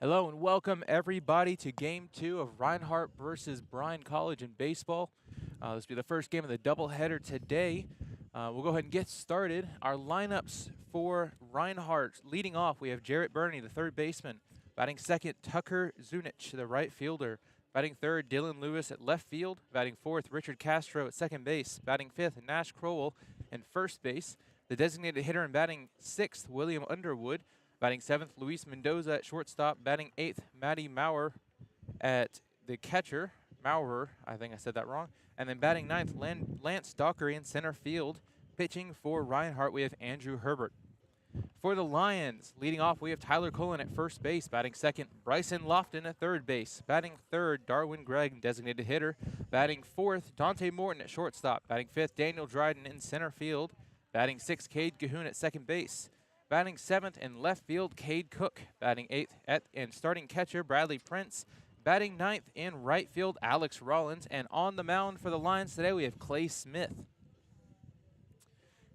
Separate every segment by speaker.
Speaker 1: Hello and welcome everybody to Game 2 of Reinhardt versus Bryan College in baseball. This will be the first game of the doubleheader today. We'll go ahead and get started. Our lineups for Reinhardt: leading off, we have Jarrett Burney, the third baseman. Batting second, Tucker Zunich, the right fielder. Batting third, Dylan Lewis at left field. Batting fourth, Richard Castro at second base. Batting fifth, Nash Crowell in first base. The designated hitter and batting sixth, William Underwood. Batting seventh, Luis Mendoza at shortstop. Batting eighth, Matty Maurer at the catcher. Maurer, I think I said that wrong. And then batting ninth, Lance Dockery in center field. Pitching for Reinhardt, we have Andrew Herbert. For the Lions, leading off, we have Tyler Cullen at first base. Batting second, Bryson Lofton at third base. Batting third, Darwin Gregg, designated hitter. Batting fourth, Dante Morton at shortstop. Batting fifth, Daniel Dryden in center field. Batting sixth, Cade Cahoon at second base. Batting seventh in left field, Cade Cook. Batting eighth and starting catcher, Bradley Prince. Batting ninth in right field, Alex Rollins. And on the mound for the Lions today, we have Clay Smith.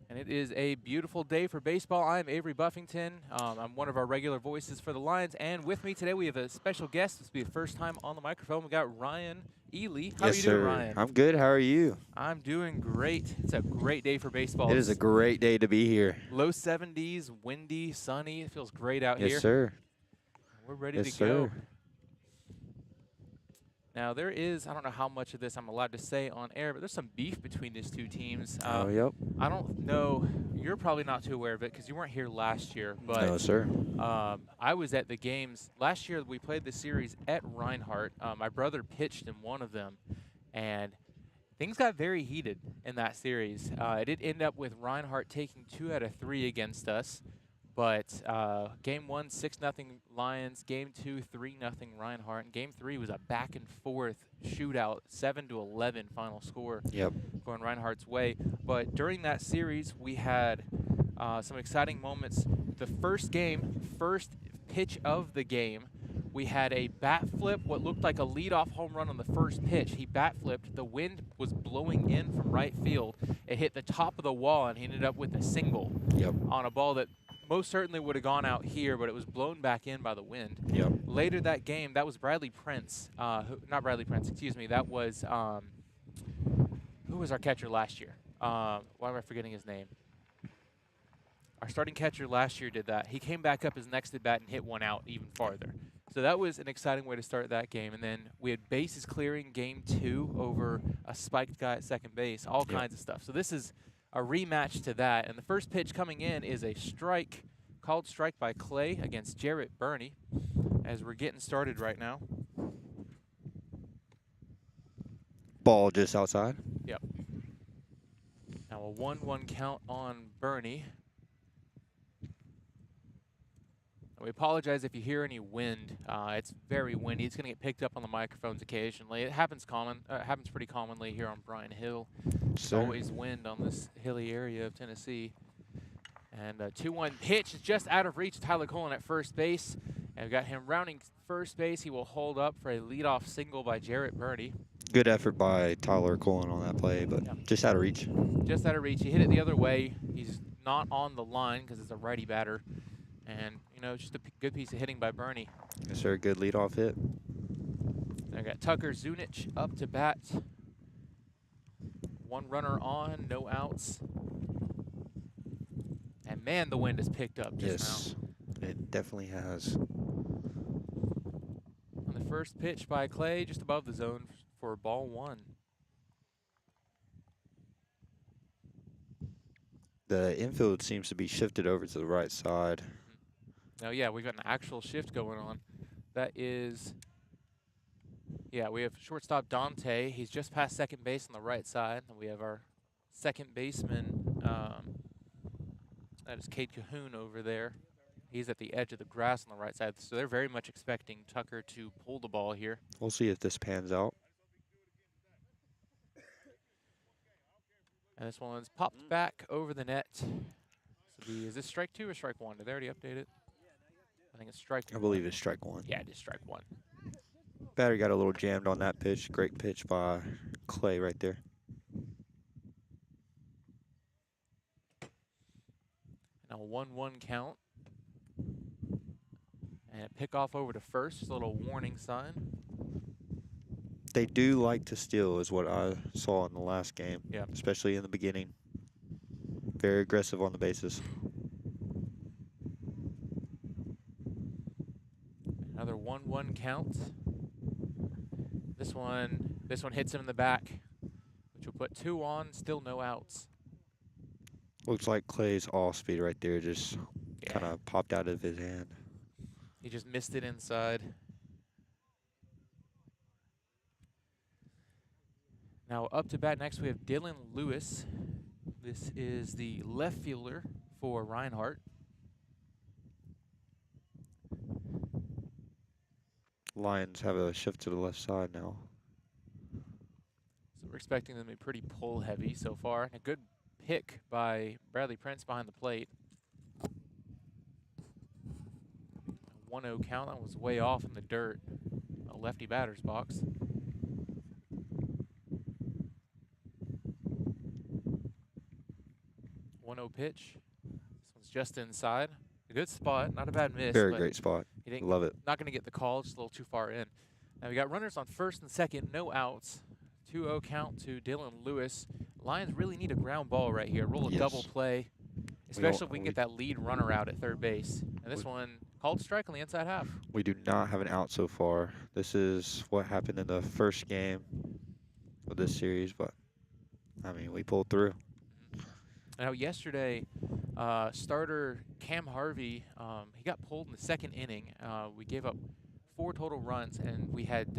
Speaker 1: And it is a beautiful day for baseball. I'm Avery Buffington. I'm one of our regular voices for the Lions. And with me today, we have a special guest. This will be the first time on the microphone. We got Ryan Ely. How are you doing, Ryan?
Speaker 2: I'm good. How are you?
Speaker 1: I'm doing great. It's a great day for baseball.
Speaker 2: It is a great day to be here.
Speaker 1: Low 70s, windy, sunny. It feels great out here.
Speaker 2: Yes, sir.
Speaker 1: We're ready to go. Now, there is, I don't know how much of this I'm allowed to say on air, but there's some beef between these two teams.
Speaker 2: Yep.
Speaker 1: I don't know. You're probably not too aware of it because you weren't here last year. But
Speaker 2: no, sir.
Speaker 1: I was at the games. Last year, we played the series at Reinhardt. My brother pitched in one of them, and things got very heated in that series. It did end up with Reinhardt taking 2 out of 3 against us. But game 1, 6-0 Lions. Game 2, 3-0 Reinhardt. And game 3 was a back and forth shootout, 7-11 final score.
Speaker 2: Yep.
Speaker 1: Going Reinhardt's way. But during that series, we had some exciting moments. The first pitch of the game, we had a bat flip, what looked like a leadoff home run on the first pitch. He bat flipped. The wind was blowing in from right field. It hit the top of the wall, and he ended up with a single on a ball that most certainly would have gone out here, but it was blown back in by the wind.
Speaker 2: Yep.
Speaker 1: Later that game, that was Bradley Prince. Not Bradley Prince, excuse me. That was, who was our catcher last year? Why am I forgetting his name? Our starting catcher last year did that. He came back up his next at bat and hit one out even farther. So that was an exciting way to start that game. And then we had bases clearing game 2 over a spiked guy at second base, all kinds of stuff. So this is a rematch to that. And the first pitch coming in is a strike, called strike by Clay against Jarrett Burney as we're getting started right now.
Speaker 2: Ball just outside.
Speaker 1: Yep. Now a 1-1 count on Burney. We apologize if you hear any wind. It's very windy. It's going to get picked up on the microphones occasionally. It happens happens pretty commonly here on Bryan Hill. There's always wind on this hilly area of Tennessee. And a 2-1 pitch is just out of reach. Tyler Cullen at first base. And we've got him rounding first base. He will hold up for a leadoff single by Jarrett Burney.
Speaker 2: Good effort by Tyler Cullen on that play, but just out of reach.
Speaker 1: Just out of reach. He hit it the other way. He's not on the line because it's a righty batter. And, you know, just a good piece of hitting by Burney.
Speaker 2: Yes, sir. Good leadoff hit.
Speaker 1: I got Tucker Zunich up to bat. 1 runner on, no outs. And, man, the wind has picked up just now.
Speaker 2: It definitely has.
Speaker 1: On the first pitch by Clay, just above the zone for ball 1.
Speaker 2: The infield seems to be shifted over to the right side.
Speaker 1: Now, yeah, we've got an actual shift going on. That is, yeah, we have shortstop Dante. He's just past second base on the right side. And we have our second baseman, that is Cade Cahoon over there. He's at the edge of the grass on the right side. So they're very much expecting Tucker to pull the ball here.
Speaker 2: We'll see if this pans out.
Speaker 1: And this one's popped back over the net. So is this strike 2 or strike 1? Did they already update it? I think it's strike 1.
Speaker 2: I believe it's strike 1.
Speaker 1: Yeah, it is strike 1.
Speaker 2: Batter got a little jammed on that pitch. Great pitch by Clay right there.
Speaker 1: Now 1-1 count. And pick off over to first, just a little warning sign.
Speaker 2: They do like to steal, is what I saw in the last game.
Speaker 1: Yeah.
Speaker 2: Especially in the beginning. Very aggressive on the bases.
Speaker 1: Another 1-1 count. This one hits him in the back, which will put 2 on, still no outs.
Speaker 2: Looks like Clay's off speed right there just
Speaker 1: Yeah.
Speaker 2: kind of popped out of his hand.
Speaker 1: He just missed it inside. Now up to bat next we have Dylan Lewis. This is the left fielder for Reinhardt.
Speaker 2: Lions have a shift to the left side now.
Speaker 1: So we're expecting them to be pretty pull heavy so far. And a good pick by Bradley Prince behind the plate. 1-0 count. That was way off in the dirt. A lefty batter's box. Pitch. This one's just inside. A good spot, not a bad miss.
Speaker 2: Very
Speaker 1: but
Speaker 2: great spot.
Speaker 1: He didn't,
Speaker 2: love it.
Speaker 1: Not going to get the call, just a little too far in. Now we got runners on first and second, no outs. 2-0 count to Dylan Lewis. Lions really need a ground ball right here. Roll a double play, especially if we can get that lead runner out at third base. And this one called strike on the inside half.
Speaker 2: We do not have an out so far. This is what happened in the first game of this series, but I mean, we pulled through.
Speaker 1: Now yesterday, starter Cam Harvey, he got pulled in the second inning. We gave up 4 total runs, and we had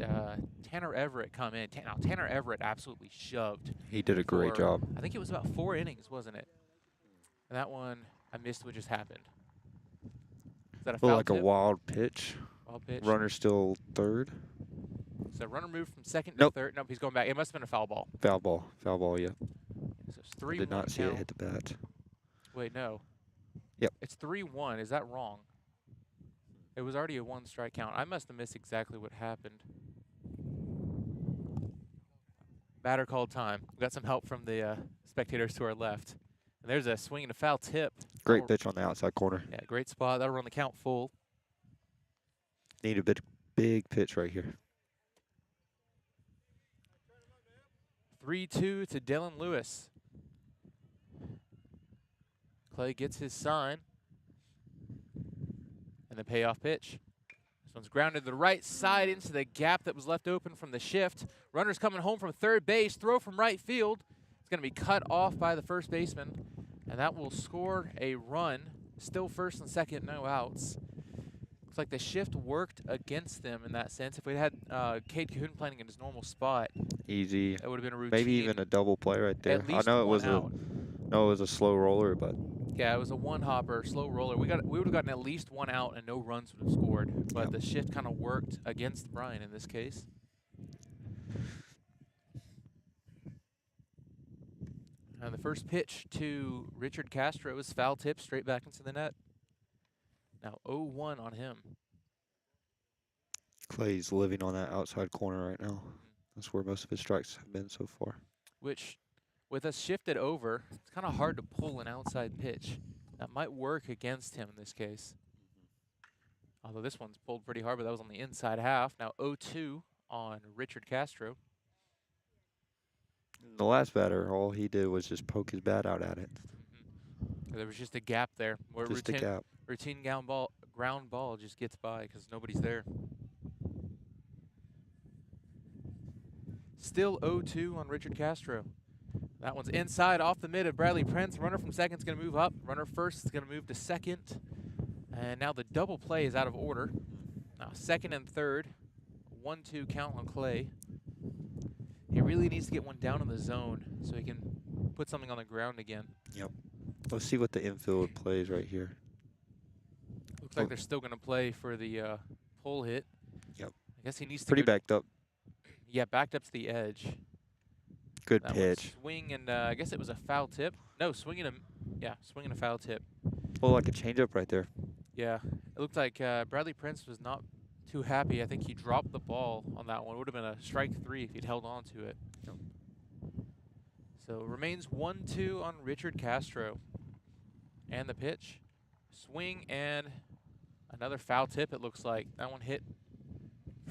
Speaker 1: Tanner Everett come in. Now Tanner Everett absolutely shoved.
Speaker 2: He did a great job.
Speaker 1: I think it was about 4 innings, wasn't it? And that one, I missed what just happened. Is that a foul
Speaker 2: like
Speaker 1: tip?
Speaker 2: a wild pitch.
Speaker 1: Wild pitch.
Speaker 2: Runner still third.
Speaker 1: So runner moved from second to third. Nope, he's going back. It must have been a foul ball.
Speaker 2: Foul ball, yeah.
Speaker 1: So it's 3-1
Speaker 2: I did not see
Speaker 1: count.
Speaker 2: it hit the bat.
Speaker 1: Wait, no.
Speaker 2: Yep.
Speaker 1: It's 3-1. Is that wrong? It was already a 1 strike count. I must have missed exactly what happened. Batter called time. We got some help from the spectators to our left. And there's a swing and a foul tip.
Speaker 2: Great pitch on the outside corner.
Speaker 1: Yeah, great spot. That'll run the count full.
Speaker 2: Need a big pitch right here.
Speaker 1: 3-2 to Dylan Lewis. Clay gets his sign. And the payoff pitch. This one's grounded to the right side into the gap that was left open from the shift. Runner's coming home from third base. Throw from right field. It's going to be cut off by the first baseman. And that will score a run. Still first and second, no outs. Looks like the shift worked against them in that sense. If we had Cade Cahoon playing in his normal spot,
Speaker 2: easy.
Speaker 1: that would have been a routine.
Speaker 2: Maybe even a double play right there.
Speaker 1: At least
Speaker 2: I know
Speaker 1: one out.
Speaker 2: it was a slow roller, but
Speaker 1: yeah, it was a one-hopper, slow roller. We would have gotten at least 1 out and no runs would have scored. But the shift kind of worked against Bryan in this case. And the first pitch to Richard Castro is foul tip straight back into the net. Now 0-1 on him.
Speaker 2: Clay's living on that outside corner right now. That's where most of his strikes have been so far.
Speaker 1: Which, with us shifted over, it's kind of hard to pull an outside pitch. That might work against him in this case. Although this one's pulled pretty hard, but that was on the inside half. Now 0-2 on Richard Castro.
Speaker 2: The last batter, all he did was just poke his bat out at it.
Speaker 1: There was just a gap there. Where
Speaker 2: Just a gap.
Speaker 1: Routine ground ball just gets by because nobody's there. Still 0-2 on Richard Castro. That one's inside off the mid of Bradley Prince. Runner from second is going to move up. Runner first is going to move to second. And now the double play is out of order. Now second and third. 1-2 count on Clay. He really needs to get one down in the zone so he can put something on the ground again.
Speaker 2: Yep. Let's see what the infield plays right here.
Speaker 1: Looks like they're still going to play for the pull hit.
Speaker 2: Yep.
Speaker 1: I guess he needs to
Speaker 2: Pretty
Speaker 1: go
Speaker 2: backed up.
Speaker 1: Yeah, backed up to the edge.
Speaker 2: Good
Speaker 1: That
Speaker 2: pitch.
Speaker 1: Swing and I guess it was a foul tip. No, swinging a foul tip.
Speaker 2: Oh, like a changeup right there.
Speaker 1: Yeah, it looked like Bradley Prince was not too happy. I think he dropped the ball on that one. It would have been a strike 3 if he'd held on to it.
Speaker 2: Yep.
Speaker 1: So remains 1-2 on Richard Castro. And the pitch. Swing and Another foul tip, it looks like. That one hit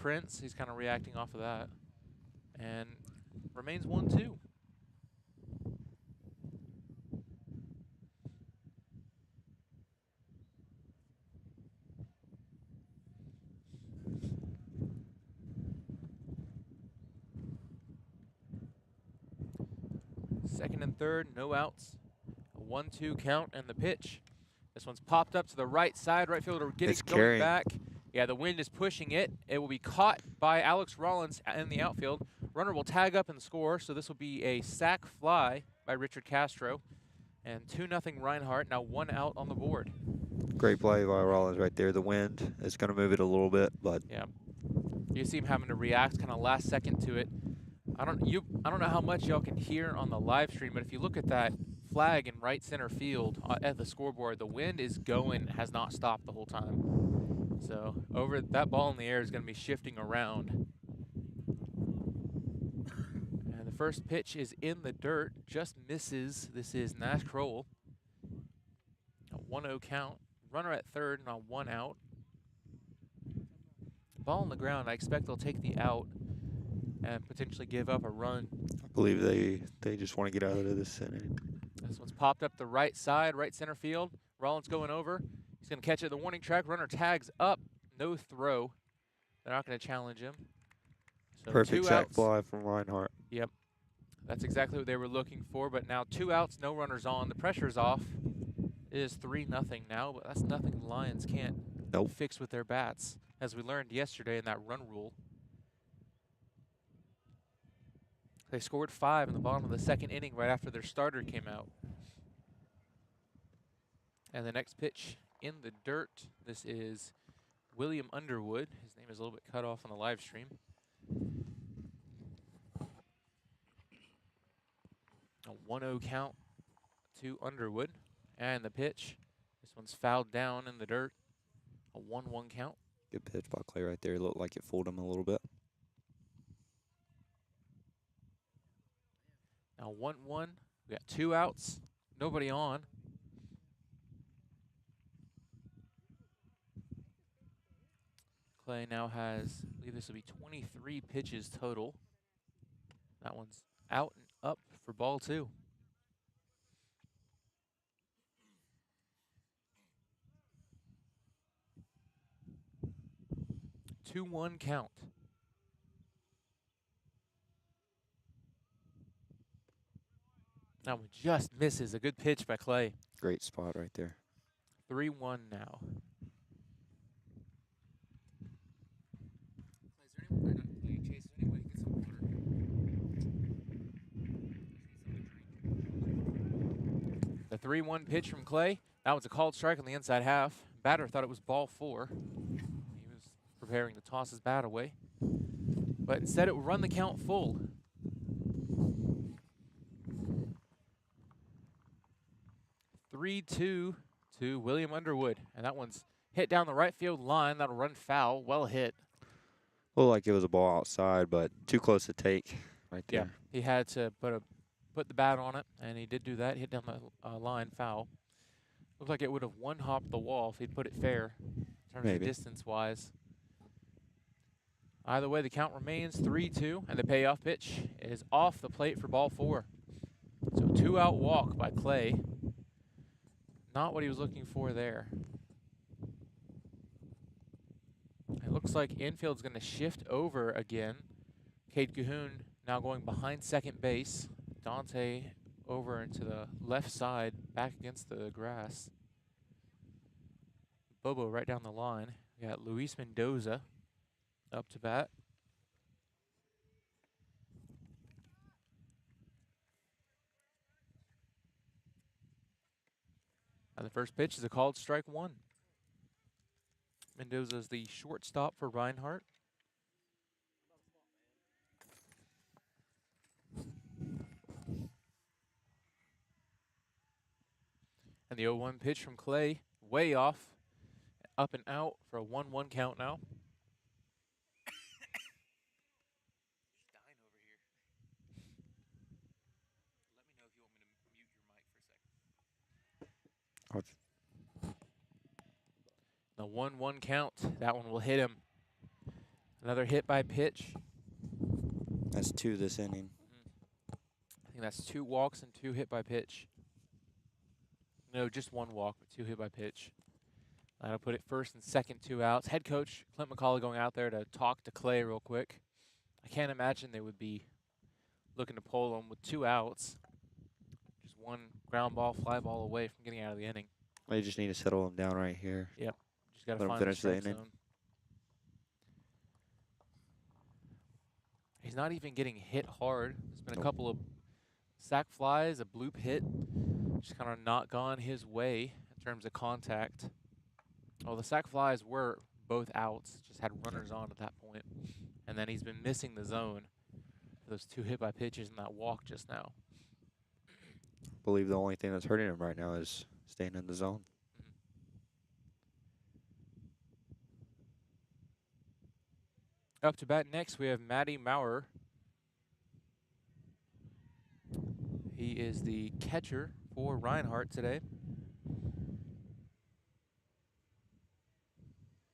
Speaker 1: Prince. He's kind of reacting off of that. And remains 1-2. Second and third, no outs. A 1-2 count and the pitch. This one's popped up to the right side. Right fielder
Speaker 2: It's
Speaker 1: going
Speaker 2: carrying.
Speaker 1: back. Yeah, the wind is pushing it. It will be caught by Alex Rollins in the outfield. Runner will tag up and score, so this will be a sac fly by Richard Castro. And 2-0 Reinhardt, now 1 out on the board.
Speaker 2: Great play by Rollins right there. The wind is going to move it a little bit, but
Speaker 1: yeah, you see him having to react kind of last second to it. I don't know how much y'all can hear on the live stream, but if you look at that flag in right center field at the scoreboard, the wind is going, has not stopped the whole time. So over that ball in the air is going to be shifting around. And the first pitch is in the dirt, just misses. This is Nash Crowell. A 1-0 count. Runner at third, now 1 out. Ball on the ground, I expect they'll take the out and potentially give up a run.
Speaker 2: I believe they just want to get out of this inning.
Speaker 1: This one's popped up the right side, right center field. Rollins going over. He's going to catch it at the warning track. Runner tags up. No throw. They're not going to challenge him. So
Speaker 2: Perfect
Speaker 1: 2
Speaker 2: sac
Speaker 1: outs.
Speaker 2: fly from Reinhardt.
Speaker 1: Yep. That's exactly what they were looking for. But now 2 outs, no runners on. The pressure's off. It is 3-0 now, but that's nothing the Lions can't fix with their bats, as we learned yesterday in that run rule. They scored 5 in the bottom of the second inning right after their starter came out. And the next pitch in the dirt, this is William Underwood. His name is a little bit cut off on the live stream. A 1-0 count to Underwood. And the pitch, this one's fouled down in the dirt. A 1-1 count.
Speaker 2: Good pitch by Clay right there. It looked like it fooled him a little bit.
Speaker 1: Now 1-1. We got 2 outs. Nobody on. Clay now has, I believe this will be 23 pitches total. That one's out and up for ball 2. 2-1 count. That one just misses. A good pitch by Clay.
Speaker 2: Great spot right there.
Speaker 1: 3-1 now. The 3-1 pitch from Clay. That was a called strike on the inside half. Batter thought it was ball 4. He was preparing to toss his bat away. But instead it would run the count full. (3-2) to William Underwood. And that one's hit down the right field line. That'll run foul. Well hit.
Speaker 2: Looked like it was a ball outside, but too close to take right there.
Speaker 1: Yeah, he had to put the bat on it, and he did do that. Hit down the line, foul. Looked like it would have one-hopped the wall if he'd put it fair, in terms of distance-wise. Either way, the count remains 3-2, and the payoff pitch is off the plate for ball 4. So 2-out walk by Clay. Not what he was looking for there. It looks like infield's going to shift over again. Cade Cahoon now going behind second base. Dante over into the left side, back against the grass. Bobo right down the line. We got Luis Mendoza up to bat. And the first pitch is a called strike 1. Mendoza's the shortstop for Reinhardt. And the 0-1 pitch from Clay, way off, up and out for a 1-1 count now. The 1-1 count. That one will hit him. Another hit by pitch.
Speaker 2: That's 2 this inning.
Speaker 1: I think that's 2 walks and 2 hit by pitch. No, just 1 walk, but 2 hit by pitch. That'll put it first and second, 2 outs. Head coach Clint McCauley going out there to talk to Clay real quick. I can't imagine they would be looking to pull him with 2 outs. Just 1 ground ball, fly ball away from getting out of the inning.
Speaker 2: They just need to settle him down right here.
Speaker 1: Yep. Just got to
Speaker 2: Let him
Speaker 1: find the
Speaker 2: finish the
Speaker 1: strike
Speaker 2: inning.
Speaker 1: zone. He's not even getting hit hard. There's been a couple of sac flies, a bloop hit. Just kind of not gone his way in terms of contact. Well, the sac flies were both outs, just had runners on at that point. And then he's been missing the zone for those 2 hit by pitches and that walk just now.
Speaker 2: I believe the only thing that's hurting him right now is staying in the zone.
Speaker 1: Up to bat next, we have Matty Maurer. He is the catcher for Reinhardt today.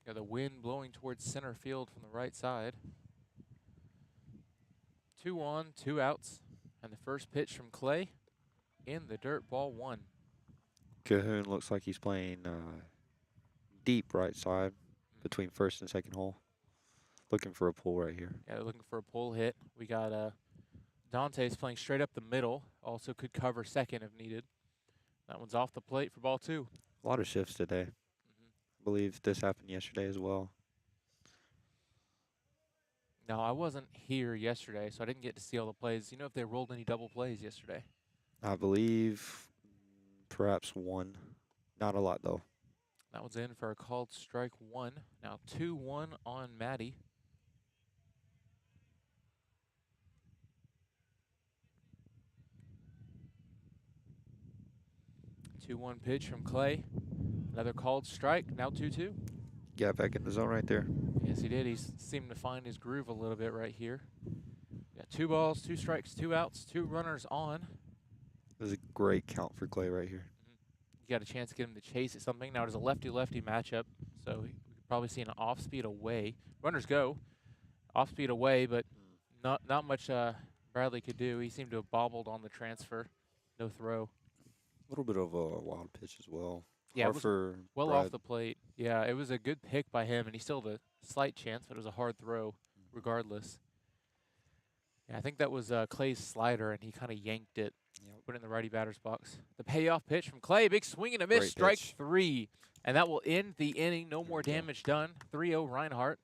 Speaker 1: Got the wind blowing towards center field from the right side. 2 on, 2 outs, and the first pitch from Clay in the dirt, ball 1.
Speaker 2: Cahoon looks like he's playing deep right side between first and second hole. Looking for a pull right here.
Speaker 1: Yeah, looking for a pull hit. We got Dante's playing straight up the middle. Also could cover second if needed. That one's off the plate for ball 2.
Speaker 2: A lot of shifts today. I believe this happened yesterday as well.
Speaker 1: Now, I wasn't here yesterday, so I didn't get to see all the plays. You know if they rolled any double plays yesterday?
Speaker 2: I believe perhaps 1. Not a lot, though.
Speaker 1: That one's in for a called strike 1. Now 2-1 on Matty. 2-1 pitch from Clay. Another called strike. Now 2-2.
Speaker 2: Got back in the zone right there.
Speaker 1: Yes, he did. He seemed to find his groove a little bit right here. Got 2 balls, 2 strikes, 2 outs, 2 runners on.
Speaker 2: It was a great count for Clay right here.
Speaker 1: You got a chance to get him to chase at something. Now, it is a lefty-lefty matchup, so we could probably see an off-speed away. Runners go. Off-speed away, but not much Bradley could do. He seemed to have bobbled on the transfer. No throw.
Speaker 2: A little bit of a wild pitch as well.
Speaker 1: Yeah,
Speaker 2: Hard for
Speaker 1: well
Speaker 2: Brad.
Speaker 1: off the plate. Yeah, it was a good pick by him, and he still had a slight chance, but it was a hard throw regardless. Yeah, I think that was Clay's slider, and he kind of yanked it, put it in the righty batter's box. The payoff pitch from Clay, big swing and a miss,
Speaker 2: Great
Speaker 1: strike
Speaker 2: pitch.
Speaker 1: 3. And that will end the inning. No more damage done. 3-0 Reinhardt.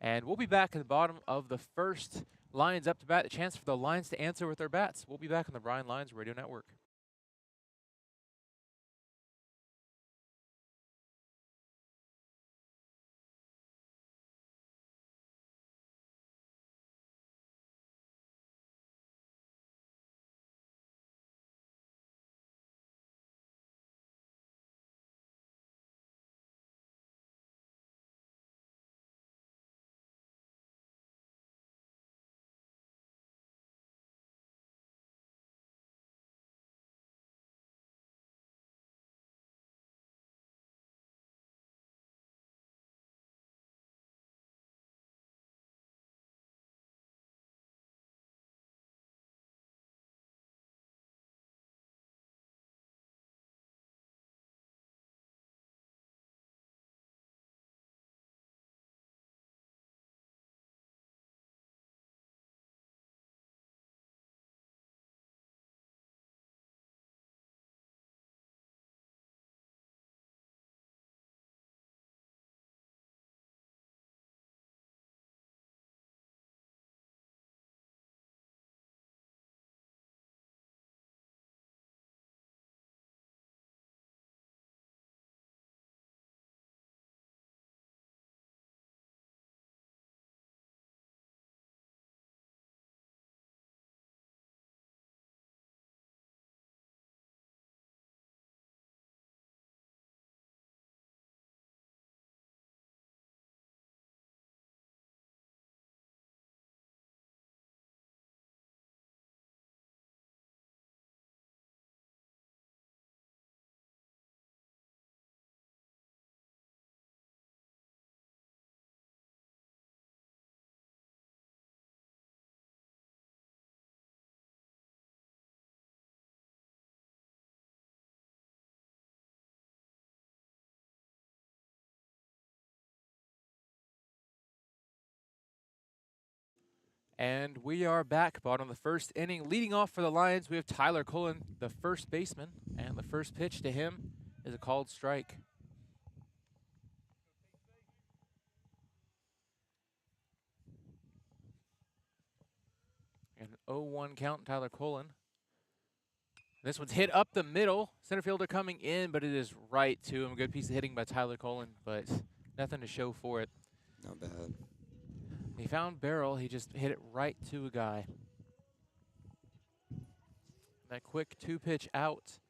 Speaker 1: And we'll be back at the bottom of the first. Lions up to bat. A chance for the Lions to answer with their bats. We'll be back on the Bryan Lions Radio Network. And we are back, bottom of the first inning. Leading off for the Lions, we have Tyler Cullen, the first baseman, and the first pitch to him is a called strike. An 0-1 count, Tyler Cullen. This one's hit up the middle. Center fielder coming in, but it is right to him. Good piece of hitting by Tyler Cullen, but nothing to show for it.
Speaker 2: Not bad.
Speaker 1: He found barrel. He just hit it right to a guy. That quick 2-pitch out.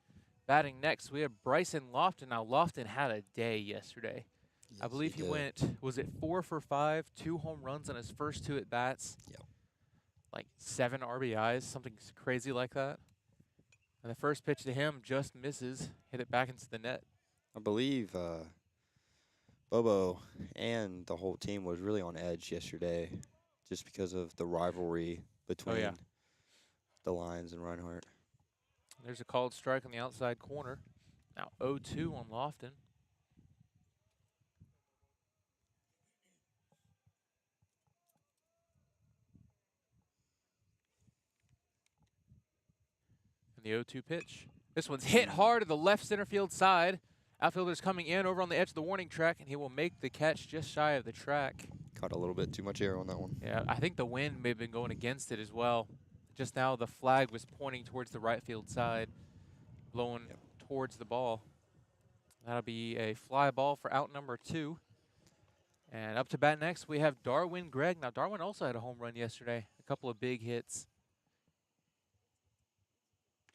Speaker 1: Batting next, we have Bryson Lofton. Now, Lofton had a day yesterday.
Speaker 2: Yes,
Speaker 1: I believe he
Speaker 2: did.
Speaker 1: went, was it 4 for 5, 2 home runs on his first 2 at-bats?
Speaker 2: Yep.
Speaker 1: Like 7 RBIs, something crazy like that. And the first pitch to him just misses, hit it back into the net.
Speaker 2: I believe Bobo and the whole team was really on edge yesterday just because of the rivalry between the Lions and Reinhardt.
Speaker 1: There's a called strike on the outside corner. Now 0-2 on Lofton. And the 0-2 pitch. This one's hit hard to the left center field side. Outfielder's coming in over on the edge of the warning track, and he will make the catch just shy of the track.
Speaker 2: Caught a little bit too much air on that one.
Speaker 1: Yeah, I think the wind may have been going against it as well. Just now the flag was pointing towards the right field side, blowing towards the ball. That'll be a fly ball for out number 2. And up to bat next, we have Darwin Gregg. Now, Darwin also had a home run yesterday, a couple of big hits.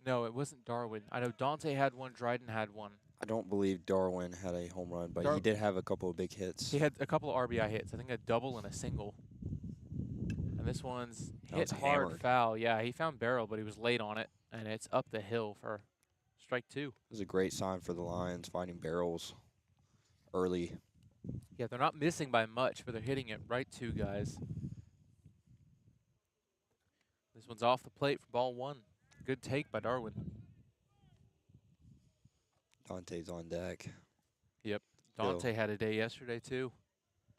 Speaker 1: No, it wasn't Darwin. I know Dante had one, Dryden had one.
Speaker 2: I don't believe Darwin had a home run, but he did have a couple of big hits.
Speaker 1: He had a couple of RBI hits. I think a double and a single. And this one's hit hard
Speaker 2: hammered.
Speaker 1: foul. Yeah, he found barrel, but he was late on it, and it's up the hill for strike 2.
Speaker 2: It was a great sign for the Lions finding barrels early.
Speaker 1: Yeah, they're not missing by much, but they're hitting it right to guys. This one's off the plate for ball 1. Good take by Darwin.
Speaker 2: Dante's on deck.
Speaker 1: Yep. Dante had a day yesterday, too.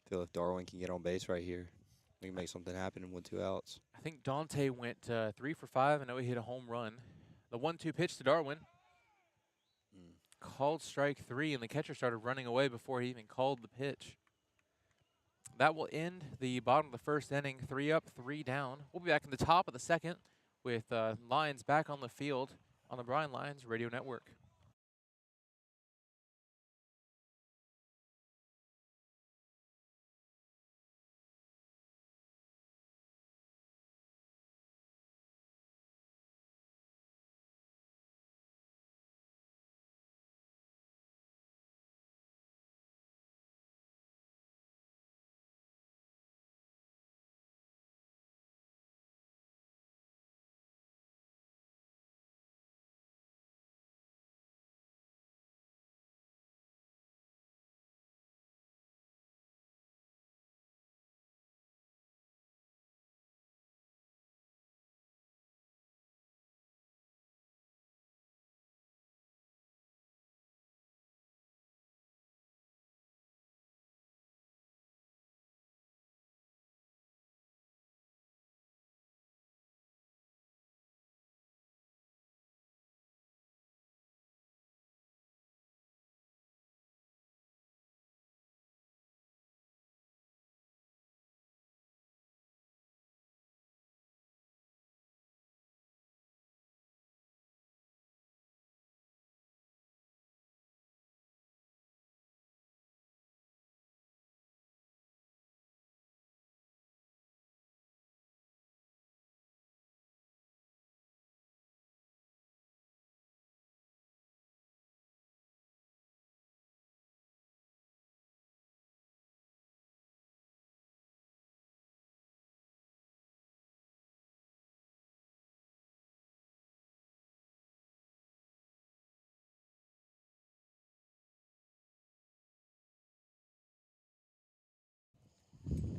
Speaker 2: Feel if Darwin can get on base right here, we can make something happen with 2 outs.
Speaker 1: I think Dante went 3 for 5. I know he hit a home run. The 1-2 pitch to Darwin. Called strike 3, and the catcher started running away before he even called the pitch. That will end the bottom of the first inning. 3 up, 3 down. We'll be back in the top of the second with Lions back on the field on the Bryan Lions Radio Network.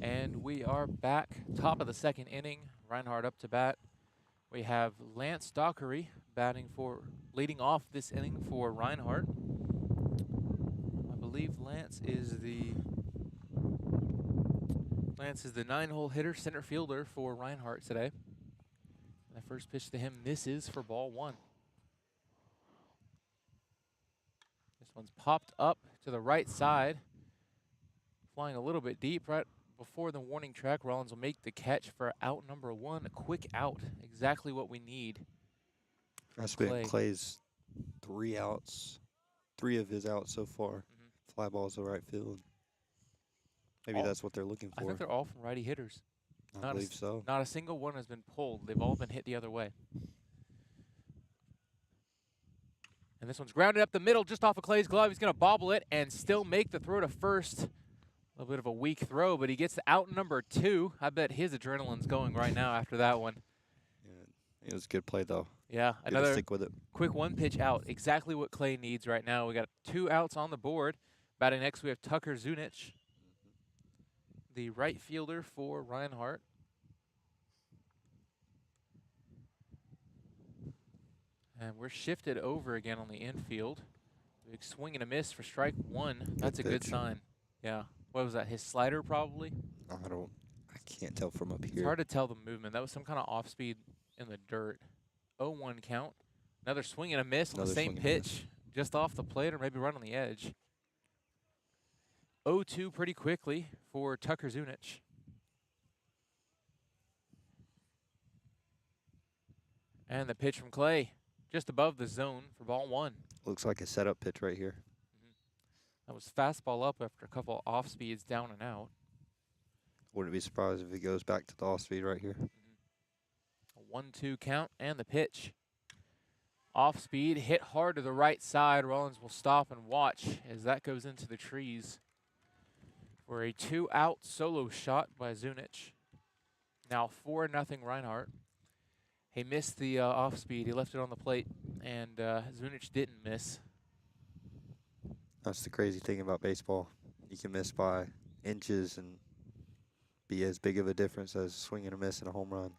Speaker 1: And we are back, top of the second inning. Reinhardt up to bat. We have Lance Dockery leading off this inning for Reinhardt. I believe Lance is the Lance is the 9-hole hitter, center fielder for Reinhardt today. And the first pitch to him misses for ball 1. This one's popped up to the right side, flying a little bit deep right before the warning track. Rollins will make the catch for out number 1, a quick out, exactly what we need.
Speaker 2: That's been Clay's 3 outs, 3 of his outs so far. Fly balls to right field. Maybe that's what they're looking for.
Speaker 1: I think they're all from righty hitters.
Speaker 2: I believe so.
Speaker 1: Not a single one has been pulled. They've all been hit the other way. And this one's grounded up the middle just off of Clay's glove. He's going to bobble it and still make the throw to first. A little bit of a weak throw, but he gets out number 2. I bet his adrenaline's going right now after that one.
Speaker 2: Yeah, it was a good play, though.
Speaker 1: Yeah, another
Speaker 2: stick with it.
Speaker 1: Quick 1-pitch out. Exactly what Clay needs right now. We got 2 outs on the board. Batting next, we have Tucker Zunich, the right fielder for Reinhardt. And we're shifted over again on the infield. Big swing and a miss for strike 1. That's a good sign. Yeah. What was that? His slider probably?
Speaker 2: I can't tell from up here.
Speaker 1: It's hard to tell the movement. That was some kind of off speed in the dirt. 0-1 count. Another swing and a miss on the same pitch, just off the plate or maybe right on the edge. 0-2 pretty quickly for Tucker Zunich. And the pitch from Clay, just above the zone for ball 1.
Speaker 2: Looks like a setup pitch right here.
Speaker 1: That was fastball up after a couple off speeds down and out.
Speaker 2: Wouldn't be surprised if he goes back to the off speed right here.
Speaker 1: A 1-2 count and the pitch. Off speed, hit hard to the right side. Rollins will stop and watch as that goes into the trees for a 2-out solo shot by Zunich. Now 4-0 Reinhardt. He missed the off speed. He left it on the plate, and Zunich didn't miss.
Speaker 2: That's the crazy thing about baseball. You can miss by inches and be as big of a difference as swing and a miss and a home run.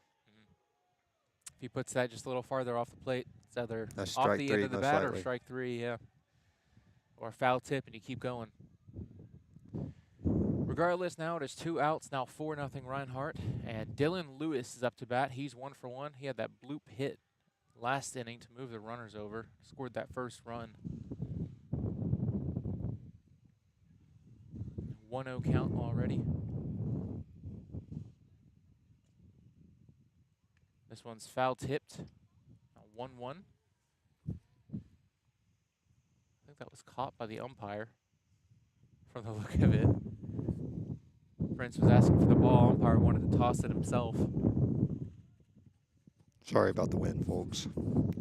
Speaker 1: If he puts that just a little farther off the plate, it's either
Speaker 2: off
Speaker 1: the end of the bat or strike 3, yeah. Or a foul tip and you keep going. Regardless, now it is 2 outs, now 4-0 Reinhardt. And Dylan Lewis is up to bat. He's 1 for 1. He had that bloop hit last inning to move the runners over. Scored that first run. 1-0 count already. This one's foul tipped. 1-1. I think that was caught by the umpire from the look of it. Prince was asking for the ball. Umpire wanted to toss it himself.
Speaker 2: Sorry about the wind, folks.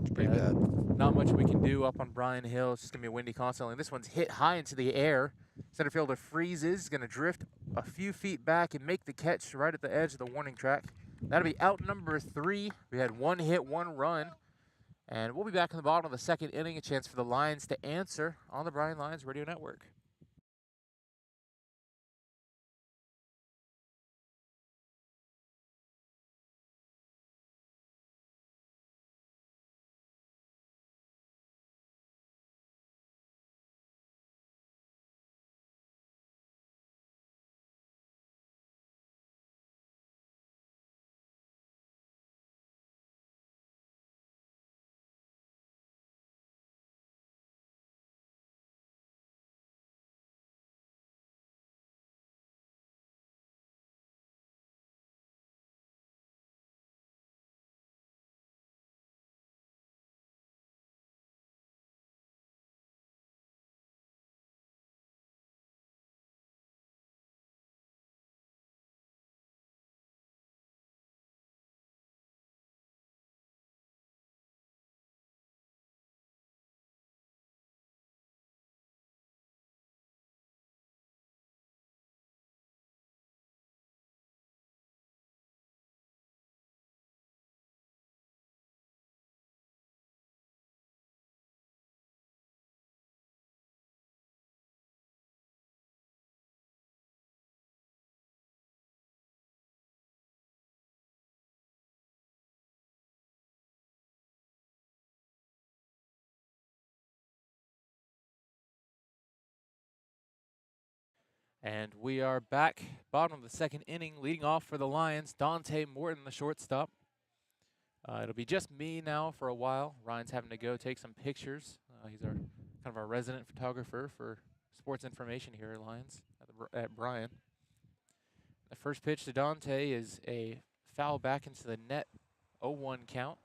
Speaker 2: It's pretty bad.
Speaker 1: Not much we can do up on Bryan Hill. It's just going to be windy constantly. This one's hit high into the air. Center fielder freezes, going to drift a few feet back and make the catch right at the edge of the warning track. That'll be out number 3. We had 1 hit, 1 run. And we'll be back in the bottom of the 2nd inning. A chance for the Lions to answer on the Bryan Lions Radio Network. And we are back, bottom of the second inning, leading off for the Lions, Dante Morton, the shortstop. It'll be just me now for a while. Ryan's having to go take some pictures. He's kind of our resident photographer for sports information here at Lions at Bryan. The first pitch to Dante is a foul back into the net, 0-1 count.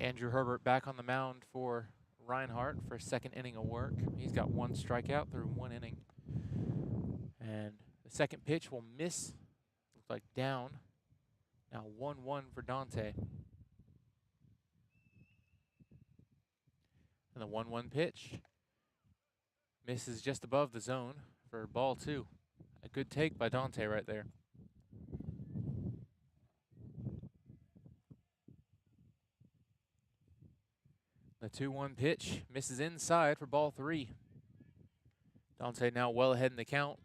Speaker 1: Andrew Herbert back on the mound for Reinhardt for a second inning of work. He's got 1 strikeout through 1 inning. And the second pitch will miss, looks like down. Now 1-1 for Dante. And the 1-1 pitch misses just above the zone for ball 2. A good take by Dante right there. The 2-1 pitch misses inside for ball 3. Dante now well ahead in the count.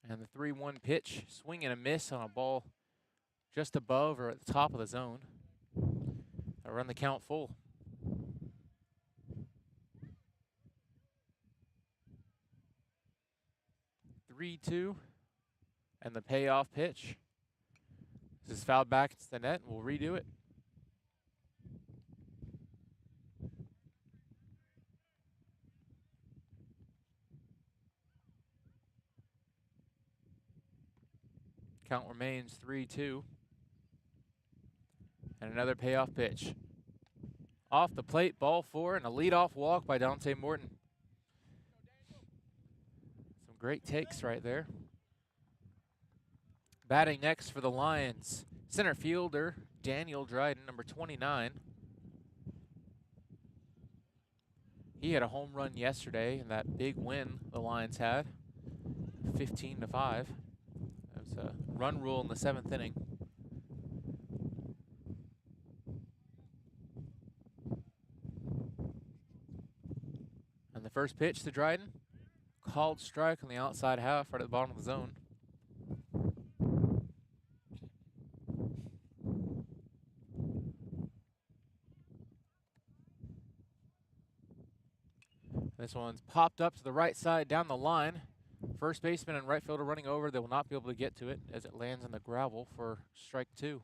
Speaker 1: And the 3-1 pitch, swing and a miss on a ball just above or at the top of the zone. I run the count full. 3-2. And the payoff pitch. This is fouled back into the net. We'll redo it. Count remains 3-2. And another payoff pitch. Off the plate, ball 4, and a leadoff walk by Dante Morton. Some great takes right there. Batting next for the Lions, center fielder Daniel Dryden, number 29. He had a home run yesterday in that big win the Lions had, 15-5. That was a run rule in the 7th inning. And the first pitch to Dryden, called strike on the outside half, right at the bottom of the zone. This one's popped up to the right side down the line. First baseman and right fielder running over. They will not be able to get to it as it lands on the gravel for strike 2.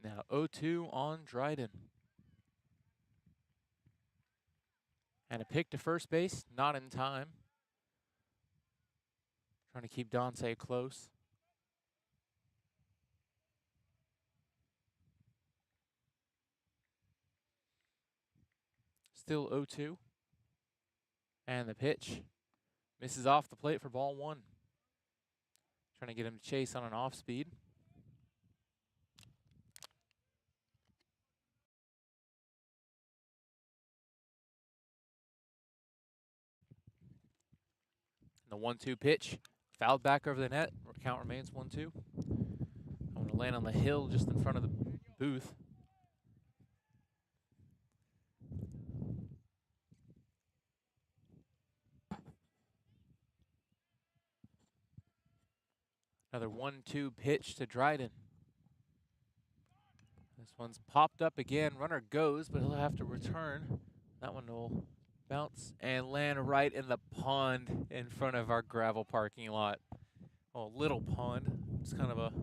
Speaker 1: Now 0-2 on Dryden. And a pick to first base, not in time. Trying to keep Dante close. Still 0-2. And the pitch misses off the plate for ball 1. Trying to get him to chase on an off speed. The 1-2 pitch, fouled back over the net. Count remains 1-2. I'm going to land on the hill just in front of the booth. Another 1-2 pitch to Dryden. This one's popped up again. Runner goes, but he'll have to return. That one will bounce and land right in the pond in front of our gravel parking lot. Oh, little pond. It's kind of a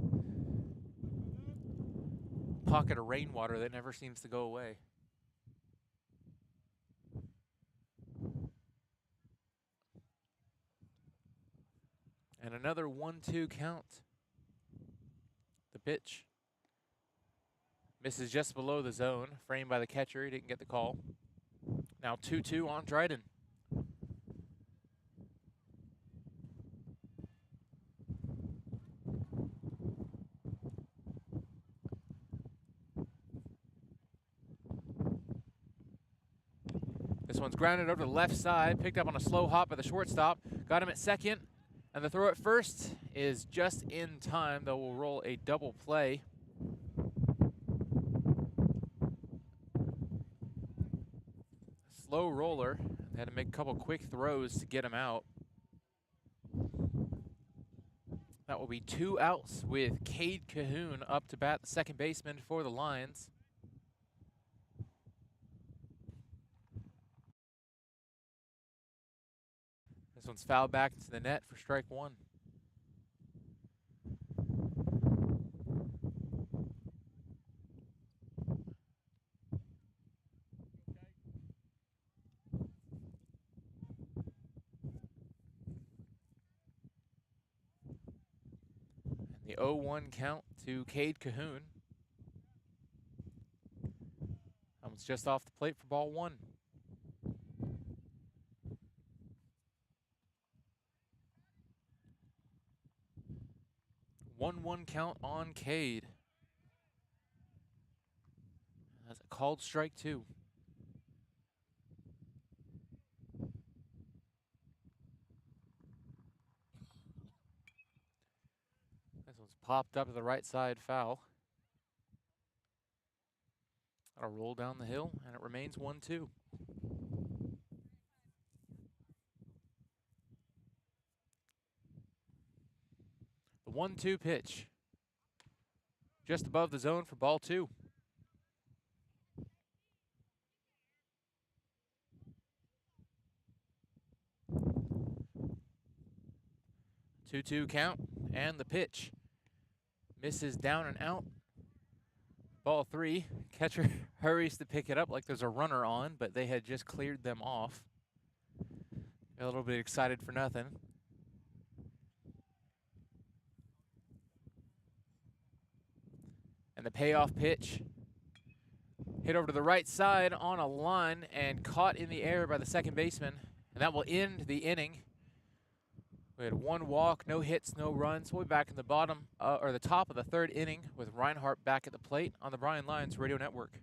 Speaker 1: pocket of rainwater that never seems to go away. And another 1-2 count. The pitch misses just below the zone, framed by the catcher. He didn't get the call. Now 2-2 on Dryden. This one's grounded over to the left side, picked up on a slow hop by the shortstop. Got him at second. And the throw at first is just in time, though we'll roll a double play. Slow roller. They had to make a couple quick throws to get him out. That will be 2 outs with Cade Cahoon up to bat, the second baseman for the Lions. This one's fouled back into the net for strike 1. The 0-1 count to Cade Cahoon. That one's just off the plate for ball 1. 1-1 count on Cade. That's a called strike 2. This one's popped up to the right side, foul. That'll roll down the hill, and it remains 1-2. The 1-2 pitch. Just above the zone for ball 2. 2-2 count, and the pitch. Misses down and out. Ball 3. Catcher hurries to pick it up like there's a runner on, but they had just cleared them off. A little bit excited for nothing. And the payoff pitch. Hit over to the right side on a line and caught in the air by the second baseman. And that will end the inning. We had 1 walk, no hits, no runs. We'll be back in the the top of the 3rd inning with Reinhardt back at the plate on the Bryan Lions Radio Network.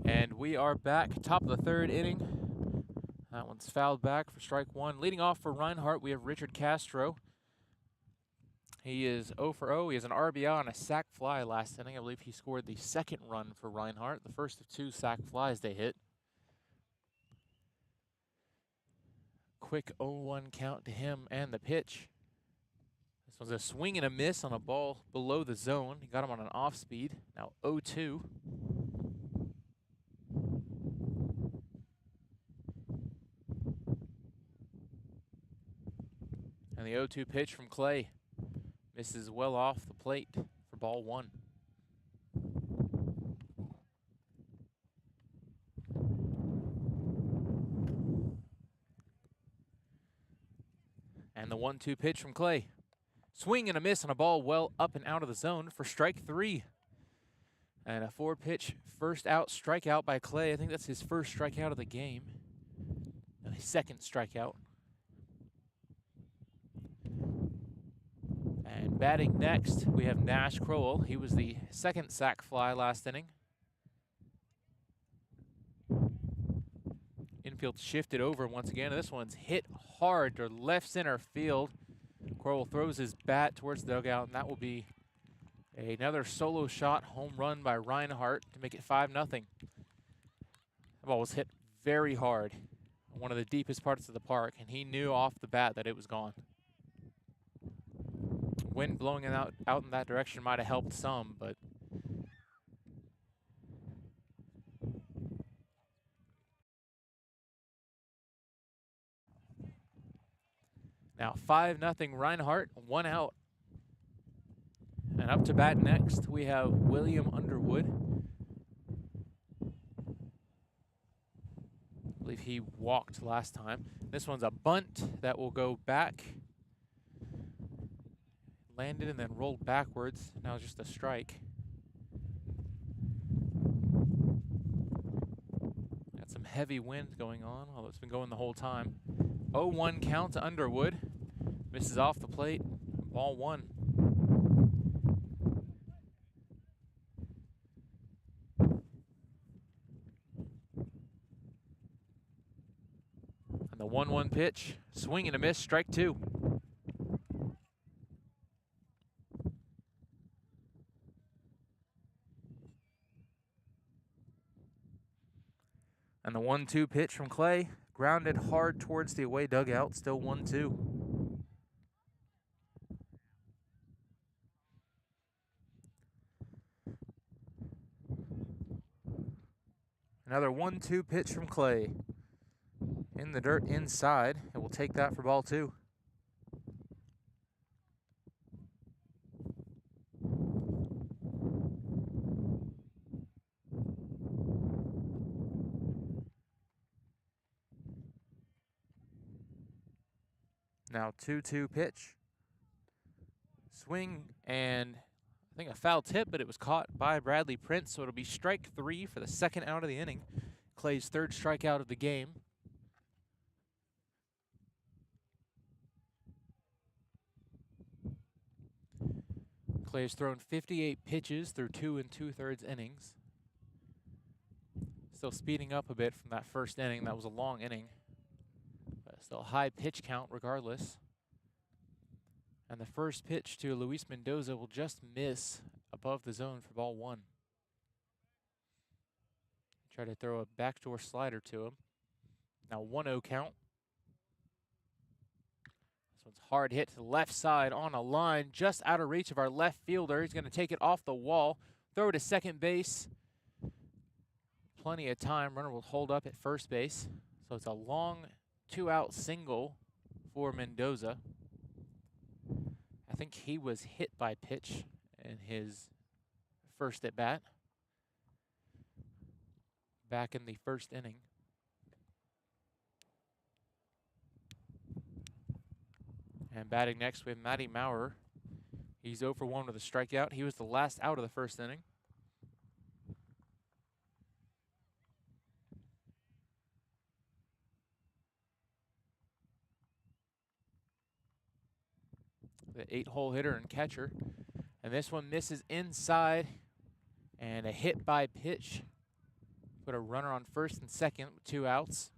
Speaker 1: And we are back, top of the 3rd inning. That one's fouled back for strike 1. Leading off for Reinhardt, we have Richard Castro. He is 0 for 0. He has an RBI and a sac fly last inning. I believe he scored the 2nd run for Reinhardt, the first of 2 sac flies they hit. Quick 0-1 count to him and the pitch. This one's a swing and a miss on a ball below the zone. He got him on an off speed. Now 0-2. And the 0-2 pitch from Clay misses well off the plate for ball 1. 1-2 pitch from Clay. Swing and a miss on a ball well up and out of the zone for strike 3. And a 4-pitch first out strikeout by Clay. I think that's his first strikeout of the game. No, his second strikeout. And batting next, we have Nash Crowell. He was the second sac fly last inning. Infield shifted over once again. This one's hit hard to left center field. Crowell throws his bat towards the dugout, and that will be another solo shot home run by Reinhardt to make it 5-0. The ball was hit very hard, one of the deepest parts of the park, and he knew off the bat that it was gone. Wind blowing it out in that direction might have helped some, but now 5-0 Reinhardt, 1 out. And up to bat next, we have William Underwood. I believe he walked last time. This one's a bunt that will go back. Landed and then rolled backwards. Now it's just a strike. Got some heavy wind going on, although it's been going the whole time. 0-1 count to Underwood. Misses off the plate. Ball 1. And the 1-1 pitch. Swing and a miss. Strike 2. And the 1-2 pitch from Clay, grounded hard towards the away dugout, still 1-2. Another 1-2 pitch from Clay. In the dirt inside, and we'll take that for ball 2. Now 2-2 pitch. Swing and I think a foul tip, but it was caught by Bradley Prince, so it'll be strike 3 for the second out of the inning. Clay's third strikeout of the game. Clay has thrown 58 pitches through 2 2/3 innings. Still speeding up a bit from that first inning. That was a long inning. But still a high pitch count regardless. And the first pitch to Luis Mendoza will just miss above the zone for ball 1. Try to throw a backdoor slider to him. Now 1-0 count. This one's hard hit to the left side on a line, just out of reach of our left fielder. He's going to take it off the wall, throw it to second base. Plenty of time. Runner will hold up at first base. So it's a long 2-out single for Mendoza. I think he was hit by pitch in his first at bat back in the first inning. And batting next with Matty Maurer. He's 0 for 1 with a strikeout. He was the last out of the first inning. The 8-hole hitter and catcher. And this one misses inside. And a hit by pitch. Put a runner on first and second with 2 outs.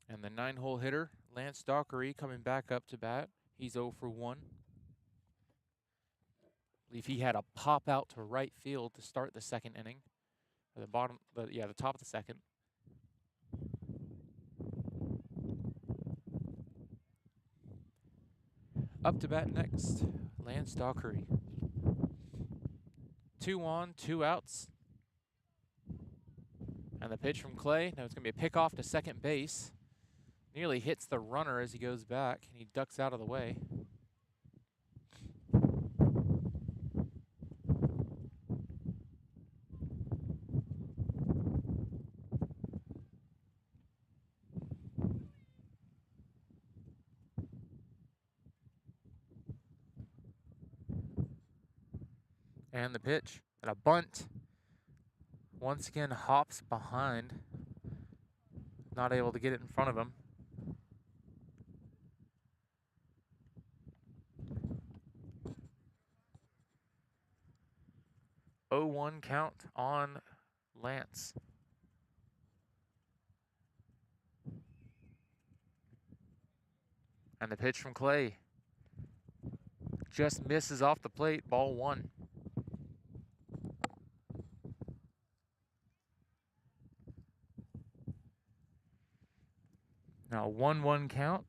Speaker 1: And the 9-hole hitter, Lance Dockery, coming back up to bat. He's 0 for 1. I believe he had a pop out to right field to start the second inning. Or the top of the second. Up to bat next, Lance Dockery. 2 on, 2 outs. And the pitch from Clay. Now it's going to be a pickoff to second base. Nearly hits the runner as he goes back, and he ducks out of the way. And the pitch. And a bunt. Once again, hops behind. Not able to get it in front of him. Oh, 1 count on Lance. And the pitch from Clay. Just misses off the plate, ball 1. Now 1-1 count.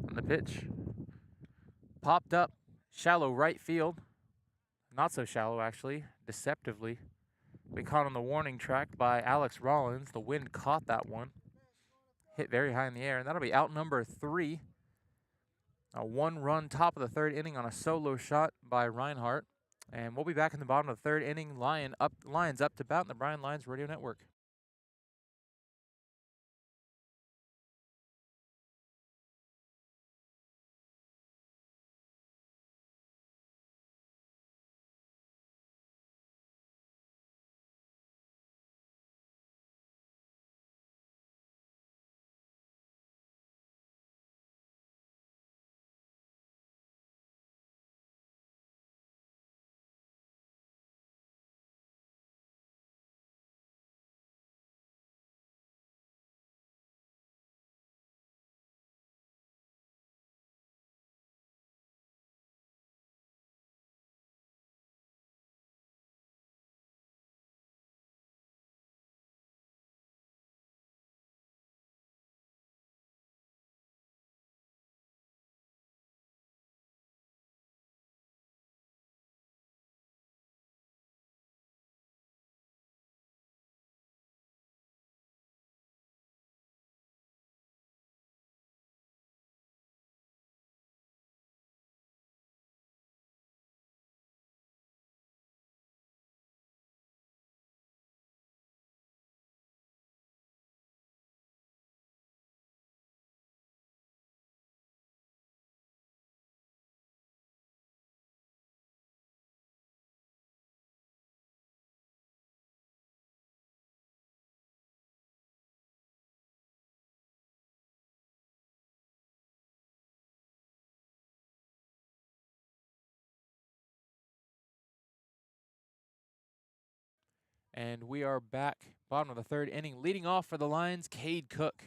Speaker 1: On the pitch. Popped up, shallow right field. Not so shallow, actually, deceptively. We caught on the warning track by Alex Rollins. The wind caught that one. Hit very high in the air, and that'll be out number 3. A 1-run top of the 3rd inning on a solo shot by Reinhardt. And we'll be back in the bottom of the 3rd inning. Lions up to bat in the Bryan Lions Radio Network. And we are back, bottom of the 3rd inning. Leading off for the Lions, Cade Cook.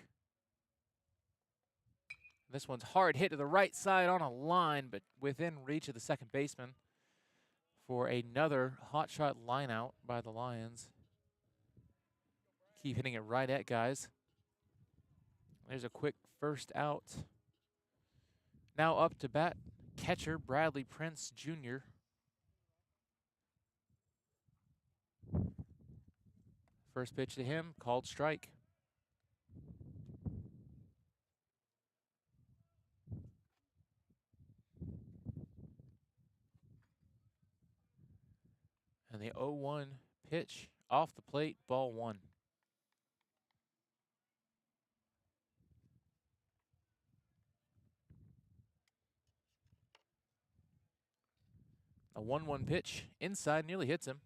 Speaker 1: This one's hard hit to the right side on a line, but within reach of the second baseman for another hot shot line out by the Lions. Keep hitting it right at guys. There's a quick first out. Now up to bat, catcher Bradley Prince Jr. First pitch to him, called strike. And the 0-1 pitch off the plate, ball 1. A 1-1 pitch inside, nearly hits him.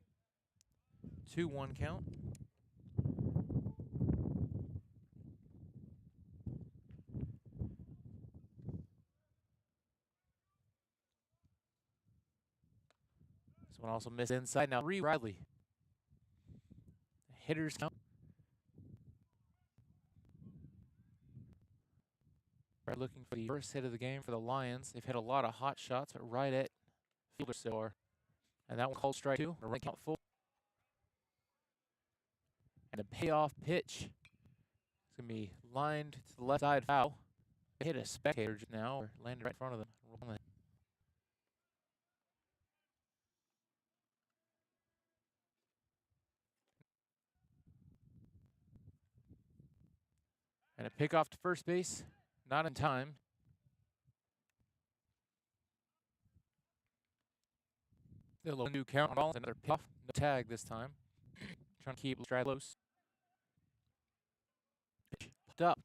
Speaker 1: 2-1 count. This one also missed inside. Now Bradley. Hitters count. Looking for the first hit of the game for the Lions. They've hit a lot of hot shots right at fielder Silver. And that one called strike 2. The right count full. And a payoff pitch. It's going to be lined to the left side foul. They hit a spectator just now, or landed right in front of them. And a pick off to first base. Not in time. A little new count on ball. Another pick off. No tag this time. Trying to keep Strad close. Pitch popped up.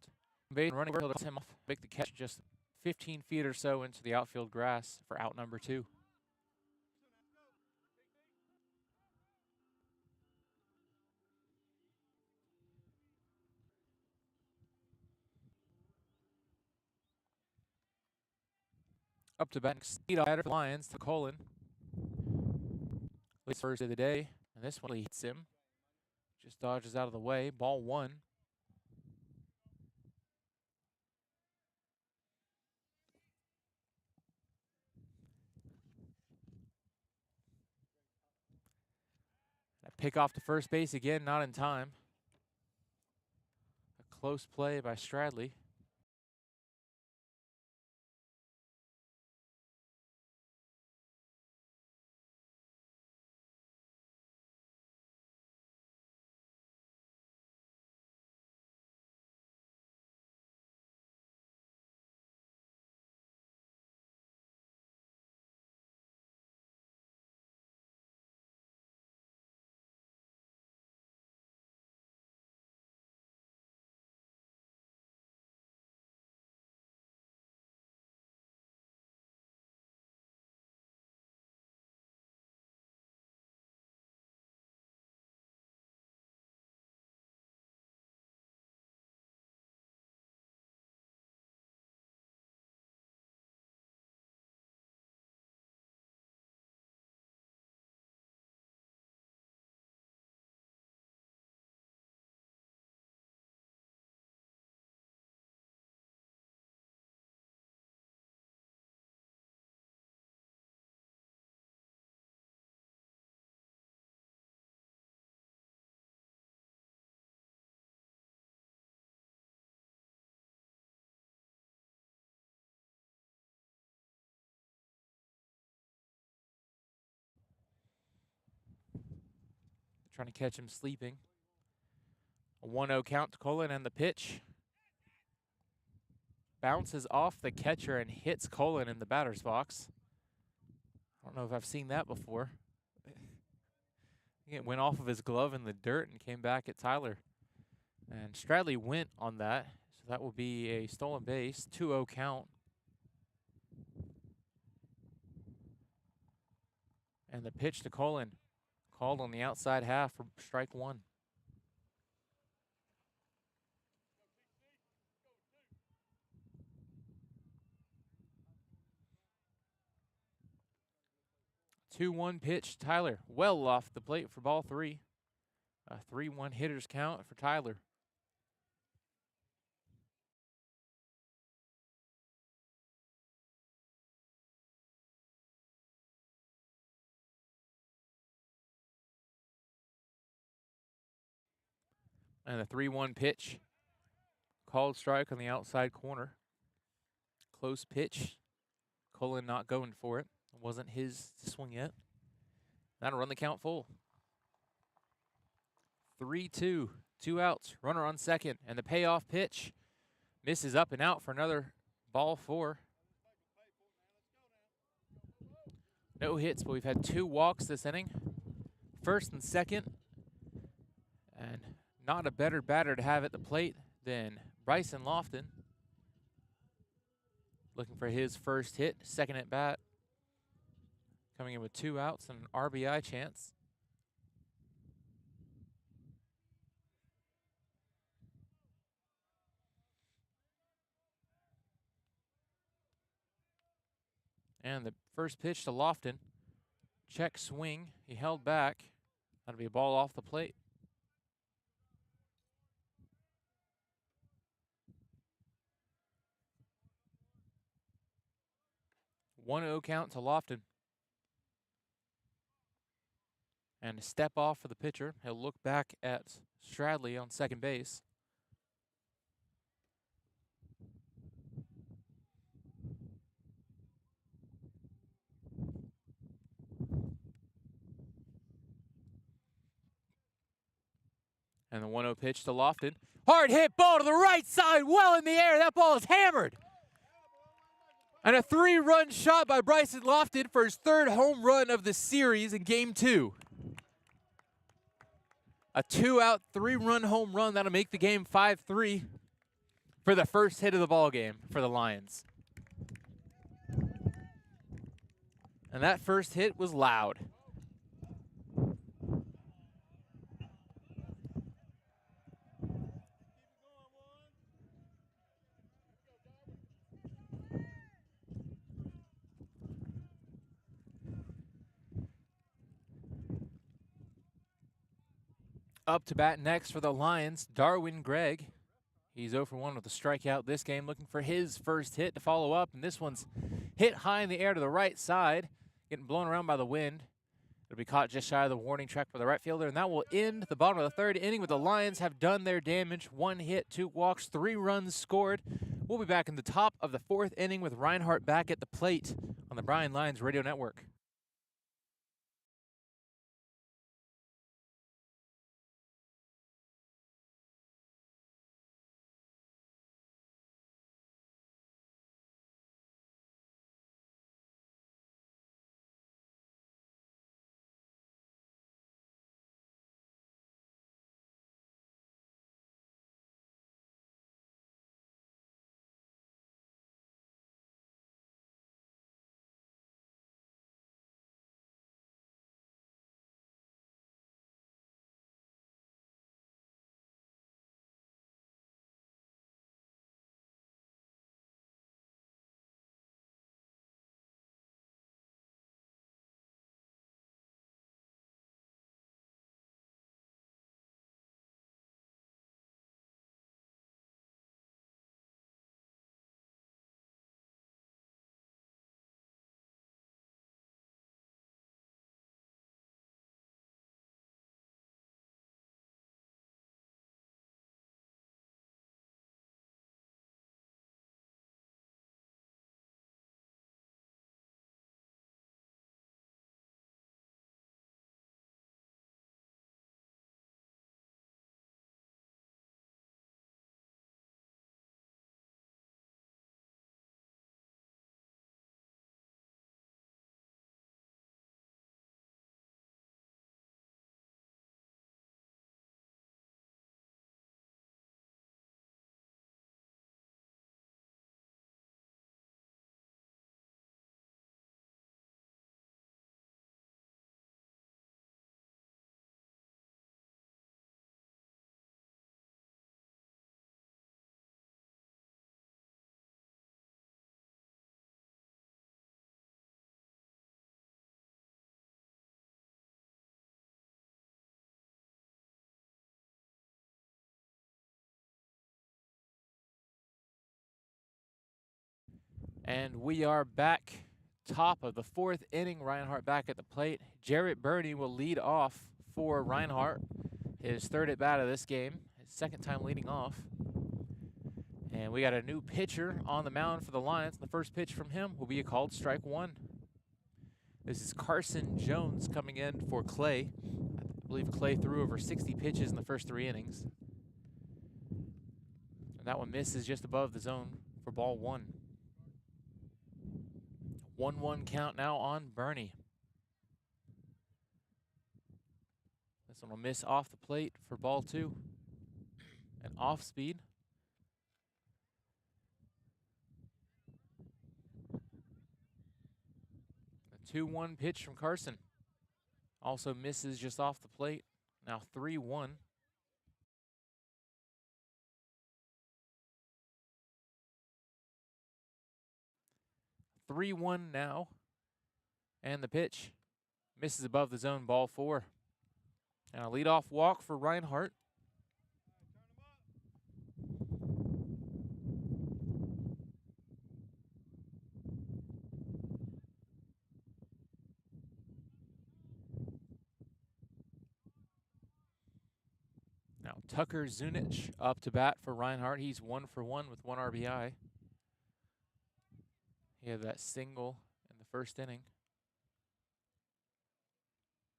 Speaker 1: Base running over him off, make the catch just 15 feet or so into the outfield grass for out number 2. Up to bat, speed off batter Lions to Colin. Leads first of the day, and this one hits him. Just dodges out of the way. Ball 1. A pick off to first base again, not in time. A close play by Stradley. Trying to catch him sleeping. A 1-0 count to Colin, and the pitch bounces off the catcher and hits Colin in the batter's box. I don't know if I've seen that before. It went off of his glove in the dirt and came back at Tyler. And Stradley went on that, so that will be a stolen base. 2-0 count. And the pitch to Colin, called on the outside half for strike 1. Two-one pitch, Tyler, well off the plate for ball 3. A 3-1 hitters count for Tyler. And the 3-1 pitch, called strike on the outside corner. Close pitch. Colin not going for it. It wasn't his to swing yet. That'll run the count full. 3-2, 2 outs, runner on second, and the payoff pitch misses up and out for another ball 4. No hits, but we've had 2 walks this inning. First and second, and not a better batter to have at the plate than Bryson Lofton. Looking for his first hit, second at bat. Coming in with 2 outs and an RBI chance. And the first pitch to Lofton. Check swing. He held back. That'll be a ball off the plate. 1-0 count to Lofton. And a step off for the pitcher. He'll look back at Stradley on second base. And the 1-0 pitch to Lofton. Hard hit ball to the right side, well in the air. That ball is hammered. And a 3-run shot by Bryson Lofton for his 3rd home run of the series in Game 2. A 2-out, 3-run home run. That'll make the game 5-3. for the first hit of the ball game for the Lions. And that first hit was loud. Up to bat next for the Lions, Darwin Gregg. He's 0 for 1 with a strikeout this game, looking for his first hit to follow up, and this one's hit high in the air to the right side, getting blown around by the wind. It'll be caught just shy of the warning track by the right fielder, and that will end the bottom of the third inning with the Lions have done their damage. 1 hit, 2 walks, 3 runs scored. We'll be back in the top of the 4th inning with Reinhardt back at the plate on the Bryan Lions Radio Network. And we are back, top of the 4th inning. Reinhardt back at the plate. Jarrett Burney will lead off for Reinhardt. His 3rd at bat of this game, his 2nd time leading off. And we got a new pitcher on the mound for the Lions. The first pitch from him will be a called strike 1. This is Carson Jones coming in for Clay. I believe Clay threw over 60 pitches in the first 3 innings. And that one misses just above the zone for ball 1. 1-1 count now on Burney. This one will miss off the plate for ball 2. And off speed. A 2-1 pitch from Carson. Also misses just off the plate. Now 3-1. 3-1 now. And the pitch misses above the zone, ball 4. And a leadoff walk for Reinhardt. Now Tucker Zunich up to bat for Reinhardt. He's 1 for 1 with 1 RBI. He had that single in the first inning.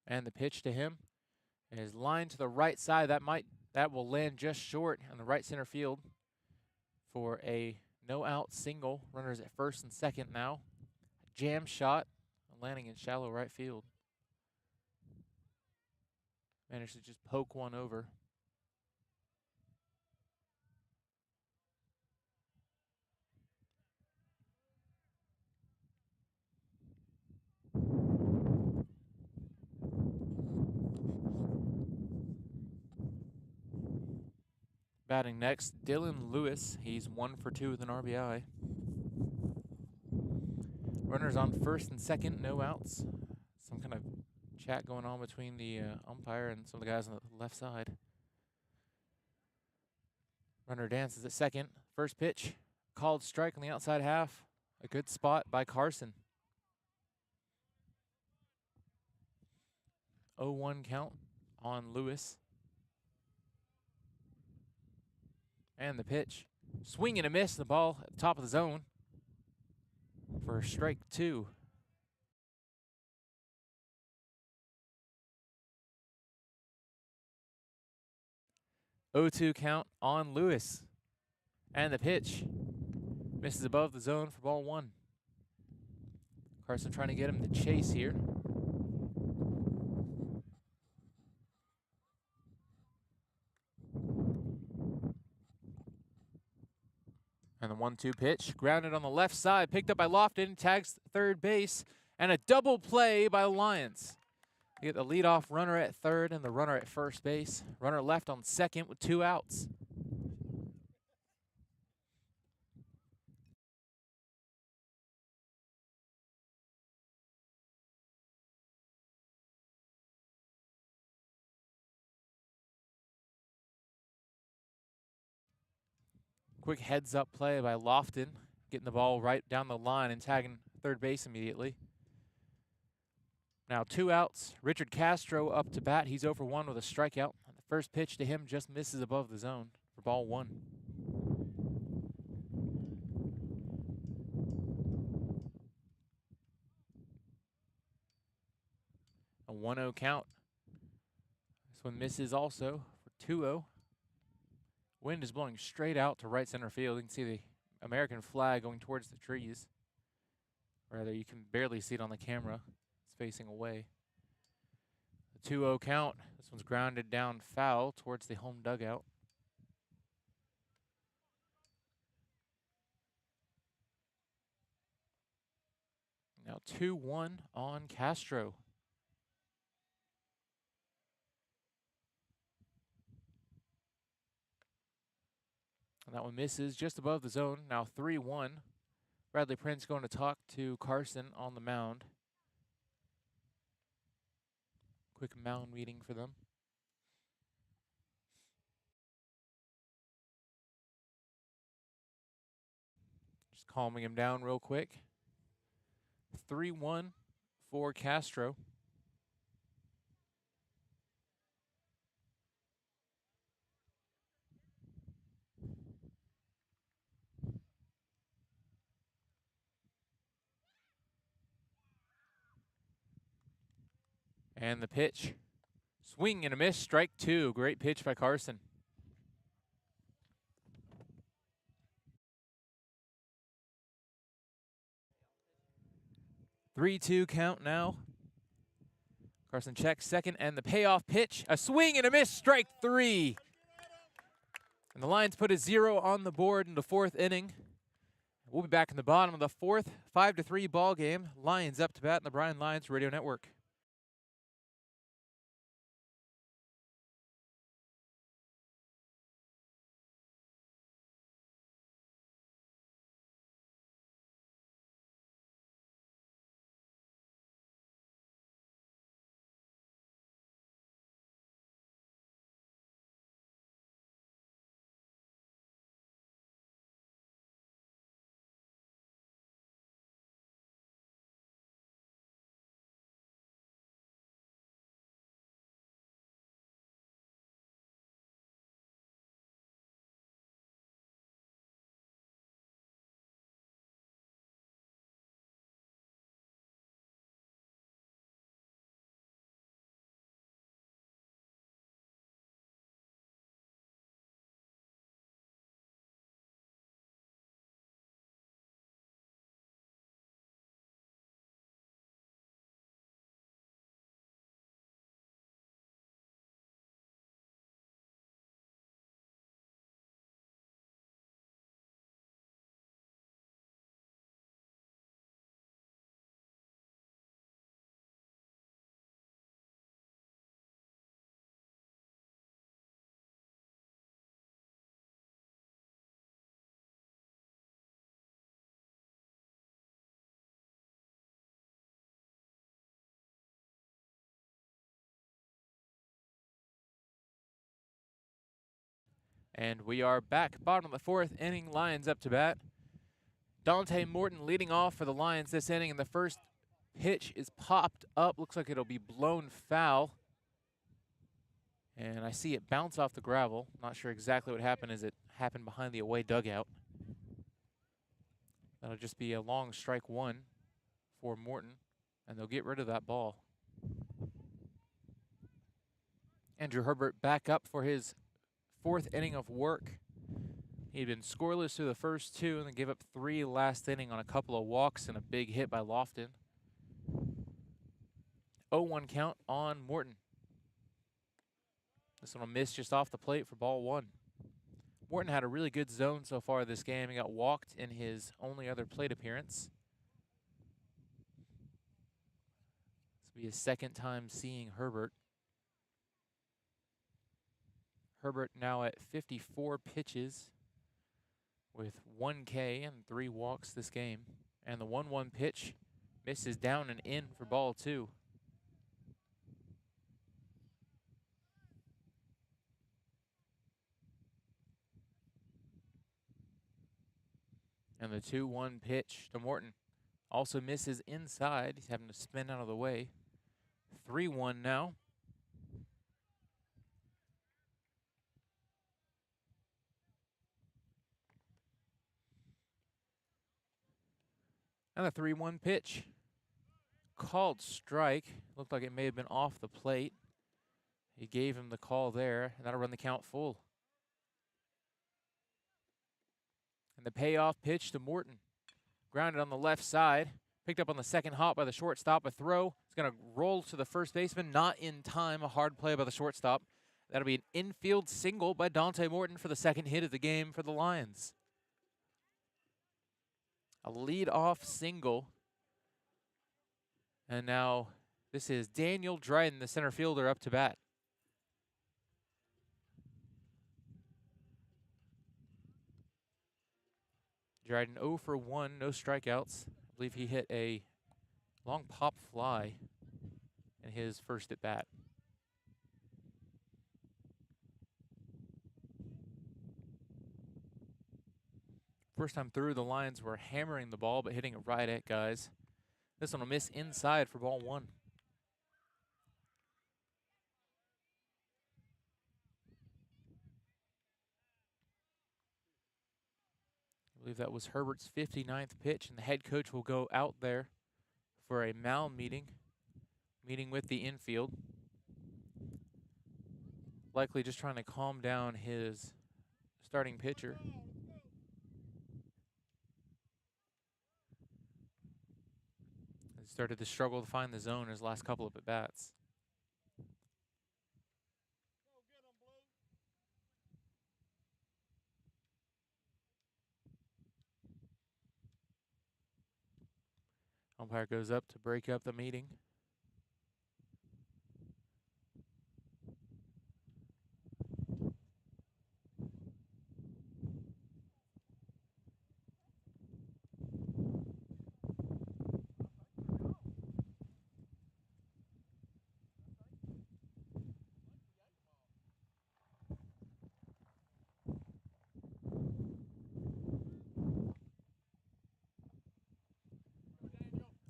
Speaker 1: And the pitch to him is lined to the right side. That will land just short on the right center field for a no-out single. Runners at 1st and 2nd now. Jam shot, landing in shallow right field. Managed to just poke one over. Batting next, Dylan Lewis. He's 1 for 2 with an RBI. Runners on first and second, no outs. Some kind of chat going on between the umpire and some of the guys on the left side. Runner dances at second. First pitch, called strike on the outside half. A good spot by Carson. 0-1 count on Lewis. And the pitch. Swing and a miss. The ball at the top of the zone for strike 2. 0-2 count on Lewis. And the pitch. Misses above the zone for ball 1. Carson trying to get him to chase here. And the 1-2 pitch, grounded on the left side, picked up by Lofton, tags third base, and a double play by the Lions. They get the leadoff runner at third and the runner at first base. Runner left on second with 2 outs. Quick heads-up play by Lofton, getting the ball right down the line and tagging third base immediately. Now 2 outs. Richard Castro up to bat. He's 0 for 1 with a strikeout. The first pitch to him just misses above the zone for ball 1. A 1-0 count. This one misses also for 2-0. Wind is blowing straight out to right center field. You can see the American flag going towards the trees. Rather, you can barely see it on the camera. It's facing away. The 2-0 count. This one's grounded down foul towards the home dugout. Now 2-1 on Castro. And that one misses just above the zone. Now 3-1. Bradley Prince going to talk to Carson on the mound. Quick mound meeting for them. Just calming him down real quick. 3-1 for Castro. And the pitch. Swing and a miss, strike 2. Great pitch by Carson. Three-two count now. Carson checks second, and the payoff pitch. A swing and a miss, strike 3. And the Lions put a 0 on the board in the 4th inning. We'll be back in the bottom of the 4th, 5-3 ball game. Lions up to bat in the Bryan Lions Radio Network. And we are back. Bottom of the fourth inning, Lions up to bat. Dante Morton leading off for the Lions this inning, and the first pitch is popped up. Looks like it'll be blown foul. And I see it bounce off the gravel. Not sure exactly what happened as it happened behind the away dugout. That'll just be a long strike one for Morton, and they'll get rid of that ball. Andrew Herbert back up for his fourth inning of work. He'd been scoreless through the first two and then gave up 3 last inning on a couple of walks and a big hit by Lofton. 0-1 count on Morton. This one will miss just off the plate for ball 1. Morton had a really good zone so far this game. He got walked in his only other plate appearance. This will be his second time seeing Herbert. Herbert now at 54 pitches with 1 K and 3 walks this game. And the 1-1 pitch misses down and in for ball 2. And the 2-1 pitch to Morton also misses inside. He's having to spin out of the way. 3-1 now. And the 3-1 pitch. Called strike. Looked like it may have been off the plate. He gave him the call there, and that'll run the count full. And the payoff pitch to Morton. Grounded on the left side. Picked up on the second hop by the shortstop. A throw. It's going to roll to the first baseman. Not in time. A hard play by the shortstop. That'll be an infield single by Dante Morton for the second hit of the game for the Lions. A lead-off single. And now this is Daniel Dryden, the center fielder, up to bat. Dryden 0 for 1, no strikeouts. I believe he hit a long pop fly in his first at bat. First time through, the Lions were hammering the ball but hitting it right at guys. This one will miss inside for ball 1. I believe that was Herbert's 59th pitch, and the head coach will go out there for a mound meeting with the infield. Likely just trying to calm down his starting pitcher. He started to struggle to find the zone his last couple of at-bats. Umpire goes up to break up the meeting.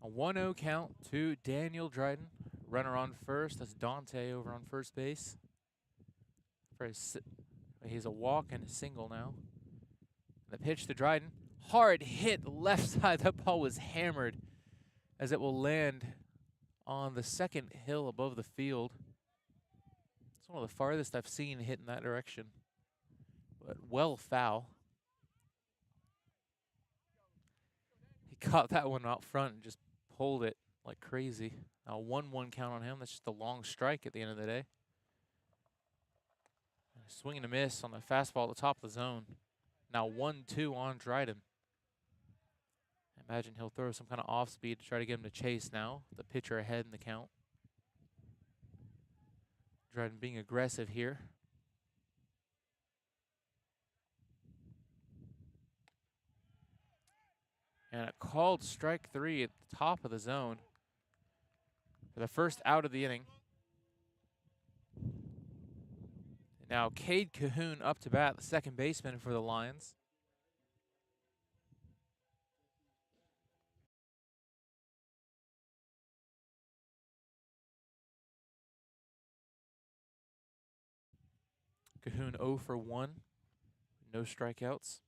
Speaker 1: A 1-0 count to Daniel Dryden. Runner on first. That's Dante over on first base. He's a walk and a single now. The pitch to Dryden. Hard hit left side. That ball was hammered as it will land on the second hill above the field. It's one of the farthest I've seen hit in that direction. But well foul. He caught that one out front and just pulled it like crazy. Now 1-1 count on him. That's just a long strike at the end of the day. Swing and a miss on the fastball at the top of the zone. Now 1-2 on Dryden. I imagine he'll throw some kind of off speed to try to get him to chase now. The pitcher ahead in the count. Dryden being aggressive here. And a called strike 3 at the top of the zone for the first out of the inning. Now Cade Cahoon up to bat, the second baseman for the Lions. Cahoon 0 for 1, no strikeouts.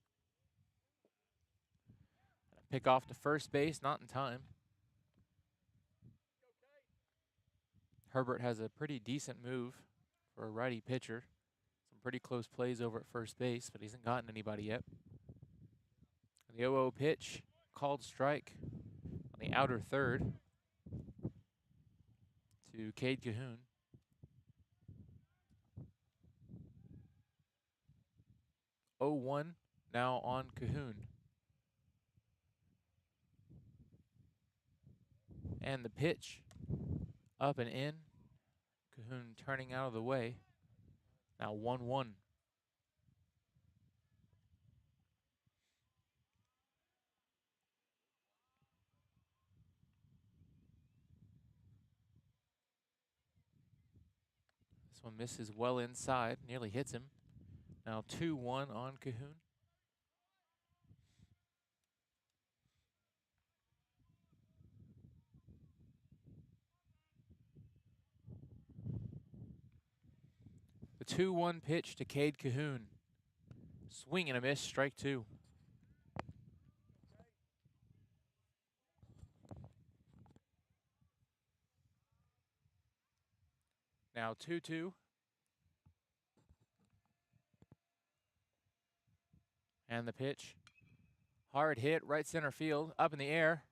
Speaker 1: Pick off to first base, not in time. Herbert has a pretty decent move for a righty pitcher. Some pretty close plays over at first base, but he hasn't gotten anybody yet. The 0-0 pitch, called strike on the outer third to Cade Cahoon. 0-1 now on Cahoon. And the pitch, up and in. Cahoon turning out of the way. Now 1-1. This one misses well inside, nearly hits him. Now 2-1 on Cahoon. The 2-1 pitch to Cade Cahoon. Swing and a miss, strike 2. Now 2-2. And the pitch. Hard hit, right center field, up in the air.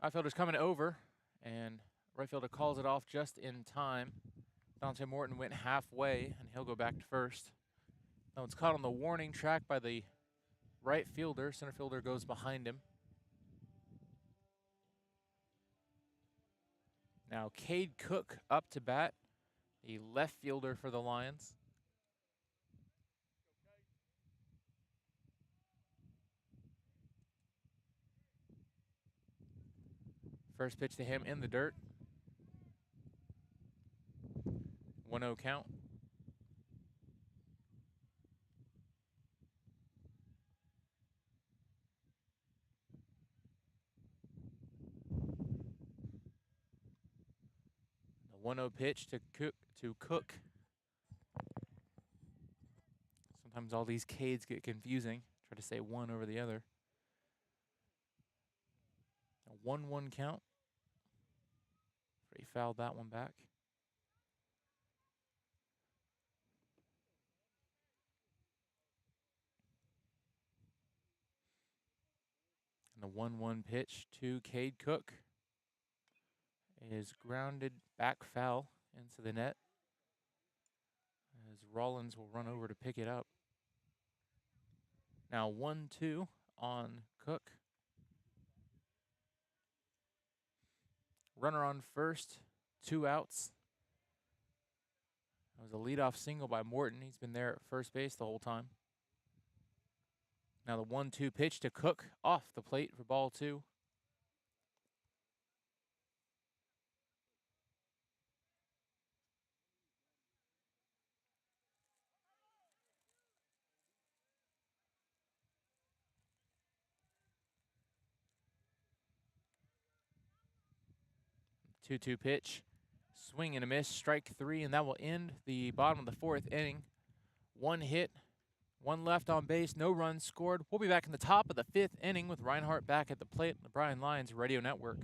Speaker 1: Outfielder's coming over, and right fielder calls it off just in time. Dante Morton went halfway, and he'll go back to first. That one's caught on the warning track by the right fielder. Center fielder goes behind him. Now Cade Cook up to bat, the left fielder for the Lions. First pitch to him in the dirt. 1-0 count. The 1-0 pitch to Cook. Sometimes all these Cades get confusing. Try to say one over the other. A 1-1 count. He fouled that one back. And the 1-1 pitch to Cade Cook is grounded back foul into the net, as Rollins will run over to pick it up. Now 1-2 on Cook. Runner on first, 2 outs. That was a leadoff single by Morton. He's been there at first base the whole time. Now the 1-2 pitch to Cook, off the plate for ball 2. Two-two pitch, swing and a miss, strike 3, and that will end the bottom of the 4th inning. 1 hit, 1 left on base, no runs scored. We'll be back in the top of the 5th inning with Reinhardt back at the plate on the Bryan Lions Radio Network.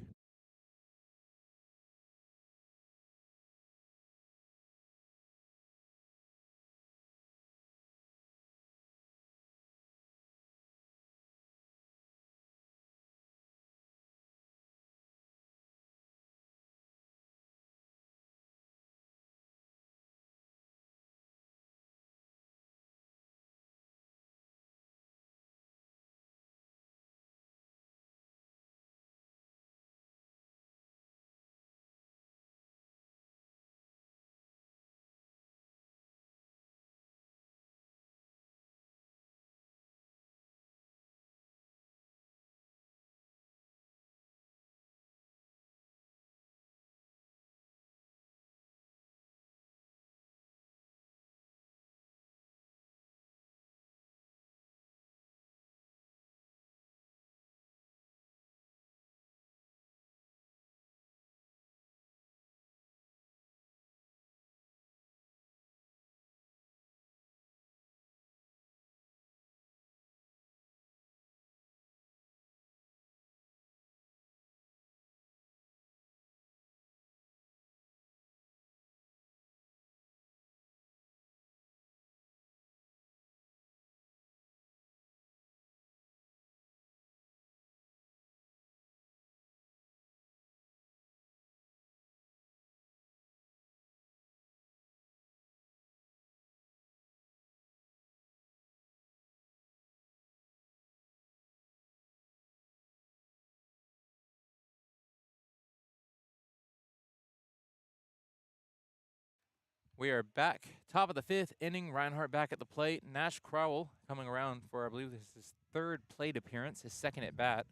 Speaker 1: We are back. Top of the 5th inning. Reinhardt back at the plate. Nash Crowell coming around for, I believe, this is his 3rd plate appearance, his 2nd at bat.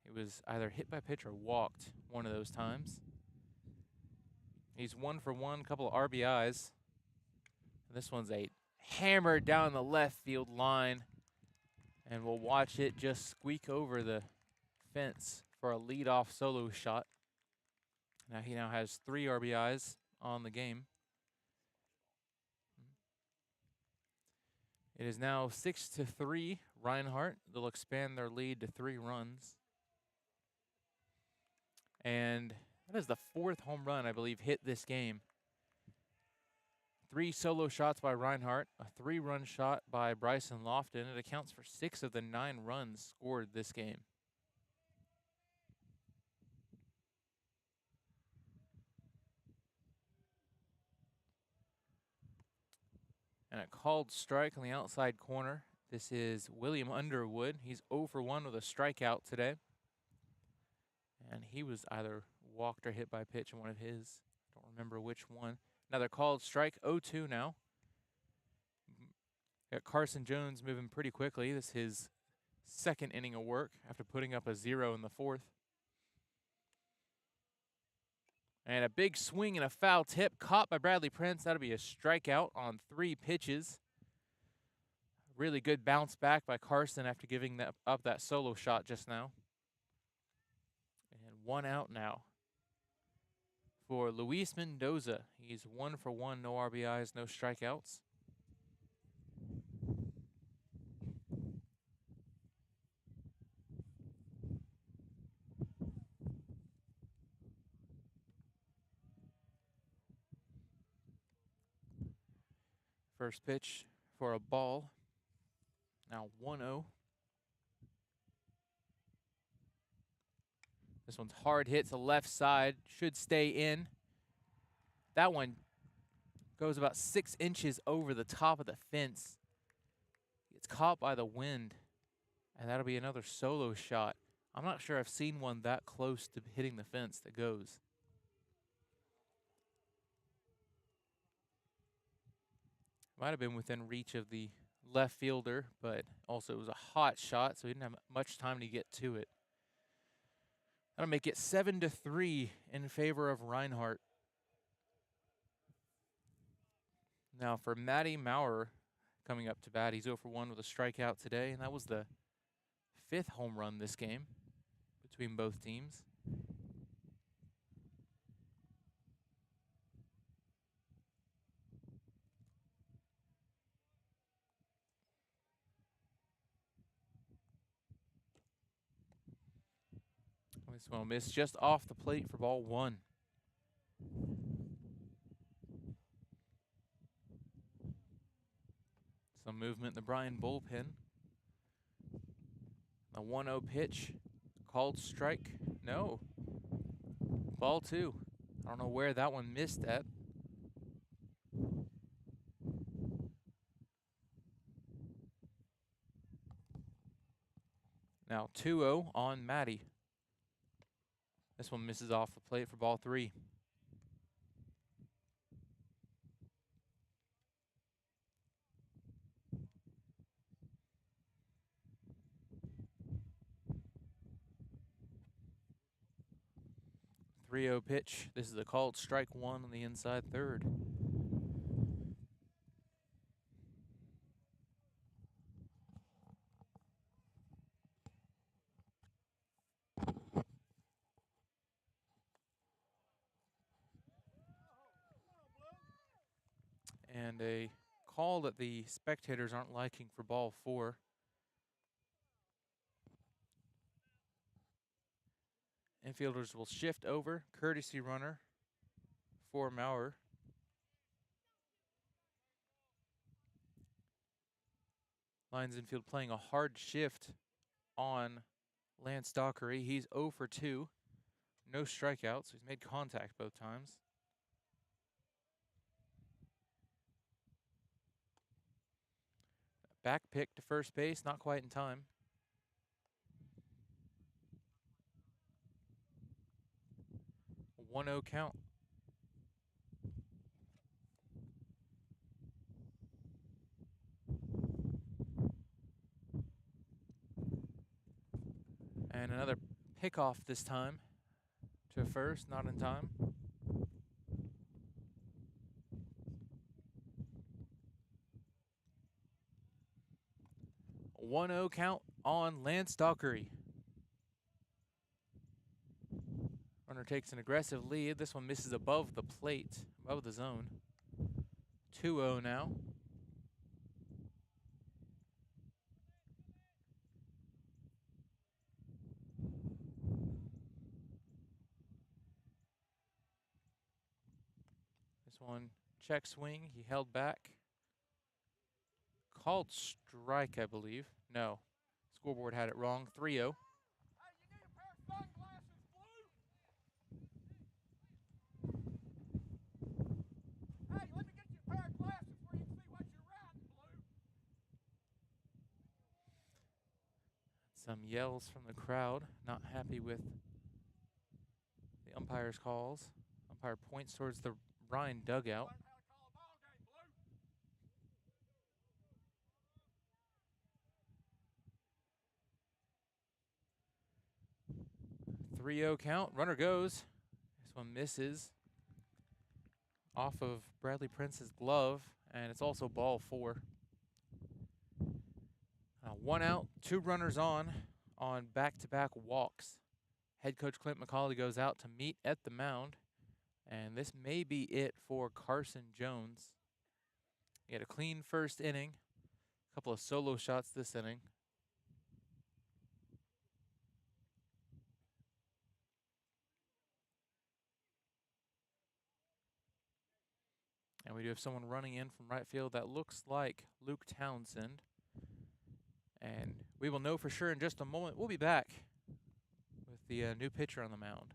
Speaker 1: He was either hit by pitch or walked one of those times. He's 1 for 1, couple of RBIs. This one's a hammer down the left field line. And we'll watch it just squeak over the fence for a leadoff solo shot. He now has 3 RBIs on the game. It is now 6-3 Reinhardt. They'll expand their lead to 3 runs. And that is the 4th home run, I believe, hit this game. 3 solo shots by Reinhardt, a 3-run shot by Bryson Lofton. It accounts for 6 of the 9 runs scored this game. And a called strike on the outside corner. This is William Underwood. He's 0 for 1 with a strikeout today. And he was either walked or hit by pitch in one of his. Don't remember which one. Another called strike, 0-2 now. Got Carson Jones moving pretty quickly. This is his 2nd inning of work after putting up a 0 in the 4th. And a big swing and a foul tip caught by Bradley Prince. That'll be a strikeout on 3 pitches. Really good bounce back by Carson after giving up that solo shot just now. And 1 out now for Luis Mendoza. He's 1 for 1, no RBIs, no strikeouts. First pitch for a ball. Now 1-0. This one's hard hit to left side. Should stay in. That one goes about 6 inches over the top of the fence. It's caught by the wind. And that'll be another solo shot. I'm not sure I've seen one that close to hitting the fence that goes. Might have been within reach of the left fielder, but also it was a hot shot, so he didn't have much time to get to it. That'll make it 7-3 in favor of Reinhardt. Now for Matty Maurer coming up to bat. He's 0 for 1 with a strikeout today, and that was the 5th home run this game between both teams. This one will miss just off the plate for ball 1. Some movement in the Bryan bullpen. A 1-0 pitch. Called strike. No. Ball 2. I don't know where that one missed at. Now 2-0 on Matty. This one misses off the plate for ball 3. .30 pitch. This is a called strike 1 on the inside third. And a call that the spectators aren't liking for ball 4. Infielders will shift over. Courtesy runner for Maurer. Lions infield playing a hard shift on Lance Dockery. He's 0 for 2. No strikeouts. He's made contact both times. Back pick to first base, not quite in time. A 1-0 count. And another pickoff this time to first, not in time. 1-0 count on Lance Dockery. Runner takes an aggressive lead. This one misses above the plate, above the zone. 2-0 now. This one, check swing. He held back. Called strike, I believe. No, scoreboard had it wrong. 3-0. Some yells from the crowd, not happy with the umpire's calls. Umpire points towards the Bryan dugout. 3-0 count. Runner goes. This one misses off of Bradley Prince's glove, and it's also ball 4. 1 out, 2 runners on back-to-back walks. Head coach Clint McCauley goes out to meet at the mound, and this may be it for Carson Jones. He had a clean first inning, a couple of solo shots this inning. And we do have someone running in from right field that looks like Luke Townsend. And we will know for sure in just a moment. We'll be back with the new pitcher on the mound.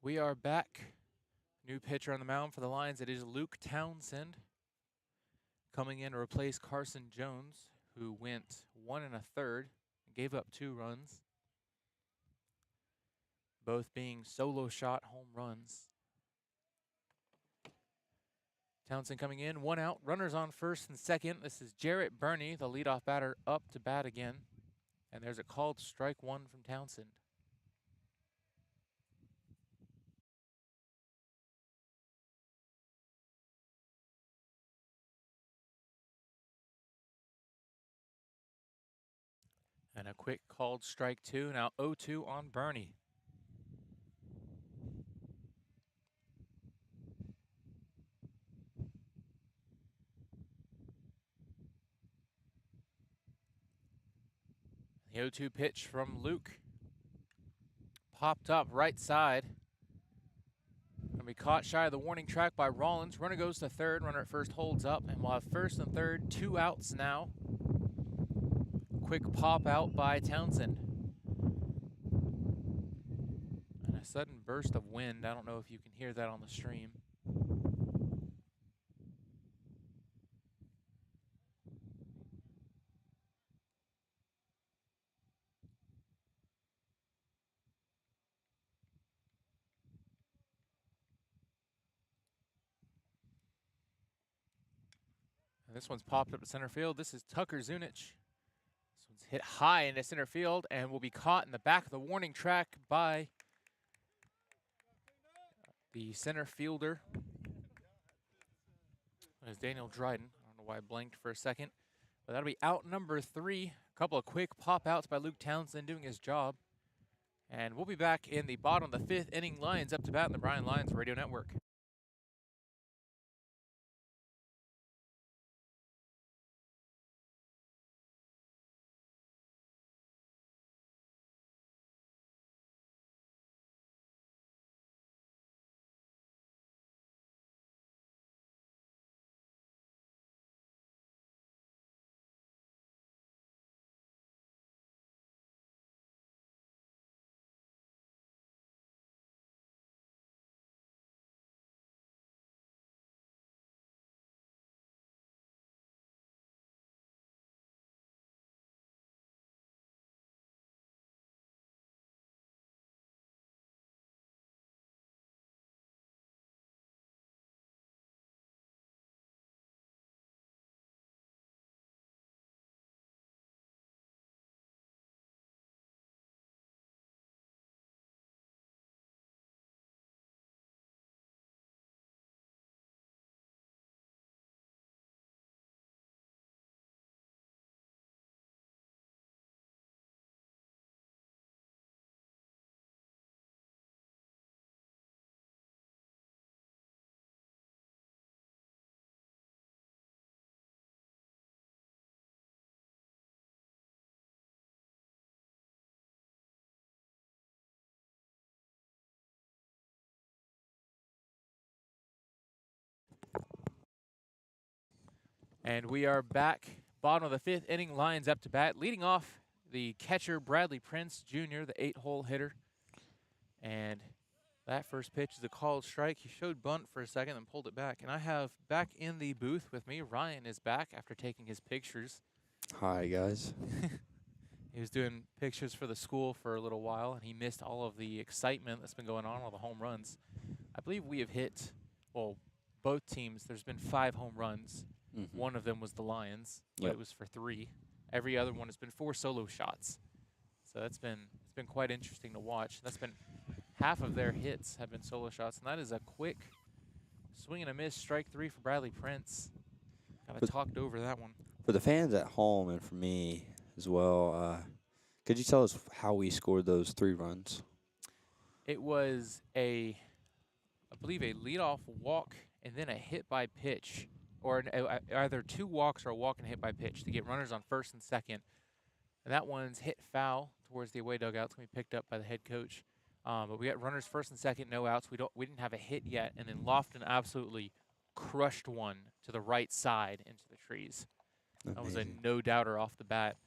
Speaker 1: We are back. New pitcher on the mound for the Lions. It is Luke Townsend coming in to replace Carson Jones, who went 1 1/3 and gave up 2 runs, both being solo shot home runs. Townsend coming in, 1 out, runners on first and second. This is Jarrett Burney, the leadoff batter, up to bat again. And there's a called strike 1 from Townsend. And a quick called strike 2. Now 0-2 on Burney. The 0-2 pitch from Luke. Popped up right side. Gonna be caught shy of the warning track by Rollins. Runner goes to third. Runner at first holds up, and we'll have first and third, 2 outs now. Quick pop out by Townsend. And a sudden burst of wind. I don't know if you can hear that on the stream. this one's popped up to center field. This is Tucker Zunich. This one's hit high into center field and will be caught in the back of the warning track by the center fielder. That is Daniel Dryden. I don't know why I blanked for a second. But that'll be out number 3. A couple of quick pop outs by Luke Townsend doing his job. And we'll be back in the bottom of the 5th inning. Lions up to bat in the Bryan Lions Radio Network. And we are back, bottom of the 5th inning, Lions up to bat. Leading off, the catcher, Bradley Prince Jr., the 8-hole hitter. And that first pitch is a called strike. He showed bunt for a second and pulled it back. And I have back in the booth with me, Ryan is back after taking his pictures.
Speaker 2: Hi, guys.
Speaker 1: He was doing pictures for the school for a little while, and he missed all of the excitement that's been going on, all the home runs. I believe we have hit, well, both teams, there's been 5 home runs. One of them was the Lions, but it was for 3. Every other one has been 4 solo shots. So it's been quite interesting to watch. That's been half of their hits have been solo shots, and that is a quick swing and a miss, strike 3 for Bradley Prince. Kind of talked over that one.
Speaker 2: For the fans at home and for me as well, could you tell us how we scored those 3 runs?
Speaker 1: It was I believe a leadoff walk and then a hit by pitch. Or either 2 walks or a walk and hit by pitch to get runners on first and second. And that one's hit foul towards the away dugout. It's going to be picked up by the head coach. But we got runners first and second, no outs. We didn't have a hit yet. And then Lofton absolutely crushed one to the right side into the trees.
Speaker 2: Amazing.
Speaker 1: That was a no-doubter off the bat.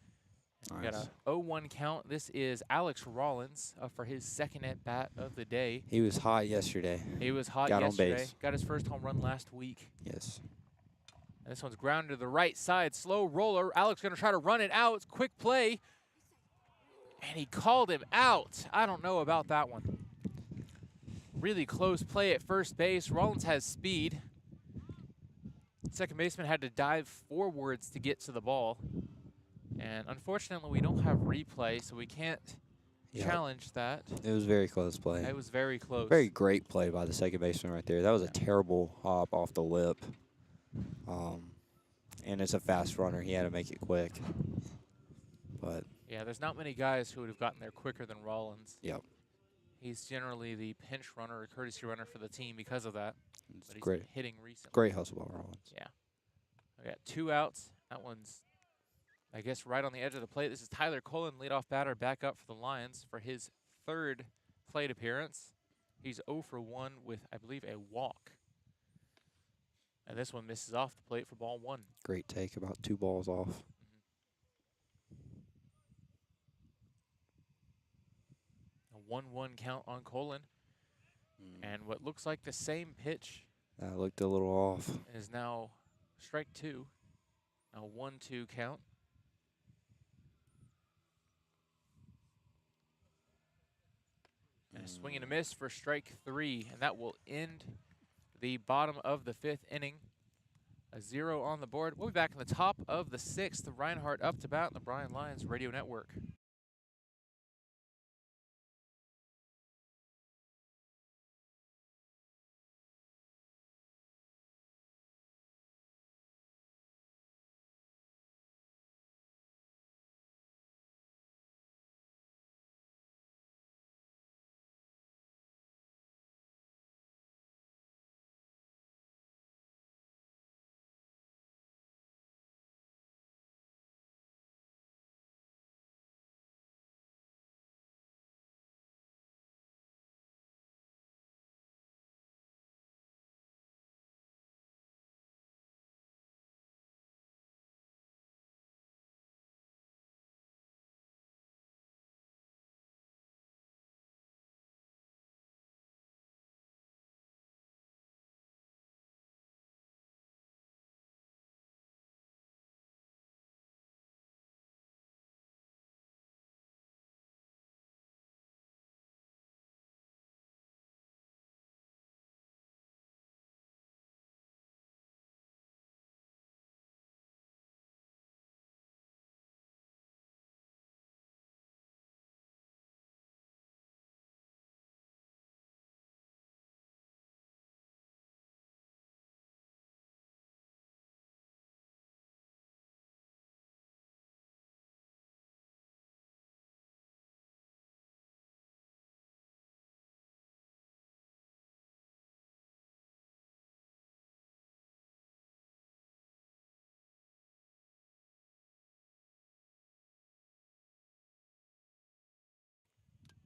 Speaker 2: Nice.
Speaker 1: We got a 0-1 count. This is Alex Rollins for his second at-bat of the day.
Speaker 2: He was hot yesterday.
Speaker 1: He was hot yesterday. Got on base. Got his first home run last week.
Speaker 2: Yes.
Speaker 1: And this one's grounded to the right side. Slow roller. Alex going to try to run it out. Quick play. And he called him out. I don't know about that one. Really close play at first base. Rollins has speed. Second baseman had to dive forwards to get to the ball. And unfortunately, we don't have replay, so we can't challenge that.
Speaker 2: It was very close play.
Speaker 1: It was very close.
Speaker 2: Very great play by the second baseman right there. That was a terrible hop off the lip. And it's a fast runner. He had to make it quick. But
Speaker 1: yeah, there's not many guys who would have gotten there quicker than Rollins.
Speaker 2: Yep.
Speaker 1: He's generally the pinch runner or courtesy runner for the team because of that.
Speaker 2: It's
Speaker 1: but he's
Speaker 2: great.
Speaker 1: Been hitting recently.
Speaker 2: Great hustle by Rollins.
Speaker 1: Yeah. We got 2 outs. That one's, I guess, right on the edge of the plate. This is Tyler Cullen, leadoff batter, back up for the Lions for his 3rd plate appearance. He's 0 for 1 with, I believe, a walk. And this one misses off the plate for ball 1.
Speaker 2: Great take, about 2 balls off.
Speaker 1: A 1-1 count on Colin. And what looks like the same pitch.
Speaker 2: That looked a little off.
Speaker 1: Is now strike 2. A 1-2 count. And a swing and a miss for strike 3. And that will end the bottom of the 5th inning. A 0 on the board. We'll be back in the top of the 6th. Reinhardt up to bat on the Bryan Lions Radio Network.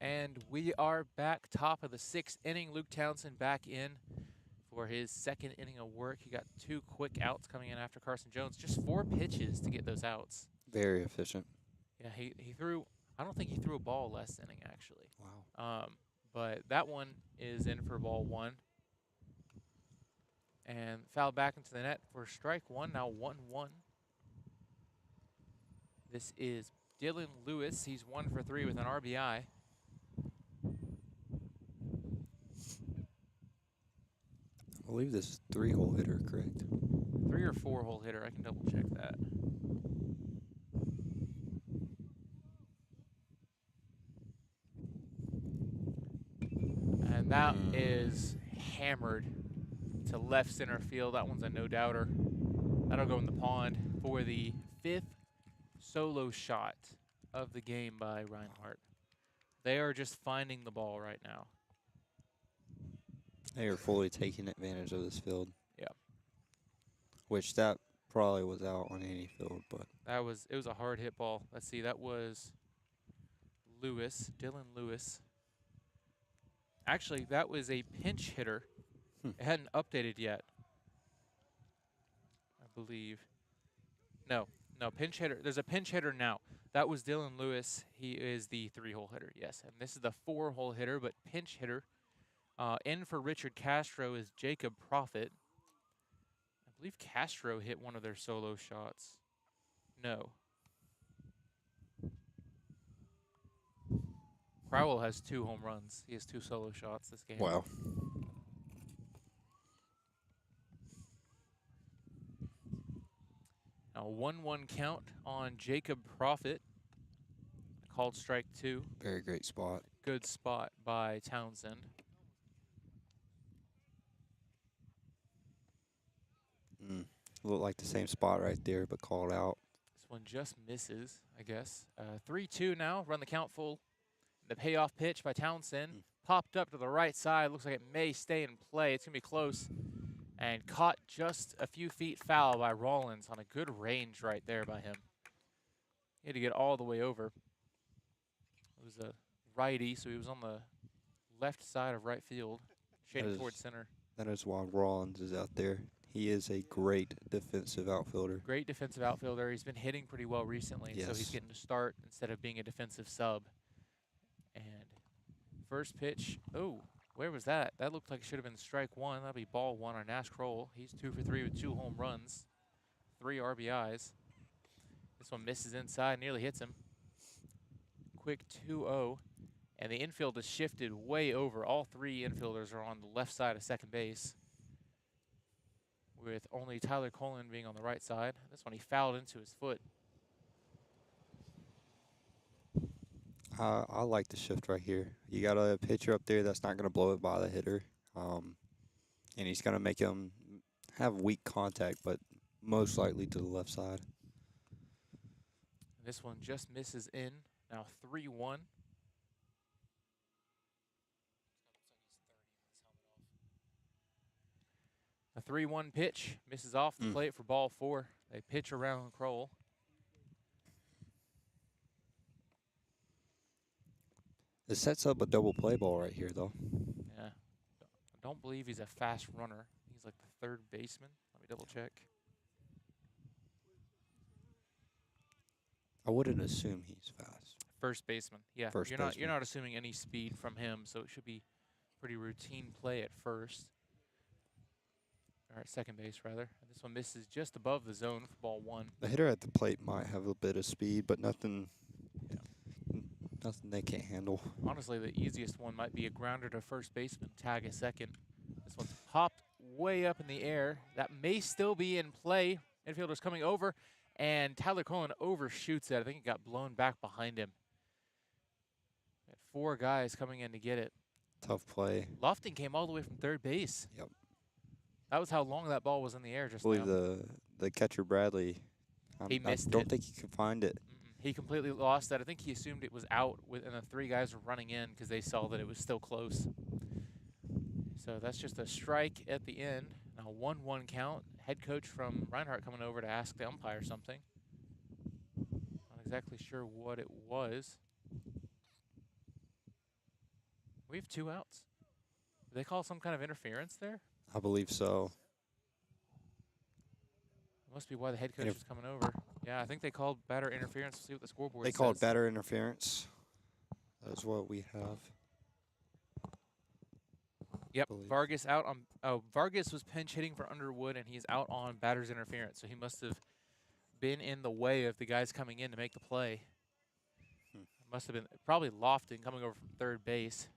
Speaker 1: And we are back, top of the 6th inning. Luke Townsend back in for his 2nd inning of work. He got 2 quick outs coming in after Carson Jones. Just 4 pitches to get those outs.
Speaker 2: Very efficient.
Speaker 1: Yeah, he threw, I don't think he threw a ball last inning, actually.
Speaker 2: Wow.
Speaker 1: But that one is in for ball 1. And foul back into the net for strike 1, now 1-1. This is Dylan Lewis. He's 1 for 3 with an RBI.
Speaker 2: I believe this is 3-hole hitter, correct?
Speaker 1: 3 or 4-hole hitter. I can double check that. And that is hammered to left center field. That one's a no-doubter. That'll go in the pond for the 5th solo shot of the game by Reinhardt. They are just finding the ball right now.
Speaker 2: They are fully taking advantage of this field.
Speaker 1: Yeah.
Speaker 2: Which that probably was out on any field, but
Speaker 1: It was a hard hit ball. Let's see, that was Lewis, Dylan Lewis. Actually, that was a pinch hitter. It hadn't updated yet, I believe. No, pinch hitter. There's a pinch hitter now. That was Dylan Lewis. He is the 3-hole hitter, yes. And this is the 4-hole hitter, but pinch hitter. In for Richard Castro is Jacob Profit. I believe Castro hit one of their solo shots. No. Crowell has 2 home runs. He has 2 solo shots this game.
Speaker 2: wow.
Speaker 1: Now 1-1 count on Jacob Profit. Called strike 2.
Speaker 2: Very great spot.
Speaker 1: Good spot by Townsend.
Speaker 2: Looked like the same spot right there, but called out.
Speaker 1: This one just misses, I guess. 3-2 now. Run the count full. The payoff pitch by Townsend. Popped up to the right side. Looks like it may stay in play. It's going to be close. And caught just a few feet foul by Rollins on a good range right there by him. He had to get all the way over. It was a righty, so he was on the left side of right field, shading towards center.
Speaker 2: That is why Rollins is out there. He is a great defensive outfielder.
Speaker 1: Great defensive outfielder. He's been hitting pretty well recently, so he's getting to start instead of being a defensive sub. And first pitch, oh, where was that? That looked like it should have been strike 1. That'll be ball 1 on Nash Kroll. He's 2 for 3 with 2 home runs, 3 RBIs. This one misses inside, nearly hits him. Quick 2-0, and the infield is shifted way over. All 3 infielders are on the left side of second base. with only Tyler Colin being on the right side. This one he fouled into his foot.
Speaker 2: I like the shift right here. You got a pitcher up there that's not going to blow it by the hitter. And he's going to make him have weak contact, but most likely to the left side.
Speaker 1: This one just misses in. Now 3-1. A 3-1 pitch misses off the plate for ball 4. They pitch around Kroll.
Speaker 2: It sets up a double play ball right here, though.
Speaker 1: Yeah. I don't believe he's a fast runner. He's like the third baseman. Let me double check.
Speaker 2: I wouldn't assume he's fast.
Speaker 1: First baseman. Yeah.
Speaker 2: First
Speaker 1: You're
Speaker 2: baseman.
Speaker 1: not assuming any speed from him, so it should be pretty routine play at first. Or at second base, rather. And this one misses just above the zone for ball 1.
Speaker 2: The hitter at the plate might have a bit of speed, but nothing they can't handle.
Speaker 1: Honestly, the easiest one might be a grounder to first baseman, tag a second. This one's popped way up in the air. That may still be in play. Infielder's coming over, and Tyler Cullen overshoots it. I think it got blown back behind him. Got 4 guys coming in to get it.
Speaker 2: Tough play.
Speaker 1: Lofton came all the way from third base.
Speaker 2: Yep.
Speaker 1: That was how long that ball was in the air just
Speaker 2: I believe
Speaker 1: now.
Speaker 2: the catcher Bradley.
Speaker 1: He missed
Speaker 2: I don't think he could find it.
Speaker 1: He completely lost that. I think he assumed it was out, and the 3 guys were running in because they saw that it was still close. So that's just a strike at the end. Now 1-1 count. Head coach from Reinhardt coming over to ask the umpire something. Not exactly sure what it was. We have 2 outs. Did they call some kind of interference there?
Speaker 2: I believe so.
Speaker 1: Must be why the head coach is coming over. Yeah, I think they called batter interference. See what the scoreboard says.
Speaker 2: They called batter interference. That's what we have.
Speaker 1: Yep, Vargas out on. Oh, Vargas was pinch hitting for Underwood, and he's out on batter's interference. So he must have been in the way of the guys coming in to make the play. Must have been probably Lofton coming over from third base.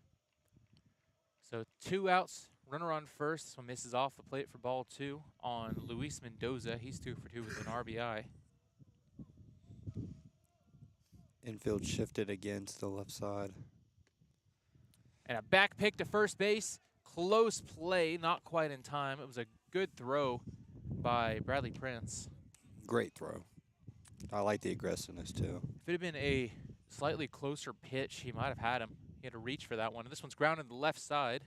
Speaker 1: So 2 outs. Runner on first. This one misses off the plate for ball 2 on Luis Mendoza. He's 2 for 2 with an RBI.
Speaker 2: Infield shifted again to the left side.
Speaker 1: And a back pick to first base. Close play, not quite in time. It was a good throw by Bradley Prince.
Speaker 2: Great throw. I like the aggressiveness, too.
Speaker 1: If it had been a slightly closer pitch, he might have had him. He had to reach for that one. And this one's grounded to the left side.